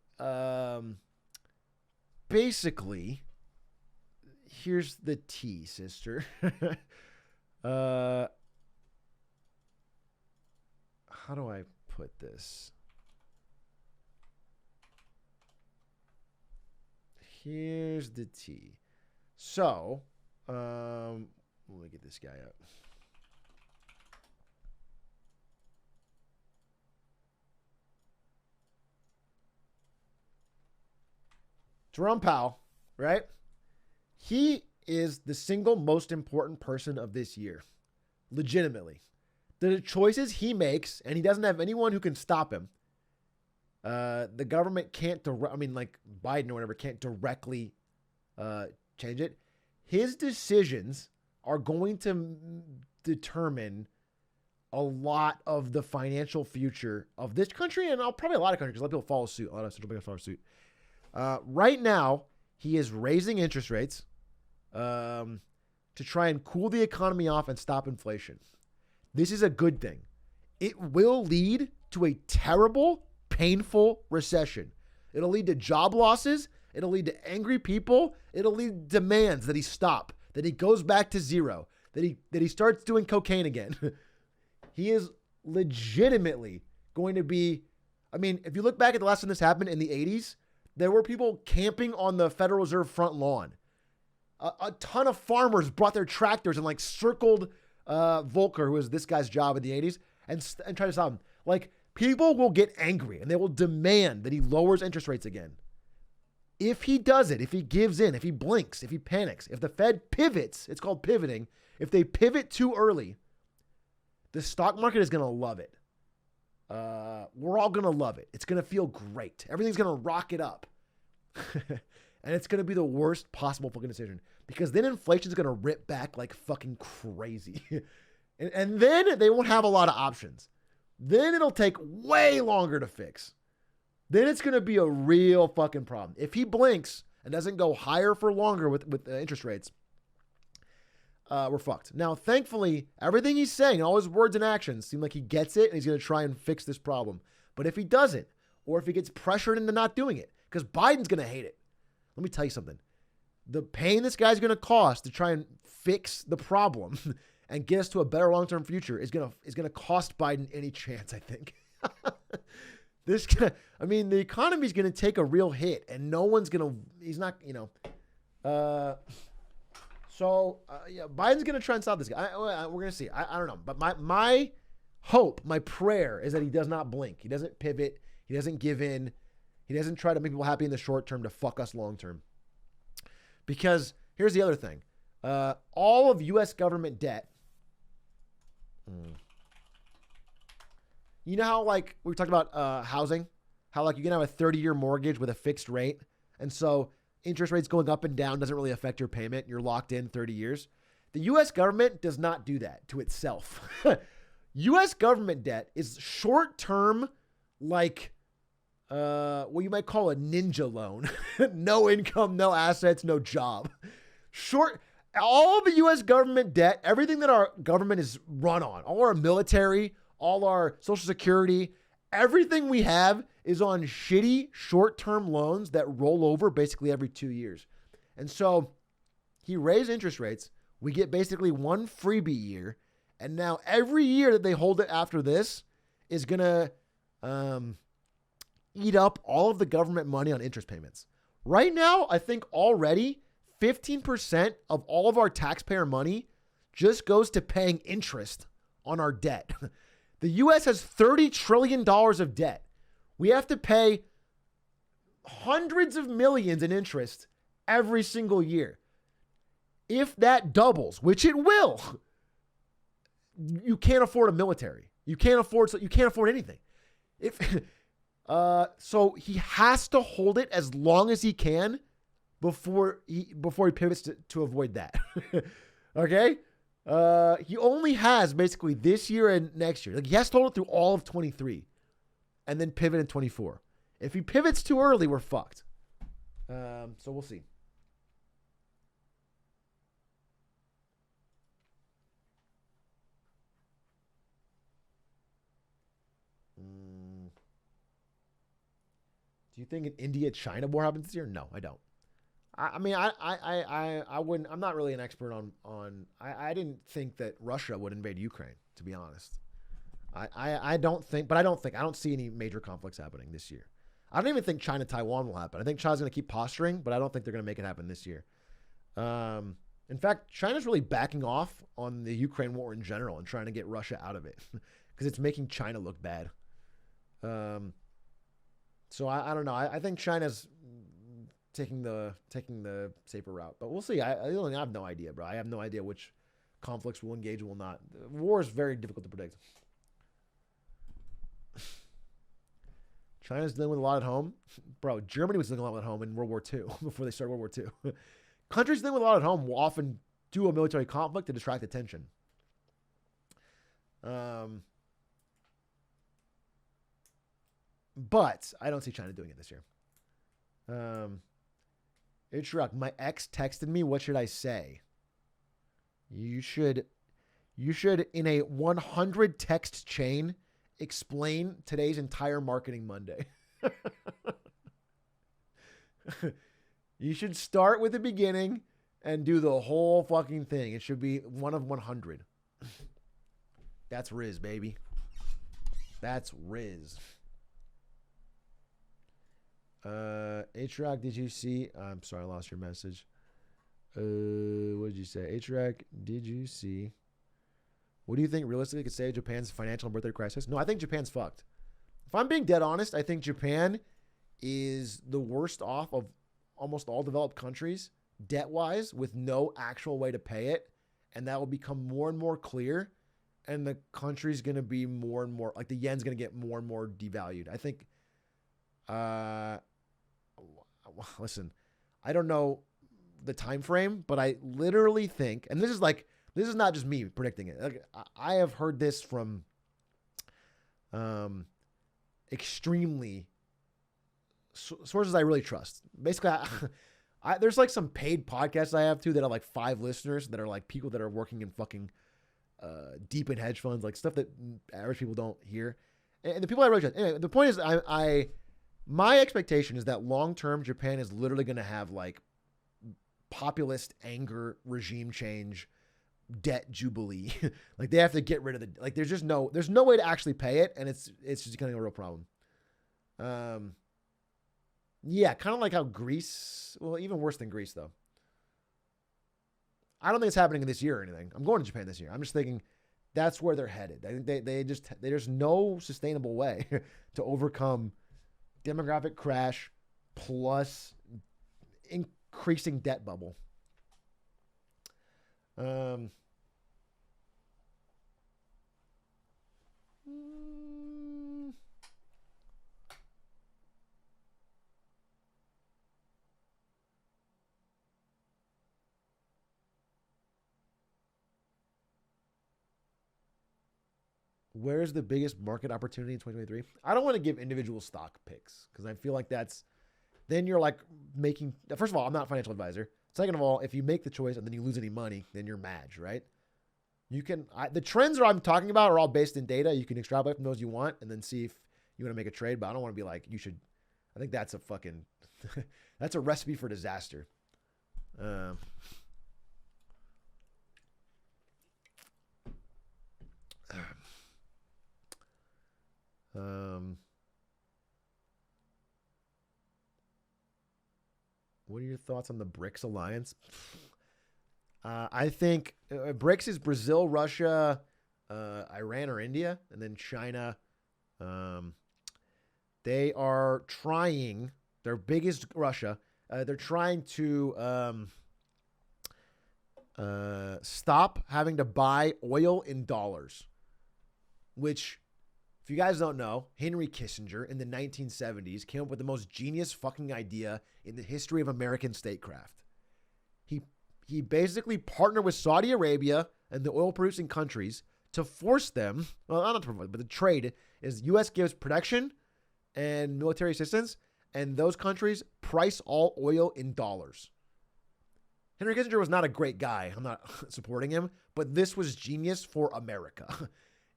basically, here's the tea, sister. How do I put this? Here's the tea. So, let me get this guy up. Jerome Powell, right? He is the single most important person of this year. Legitimately. The choices he makes, and he doesn't have anyone who can stop him. The government can't, like Biden or whatever, can't directly change it. His decisions are going to determine a lot of the financial future of this country and probably a lot of countries because a lot of people follow suit. A lot of central banks follow suit. Right now, he is raising interest rates to try and cool the economy off and stop inflation. This is a good thing. It will lead to a terrible, painful recession. It'll lead to job losses. It'll lead to angry people. It'll lead to demands that he stop, that he goes back to zero, that he starts doing cocaine again. He is legitimately going to be, if you look back at the last time this happened in the 80s, there were people camping on the Federal Reserve front lawn. A ton of farmers brought their tractors and circled Volcker, who was this guy's job in the 80s, and tried to stop him. People will get angry and they will demand that he lowers interest rates again. If he does it, if he gives in, if he blinks, if he panics, if the Fed pivots, it's called pivoting. If they pivot too early, the stock market is going to love it. We're all going to love it. It's going to feel great. Everything's going to rocket up. And it's going to be the worst possible fucking decision because then inflation is going to rip back like fucking crazy. and then they won't have a lot of options. Then it'll take way longer to fix. Then it's going to be a real fucking problem. If he blinks and doesn't go higher for longer with interest rates, we're fucked. Now, thankfully, everything he's saying, all his words and actions seem like he gets it and he's going to try and fix this problem. But if he doesn't, or if he gets pressured into not doing it, because Biden's going to hate it. Let me tell you something. The pain this guy's going to cost to try and fix the problem and get us to a better long-term future is going to cost Biden any chance, I think. The economy's going to take a real hit and no one's going to, he's not, Biden's going to try and stop this guy. We're going to see. I don't know. But my hope, my prayer is that he does not blink. He doesn't pivot. He doesn't give in. He doesn't try to make people happy in the short term to fuck us long term. Because here's the other thing. All of U.S. government debt. You know how we talked about housing? How you can have a 30-year mortgage with a fixed rate. And so interest rates going up and down doesn't really affect your payment. You're locked in 30 years. The U.S. government does not do that to itself. U.S. government debt is short-term, what you might call a ninja loan. No income, no assets, no job. All the U.S. government debt, everything that our government is run on, all our military, all our social security, everything we have is on shitty short-term loans that roll over basically every 2 years. And so he raised interest rates. We get basically one freebie year. And now every year that they hold it after this is going to eat up all of the government money on interest payments. Right now, I think already 15% of all of our taxpayer money just goes to paying interest on our debt. The U.S. has $30 trillion of debt. We have to pay hundreds of millions in interest every single year. If that doubles, which it will, you can't afford a military. You can't afford anything. So he has to hold it as long as he can before he pivots to avoid that. Okay? He only has basically this year and next year. Like he has total through all of 23 and then pivot in 24. If he pivots too early, we're fucked. So we'll see. Do you think an India-China war happens this year? No, I don't. I mean, I wouldn't. I'm not really an expert on. I didn't think that Russia would invade Ukraine, to be honest. I don't think, but I don't see any major conflicts happening this year. I don't even think China-Taiwan will happen. I think China's going to keep posturing, but I don't think they're going to make it happen this year. In fact, China's really backing off on the Ukraine war in general and trying to get Russia out of it because it's making China look bad. So I don't know. I think China's taking the safer route, but we'll see. I have no idea, bro. I have no idea which conflicts will engage and will not. War is very difficult to predict. China's dealing with a lot at home. Bro, Germany was dealing with a lot at home in World War II before they started World War II. Countries dealing with a lot at home will often do a military conflict to distract attention. But I don't see China doing it this year. Atrioc, my ex texted me. What should I say? You should in a 100 text chain explain today's entire marketing Monday. You should start with the beginning and do the whole fucking thing. It should be one of 100. That's Riz, baby. That's Riz. Atrioc, did you see? I'm sorry, I lost your message. What did you say? Atrioc, did you see? What do you think realistically could save Japan's financial and birthday crisis? No, I think Japan's fucked. If I'm being dead honest, I think Japan is the worst off of almost all developed countries, debt-wise, with no actual way to pay it. And that will become more and more clear. And the country's going to be more and more, like the yen's going to get more and more devalued. I think, listen, I don't know the time frame, but I literally think, and this is not just me predicting it. Like, I have heard this from extremely sources I really trust. Basically, there's like some paid podcasts I have too that have like 5 listeners that are like people that are working in fucking deep in hedge funds, like stuff that average people don't hear. And the people I really trust. Anyway, the point is, my expectation is that long term Japan is literally going to have like populist anger, regime change, debt jubilee. Like they have to get rid of the, like there's no way to actually pay it, and it's just becoming a real problem. Yeah, kind of like how Greece, well, even worse than Greece though. I don't think it's happening this year or anything. I'm going to Japan this year. I'm just thinking that's where they're headed. I think there's no sustainable way to overcome demographic crash plus increasing debt bubble. Where's the biggest market opportunity in 2023? I don't want to give individual stock picks because I feel like then you're like making, first of all, I'm not a financial advisor. Second of all, if you make the choice and then you lose any money, then you're Madge, right? You can, the trends that I'm talking about are all based in data. You can extrapolate from those you want and then see if you want to make a trade, but I don't want to be like, you should, I think that's a fucking, that's a recipe for disaster. What are your thoughts on the BRICS alliance? I think BRICS is Brazil, Russia, Iran or India, and then China. They are trying, their biggest Russia, they're trying to stop having to buy oil in dollars, which, if you guys don't know, Henry Kissinger in the 1970s came up with the most genius fucking idea in the history of American statecraft. He basically partnered with Saudi Arabia, and the oil producing countries to force them, well, not to promote, but the trade is U.S. gives protection and military assistance, and those countries price all oil in dollars. Henry Kissinger was not a great guy. I'm not supporting him, but this was genius for America.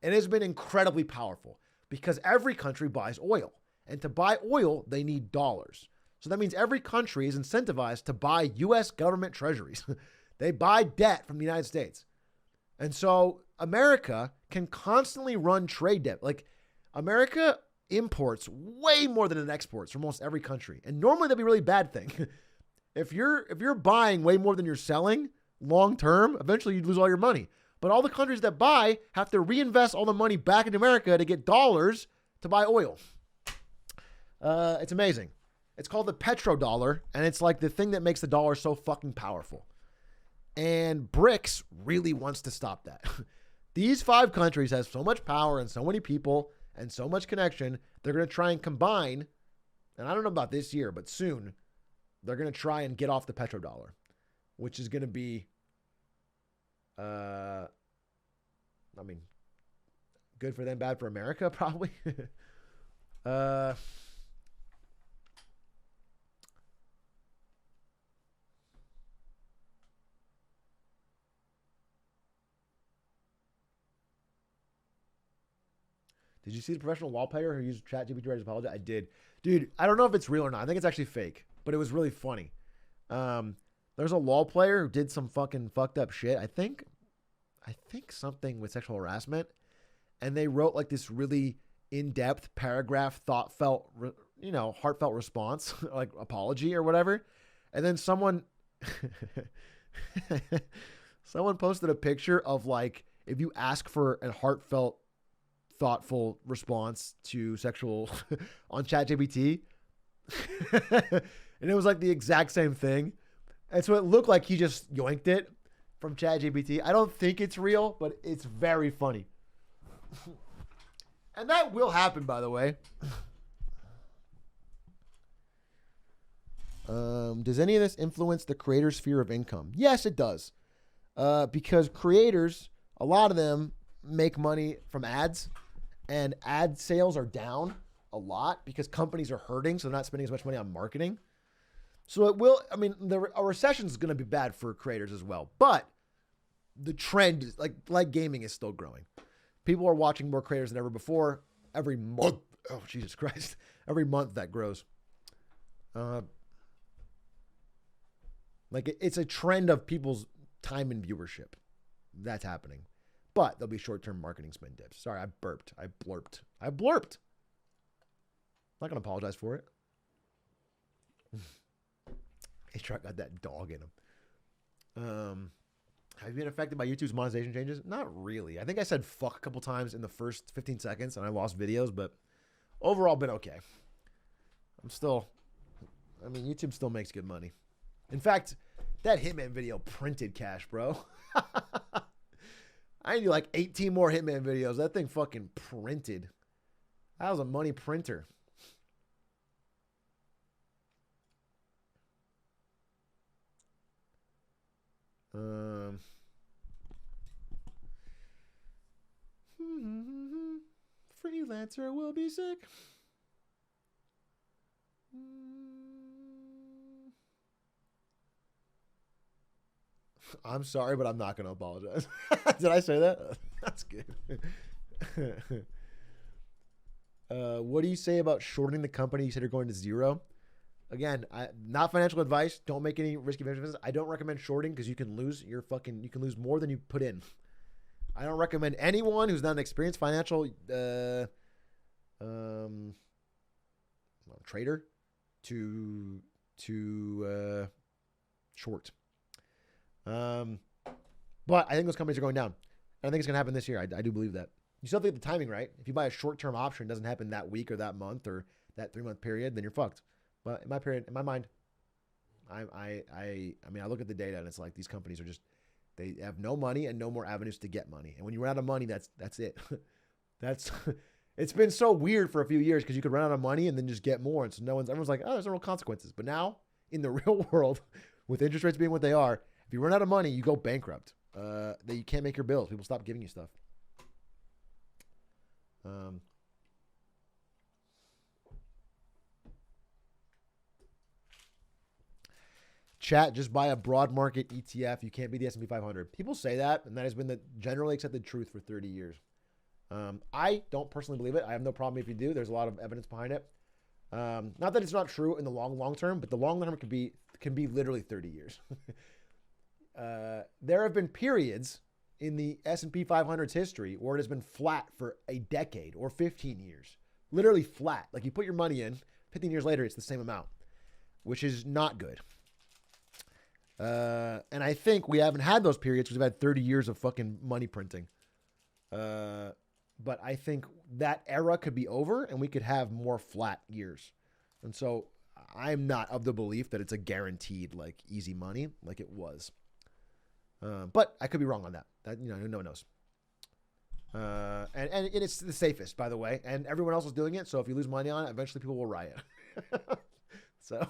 And it has been incredibly powerful because every country buys oil. And to buy oil, they need dollars. So that means every country is incentivized to buy U.S. government treasuries. They buy debt from the United States. And so America can constantly run trade debt. Like America imports way more than it exports from almost every country. And normally that'd be a really bad thing. If you're buying way more than you're selling long term, eventually you'd lose all your money. But all the countries that buy have to reinvest all the money back into America to get dollars to buy oil. It's amazing. It's called the petrodollar, and it's like the thing that makes the dollar so fucking powerful. And BRICS really wants to stop that. These 5 countries have so much power and so many people and so much connection, they're going to try and combine, and I don't know about this year, but soon, they're going to try and get off the petrodollar, which is going to be, good for them, bad for America, probably. Did you see the professional law player who used ChatGPT to write his apology? I did. Dude, I don't know if it's real or not. I think it's actually fake, but it was really funny. There's a law player who did some fucking fucked up shit. I think something with sexual harassment. And they wrote like this really in-depth paragraph, heartfelt response, like apology or whatever. And then someone posted a picture of like, if you ask for a heartfelt, thoughtful response to sexual on ChatGPT. And it was like the exact same thing. And so it looked like he just yoinked it from ChatGPT. I don't think it's real, but it's very funny. And that will happen, by the way. Does any of this influence the creator's sphere of income? Yes, it does. Because creators, a lot of them make money from ads, and ad sales are down a lot because companies are hurting, so they're not spending as much money on marketing. So it will, a recession is going to be bad for creators as well. But the trend is like gaming is still growing. People are watching more creators than ever before. Every month, oh Jesus Christ, every month that grows. It's a trend of people's time and viewership. That's happening. But there'll be short-term marketing spend dips. Sorry, I burped. I blurped. I'm not going to apologize for it. Atrioc got that dog in him. Have you been affected by YouTube's monetization changes? Not really. I think I said fuck a couple times in the first 15 seconds and I lost videos, but overall been okay. YouTube still makes good money. In fact, that Hitman video printed cash, bro. I need like 18 more Hitman videos. That thing fucking printed. That was a money printer. Freelancer will be sick. I'm sorry, but I'm not going to apologize. Did I say that? That's good. What do you say about shorting the company? You said you're going to zero. Again, not financial advice. Don't make any risky business. I don't recommend shorting because you can lose more than you put in. I don't recommend anyone who's not an experienced financial trader to short. But I think those companies are going down. I think it's going to happen this year. I do believe that. You still have to get the timing right. If you buy a short-term option, it doesn't happen that week or that month or that 3-month period, then you're fucked. But in my mind, I look at the data and it's like these companies are just, they have no money and no more avenues to get money. And when you run out of money, that's it. It's been so weird for a few years because you could run out of money and then just get more. And so everyone's like, oh, there's no real consequences. But now in the real world, with interest rates being what they are, if you run out of money, you go bankrupt. that you can't make your bills. People stop giving you stuff. Chat, just buy a broad market ETF. You can't be the S&P 500. People say that, and that has been the generally accepted truth for 30 years. I don't personally believe it. I have no problem if you do. There's a lot of evidence behind it. Not that it's not true in the long term, but the long term can be literally 30 years. There have been periods in the S&P 500's history where it has been flat for a decade or 15 years. Literally flat. Like you put your money in, 15 years later, it's the same amount, which is not good. And I think we haven't had those periods because we've had 30 years of fucking money printing. But I think that era could be over and we could have more flat years. And so I'm not of the belief that it's a guaranteed, like, easy money like it was. But I could be wrong on that. No one knows. And it's the safest, by the way. And everyone else is doing it. So if you lose money on it, eventually people will riot. So,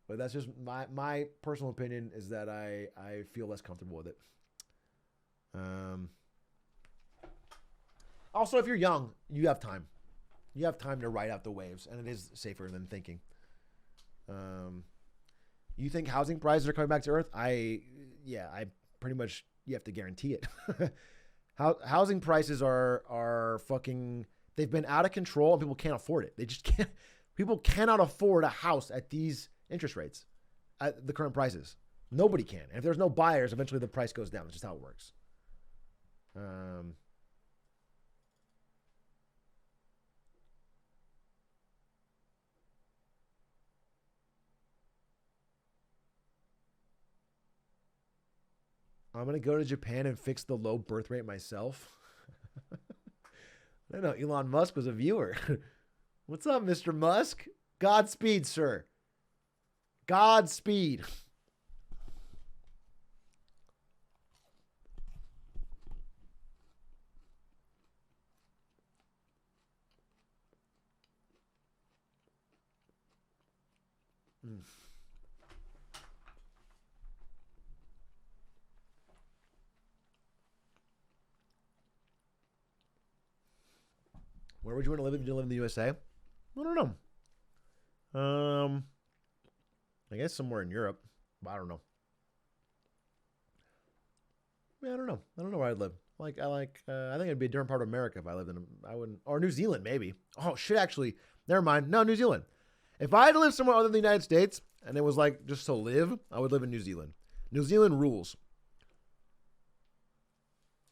but that's just my personal opinion is that I feel less comfortable with it. Also, if you're young, you have time. You have time to ride out the waves, and it is safer than thinking. You think housing prices are coming back to earth? I pretty much, you have to guarantee it. Housing prices are fucking, they've been out of control and people can't afford it. They just can't, people cannot afford a house at these interest rates, at the current prices. Nobody can. And if there's no buyers, eventually the price goes down. That's just how it works. I'm going to go to Japan and fix the low birth rate myself. I know Elon Musk was a viewer. What's up, Mr. Musk? Godspeed, sir. Godspeed. Where would you want to live if you didn't live in the USA? I don't know. I guess somewhere in Europe. I don't know. I don't know. I don't know where I'd live. I think it'd be a different part of America if I lived in. I wouldn't, or New Zealand maybe. Oh shit! Actually, never mind. No, New Zealand. If I had to live somewhere other than the United States and it was like just to live, I would live in New Zealand. New Zealand rules.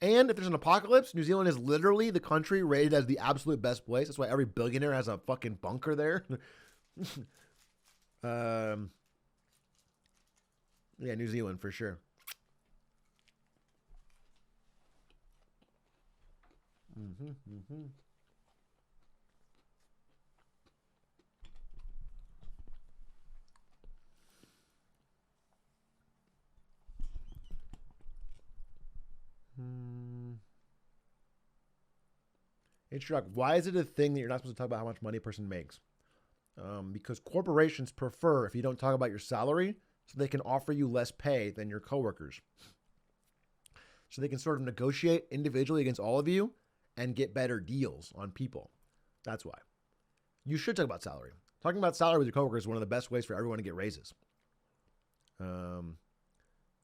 And if there's an apocalypse, New Zealand is literally the country rated as the absolute best place. That's why every billionaire has a fucking bunker there. Yeah, New Zealand for sure. Atrioc, why is it a thing that you're not supposed to talk about how much money a person makes? Because corporations prefer if you don't talk about your salary, so they can offer you less pay than your coworkers. So they can sort of negotiate individually against all of you and get better deals on people. That's why. You should talk about salary. Talking about salary with your coworkers is one of the best ways for everyone to get raises. The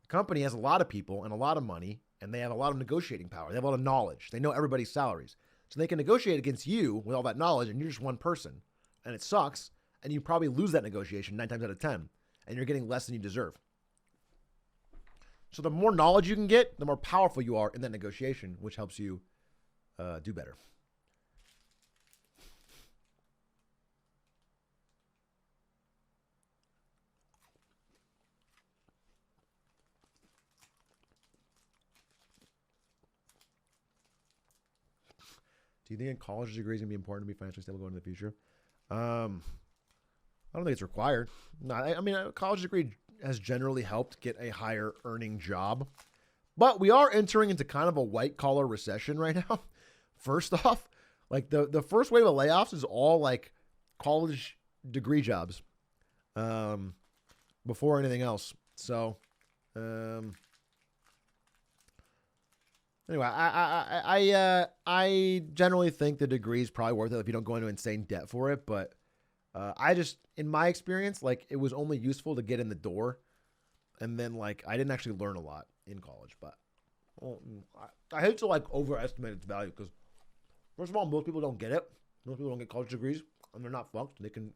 company has a lot of people and a lot of money, and they have a lot of negotiating power. They have a lot of knowledge. They know everybody's salaries. So they can negotiate against you with all that knowledge, and you're just one person. And it sucks, and you probably lose that negotiation 9 times out of 10, and you're getting less than you deserve. So the more knowledge you can get, the more powerful you are in that negotiation, which helps you do better. Do you think a college degree is going to be important to be financially stable going into the future? I don't think it's required. No, I mean, a college degree has generally helped get a higher earning job. But we are entering into kind of a white collar recession right now. First off, like the first wave of layoffs is all like college degree jobs before anything else. So Anyway, I generally think the degree is probably worth it if you don't go into insane debt for it. But I just, in my experience, like it was only useful to get in the door, and then like I didn't actually learn a lot in college. But well, I hate to like overestimate its value because first of all, most people don't get it. Most people don't get college degrees, and they're not fucked. They can.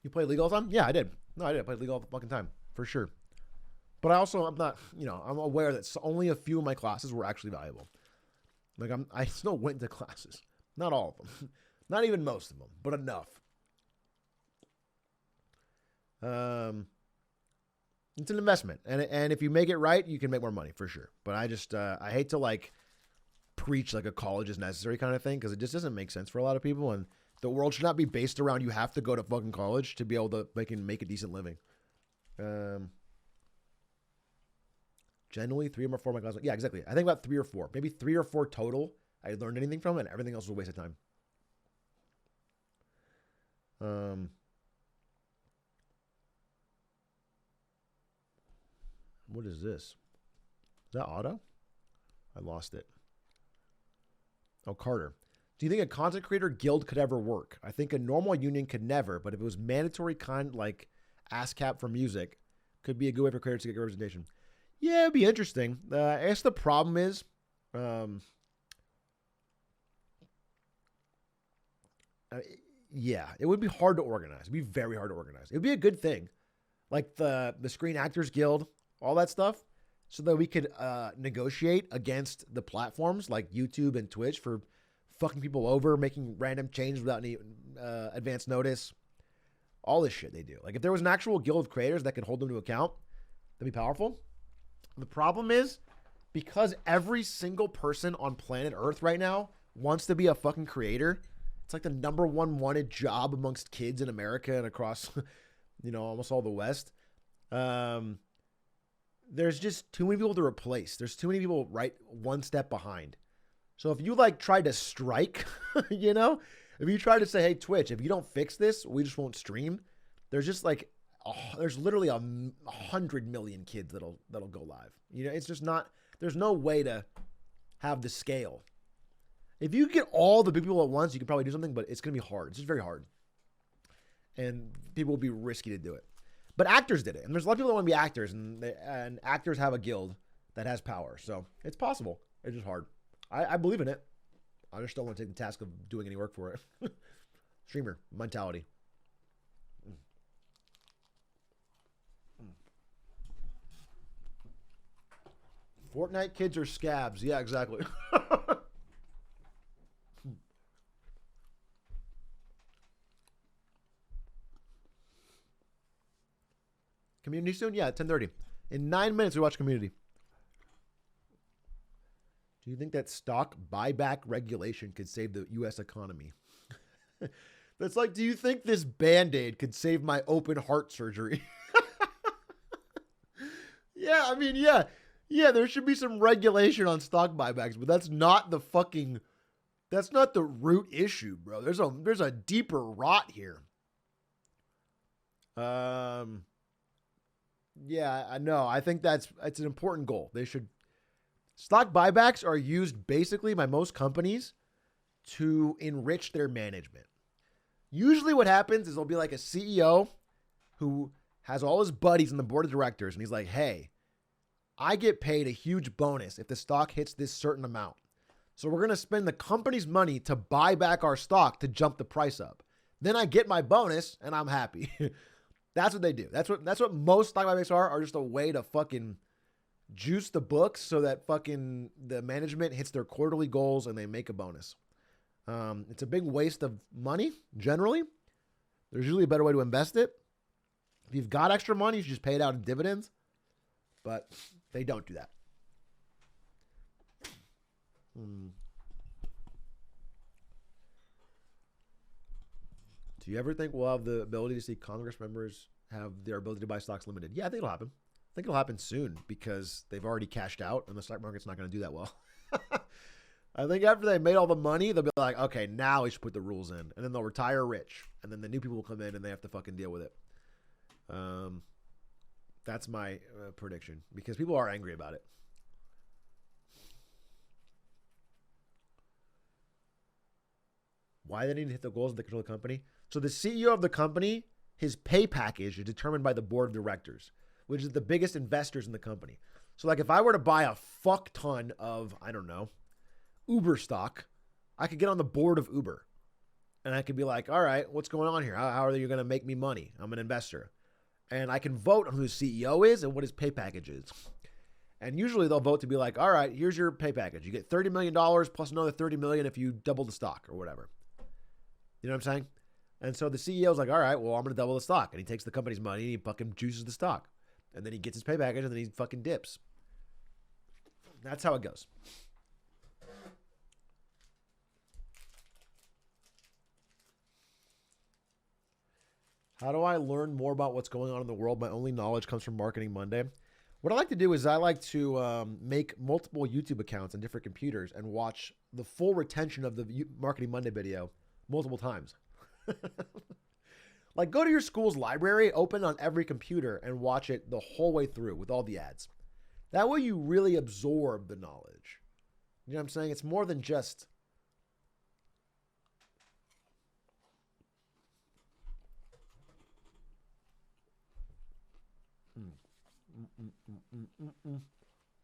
You played League all the time? Yeah, I did. No, I did. I played League all the fucking time, for sure. But I also, I'm not, I'm aware that only a few of my classes were actually valuable. Like, I still went to classes. Not all of them. Not even most of them, but enough. It's an investment. And if you make it right, you can make more money, for sure. But I just, I hate to, like, preach, like, a college is necessary kind of thing, because it just doesn't make sense for a lot of people, and the world should not be based around you have to go to fucking college to be able to make a decent living. Generally, 3 or 4 of my classes. Yeah, exactly. I think about 3 or 4. Maybe 3 or 4 total I learned anything from, and everything else was a waste of time. What is this? Is that auto? I lost it. Oh, Carter. Do you think a content creator guild could ever work? I think a normal union could never, but if it was mandatory kind like ASCAP for music, could be a good way for creators to get representation. Yeah, it'd be interesting. I guess the problem is, yeah, it would be hard to organize. It'd be very hard to organize. It would be a good thing, like the Screen Actors Guild, all that stuff, so that we could negotiate against the platforms like YouTube and Twitch for fucking people over, making random changes without any advance notice. All this shit they do. Like if there was an actual guild of creators that could hold them to account, that'd be powerful. The problem is because every single person on planet Earth right now wants to be a fucking creator. It's like the number one wanted job amongst kids in America and across, almost all the West. There's just too many people to replace. There's too many people right one step behind. So if you like try to strike, if you try to say, hey, Twitch, if you don't fix this, we just won't stream. There's just like, there's literally 100 million kids that'll go live. It's just not, there's no way to have the scale. If you get all the big people at once, you can probably do something, but it's going to be hard. It's just very hard. And people will be risky to do it. But actors did it. And there's a lot of people that want to be actors, and actors have a guild that has power. So it's possible. It's just hard. I believe in it. I just don't want to take the task of doing any work for it. Streamer mentality. Fortnite kids are scabs. Yeah, exactly. Community soon? Yeah, 10:30. In 9 minutes, we watch Community. Do you think that stock buyback regulation could save the U.S. economy? That's like, do you think this Band-Aid could save my open heart surgery? Yeah, I mean, yeah. Yeah, there should be some regulation on stock buybacks, but that's not the root issue, bro. There's a deeper rot here. Yeah, I know. I think it's an important goal. Stock buybacks are used basically by most companies to enrich their management. Usually what happens is there'll be like a CEO who has all his buddies in the board of directors, and he's like, hey, I get paid a huge bonus if the stock hits this certain amount. So we're going to spend the company's money to buy back our stock to jump the price up. Then I get my bonus and I'm happy. That's what they do. That's what most stock buybacks are just a way to fucking juice the books so that fucking the management hits their quarterly goals and they make a bonus. It's a big waste of money, generally. There's usually a better way to invest it. If you've got extra money, you should just pay it out in dividends. But they don't do that. Do you ever think we'll have the ability to see Congress members have their ability to buy stocks limited? Yeah, I think it'll happen. I think it'll happen soon because they've already cashed out and the stock market's not going to do that well. I think after they made all the money, they'll be like, okay, now we should put the rules in. And then they'll retire rich. And then the new people will come in and they have to fucking deal with it. That's my prediction. Because people are angry about it. Why they need to hit the goals of the control of the company? So the CEO of the company, his pay package is determined by the board of directors, which is the biggest investors in the company. So like if I were to buy a fuck ton of, I don't know, Uber stock, I could get on the board of Uber. And I could be like, all right, what's going on here? How are you going to make me money? I'm an investor. And I can vote on who the CEO is and what his pay package is. And usually they'll vote to be like, all right, here's your pay package. You get $30 million plus another $30 million if you double the stock or whatever. You know what I'm saying? And so the CEO's like, all right, well, I'm going to double the stock. And he takes the company's money and he fucking juices the stock. And then he gets his pay package and then he fucking dips. That's how it goes. How do I learn more about what's going on in the world? My only knowledge comes from Marketing Monday. What I like to do is I like to make multiple YouTube accounts on different computers and watch the full retention of the Marketing Monday video multiple times. Like go to your school's library, open on every computer and watch it the whole way through with all the ads. That way you really absorb the knowledge. You know what I'm saying? It's more than just...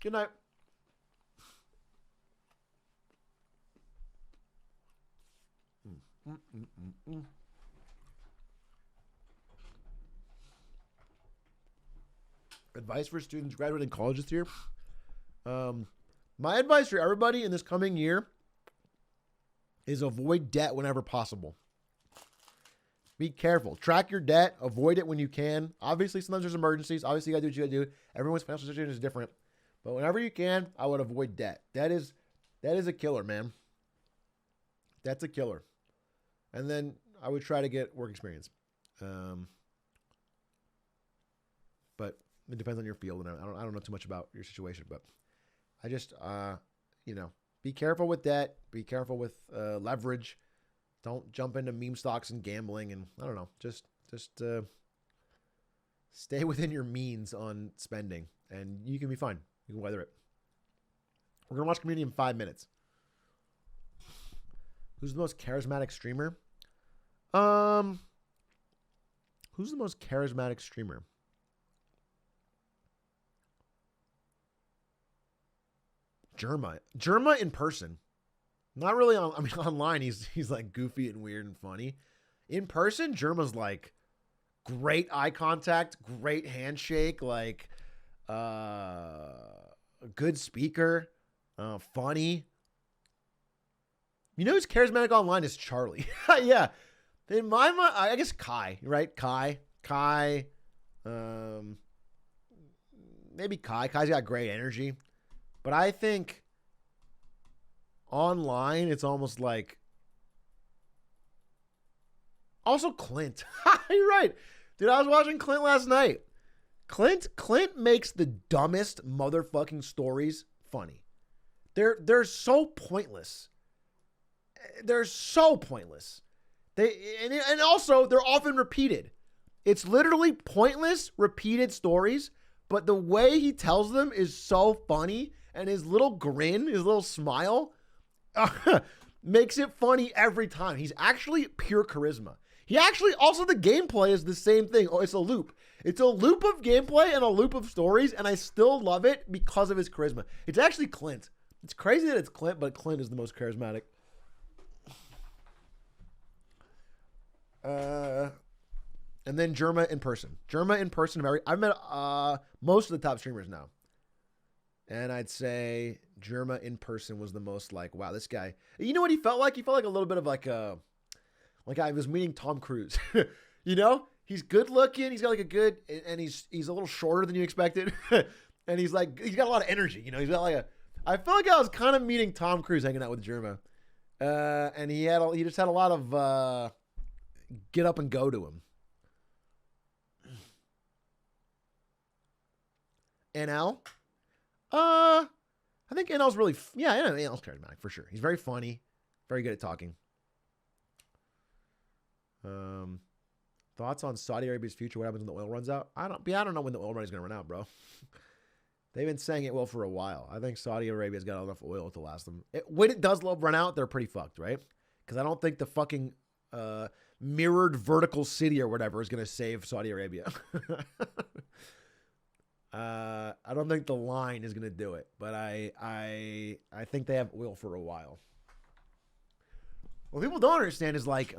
Good night. Advice for students graduating college this year. My advice for everybody in this coming year is avoid debt whenever possible. Be careful. Track your debt. Avoid it when you can. Obviously, sometimes there's emergencies. Obviously, you got to do what you got to do. Everyone's financial situation is different. But whenever you can, I would avoid debt. That is a killer, man. That's a killer. And then I would try to get work experience. But it depends on your field. And I don't know too much about your situation. But I just, be careful with debt. Be careful with leverage. Don't jump into meme stocks and gambling, and I don't know. Just stay within your means on spending, and you can be fine. You can weather it. We're gonna watch Community in 5 minutes. Who's the most charismatic streamer? Who's the most charismatic streamer? Germa in person. Not really on, online he's like goofy and weird and funny. In person, Germa's like great eye contact, great handshake, like a good speaker, funny. You know who's charismatic online is Charlie. Yeah. In my mind, I guess Kai, right? Kai. Maybe Kai. Kai's got great energy. But I think online, it's almost like... Also, Clint. You're right. Dude, I was watching Clint last night. Clint makes the dumbest motherfucking stories funny. They're so pointless. They're so pointless. And also, they're often repeated. It's literally pointless, repeated stories, but the way he tells them is so funny, and his little grin, his little smile, makes it funny every time. He's actually pure charisma. He actually, also the gameplay is the same thing. Oh, it's a loop. It's a loop of gameplay and a loop of stories, and I still love it because of his charisma. It's actually Clint. It's crazy that it's Clint, but Clint is the most charismatic. And then Germa in person. I've met most of the top streamers now. And I'd say Germa in person was the most like, wow, this guy. You know what he felt like? He felt like a little bit of like I was meeting Tom Cruise. You know? He's good looking. He's got like a good, and he's a little shorter than you expected. And he's got a lot of energy. You know, he's got like I felt like I was kind of meeting Tom Cruise hanging out with Germa. And he just had a lot of get up and go to him. NL? I think NL's really, NL's charismatic for sure. He's very funny, very good at talking. Thoughts on Saudi Arabia's future? What happens when the oil runs out? I don't know when the oil money's gonna run out, bro. They've been saying it will for a while. I think Saudi Arabia's got enough oil to last them. When it does run out, they're pretty fucked, right? Because I don't think the fucking mirrored vertical city or whatever is gonna save Saudi Arabia. I don't think the line is gonna do it, but I think they have oil for a while. What people don't understand is like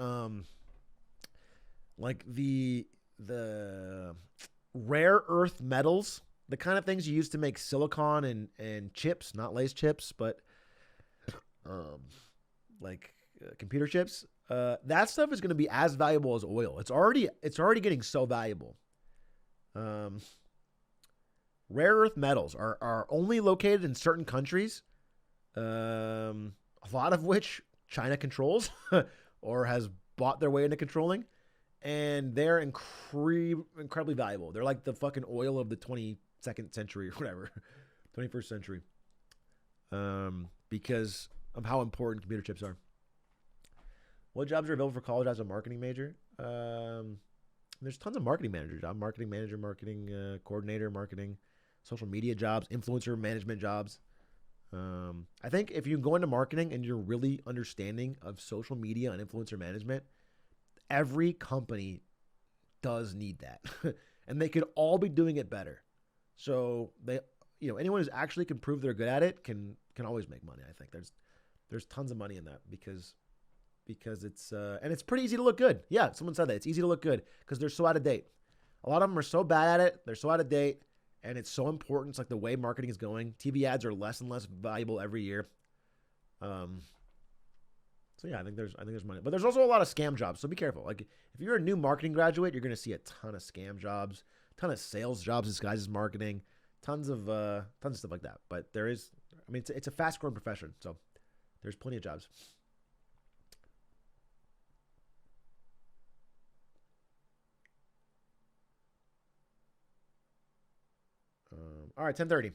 the rare earth metals, the kind of things you use to make silicon and chips, not Lay's chips, but computer chips. That stuff is going to be as valuable as oil. It's already getting so valuable. Rare earth metals are only located in certain countries, a lot of which China controls or has bought their way into controlling. And they're incredibly valuable. They're like the fucking oil of the 22nd century or whatever, 21st century, because of how important computer chips are. What jobs are available for college as a marketing major? There's tons of marketing manager jobs, marketing manager, marketing coordinator, marketing, social media jobs, influencer management jobs. I think if you go into marketing and you're really understanding of social media and influencer management, every company does need that. And they could all be doing it better. So anyone who's actually can prove they're good at it can always make money. I think there's tons of money in that because it's and it's pretty easy to look good. Yeah, someone said that. It's easy to look good because they're so out of date. A lot of them are so bad at it. They're so out of date, and it's so important. It's like the way marketing is going. TV ads are less and less valuable every year. So yeah, I think there's money, but there's also a lot of scam jobs. So be careful. Like if you're a new marketing graduate, you're going to see a ton of scam jobs, ton of sales jobs disguised as marketing, tons of stuff like that. But it's a fast growing profession, so there's plenty of jobs. All right, 10:30.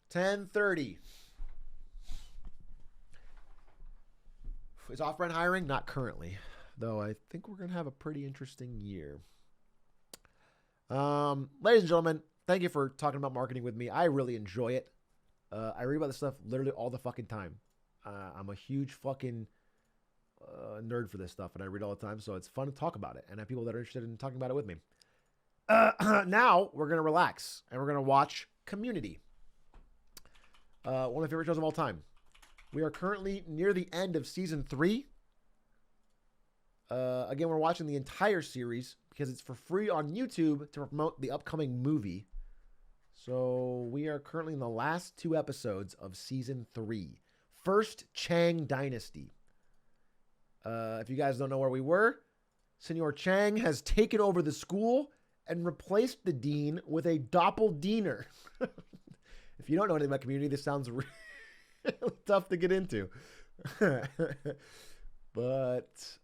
10:30. Is off-brand hiring? Not currently, though I think we're going to have a pretty interesting year. Ladies and gentlemen, thank you for talking about marketing with me. I really enjoy it. I read about this stuff literally all the fucking time. I'm a huge fucking nerd for this stuff, and I read all the time, so it's fun to talk about it and have people that are interested in talking about it with me. Now, we're going to relax, and we're going to watch Community. One of my favorite shows of all time. We are currently near the end of season 3. Again, we're watching the entire series because it's for free on YouTube to promote the upcoming movie. So we are currently in the last 2 episodes of season 3. First Chang Dynasty. If you guys don't know where we were, Senor Chang has taken over the school and replaced the dean with a doppeldeaner. If you don't know anything about Community, this sounds really tough to get into. But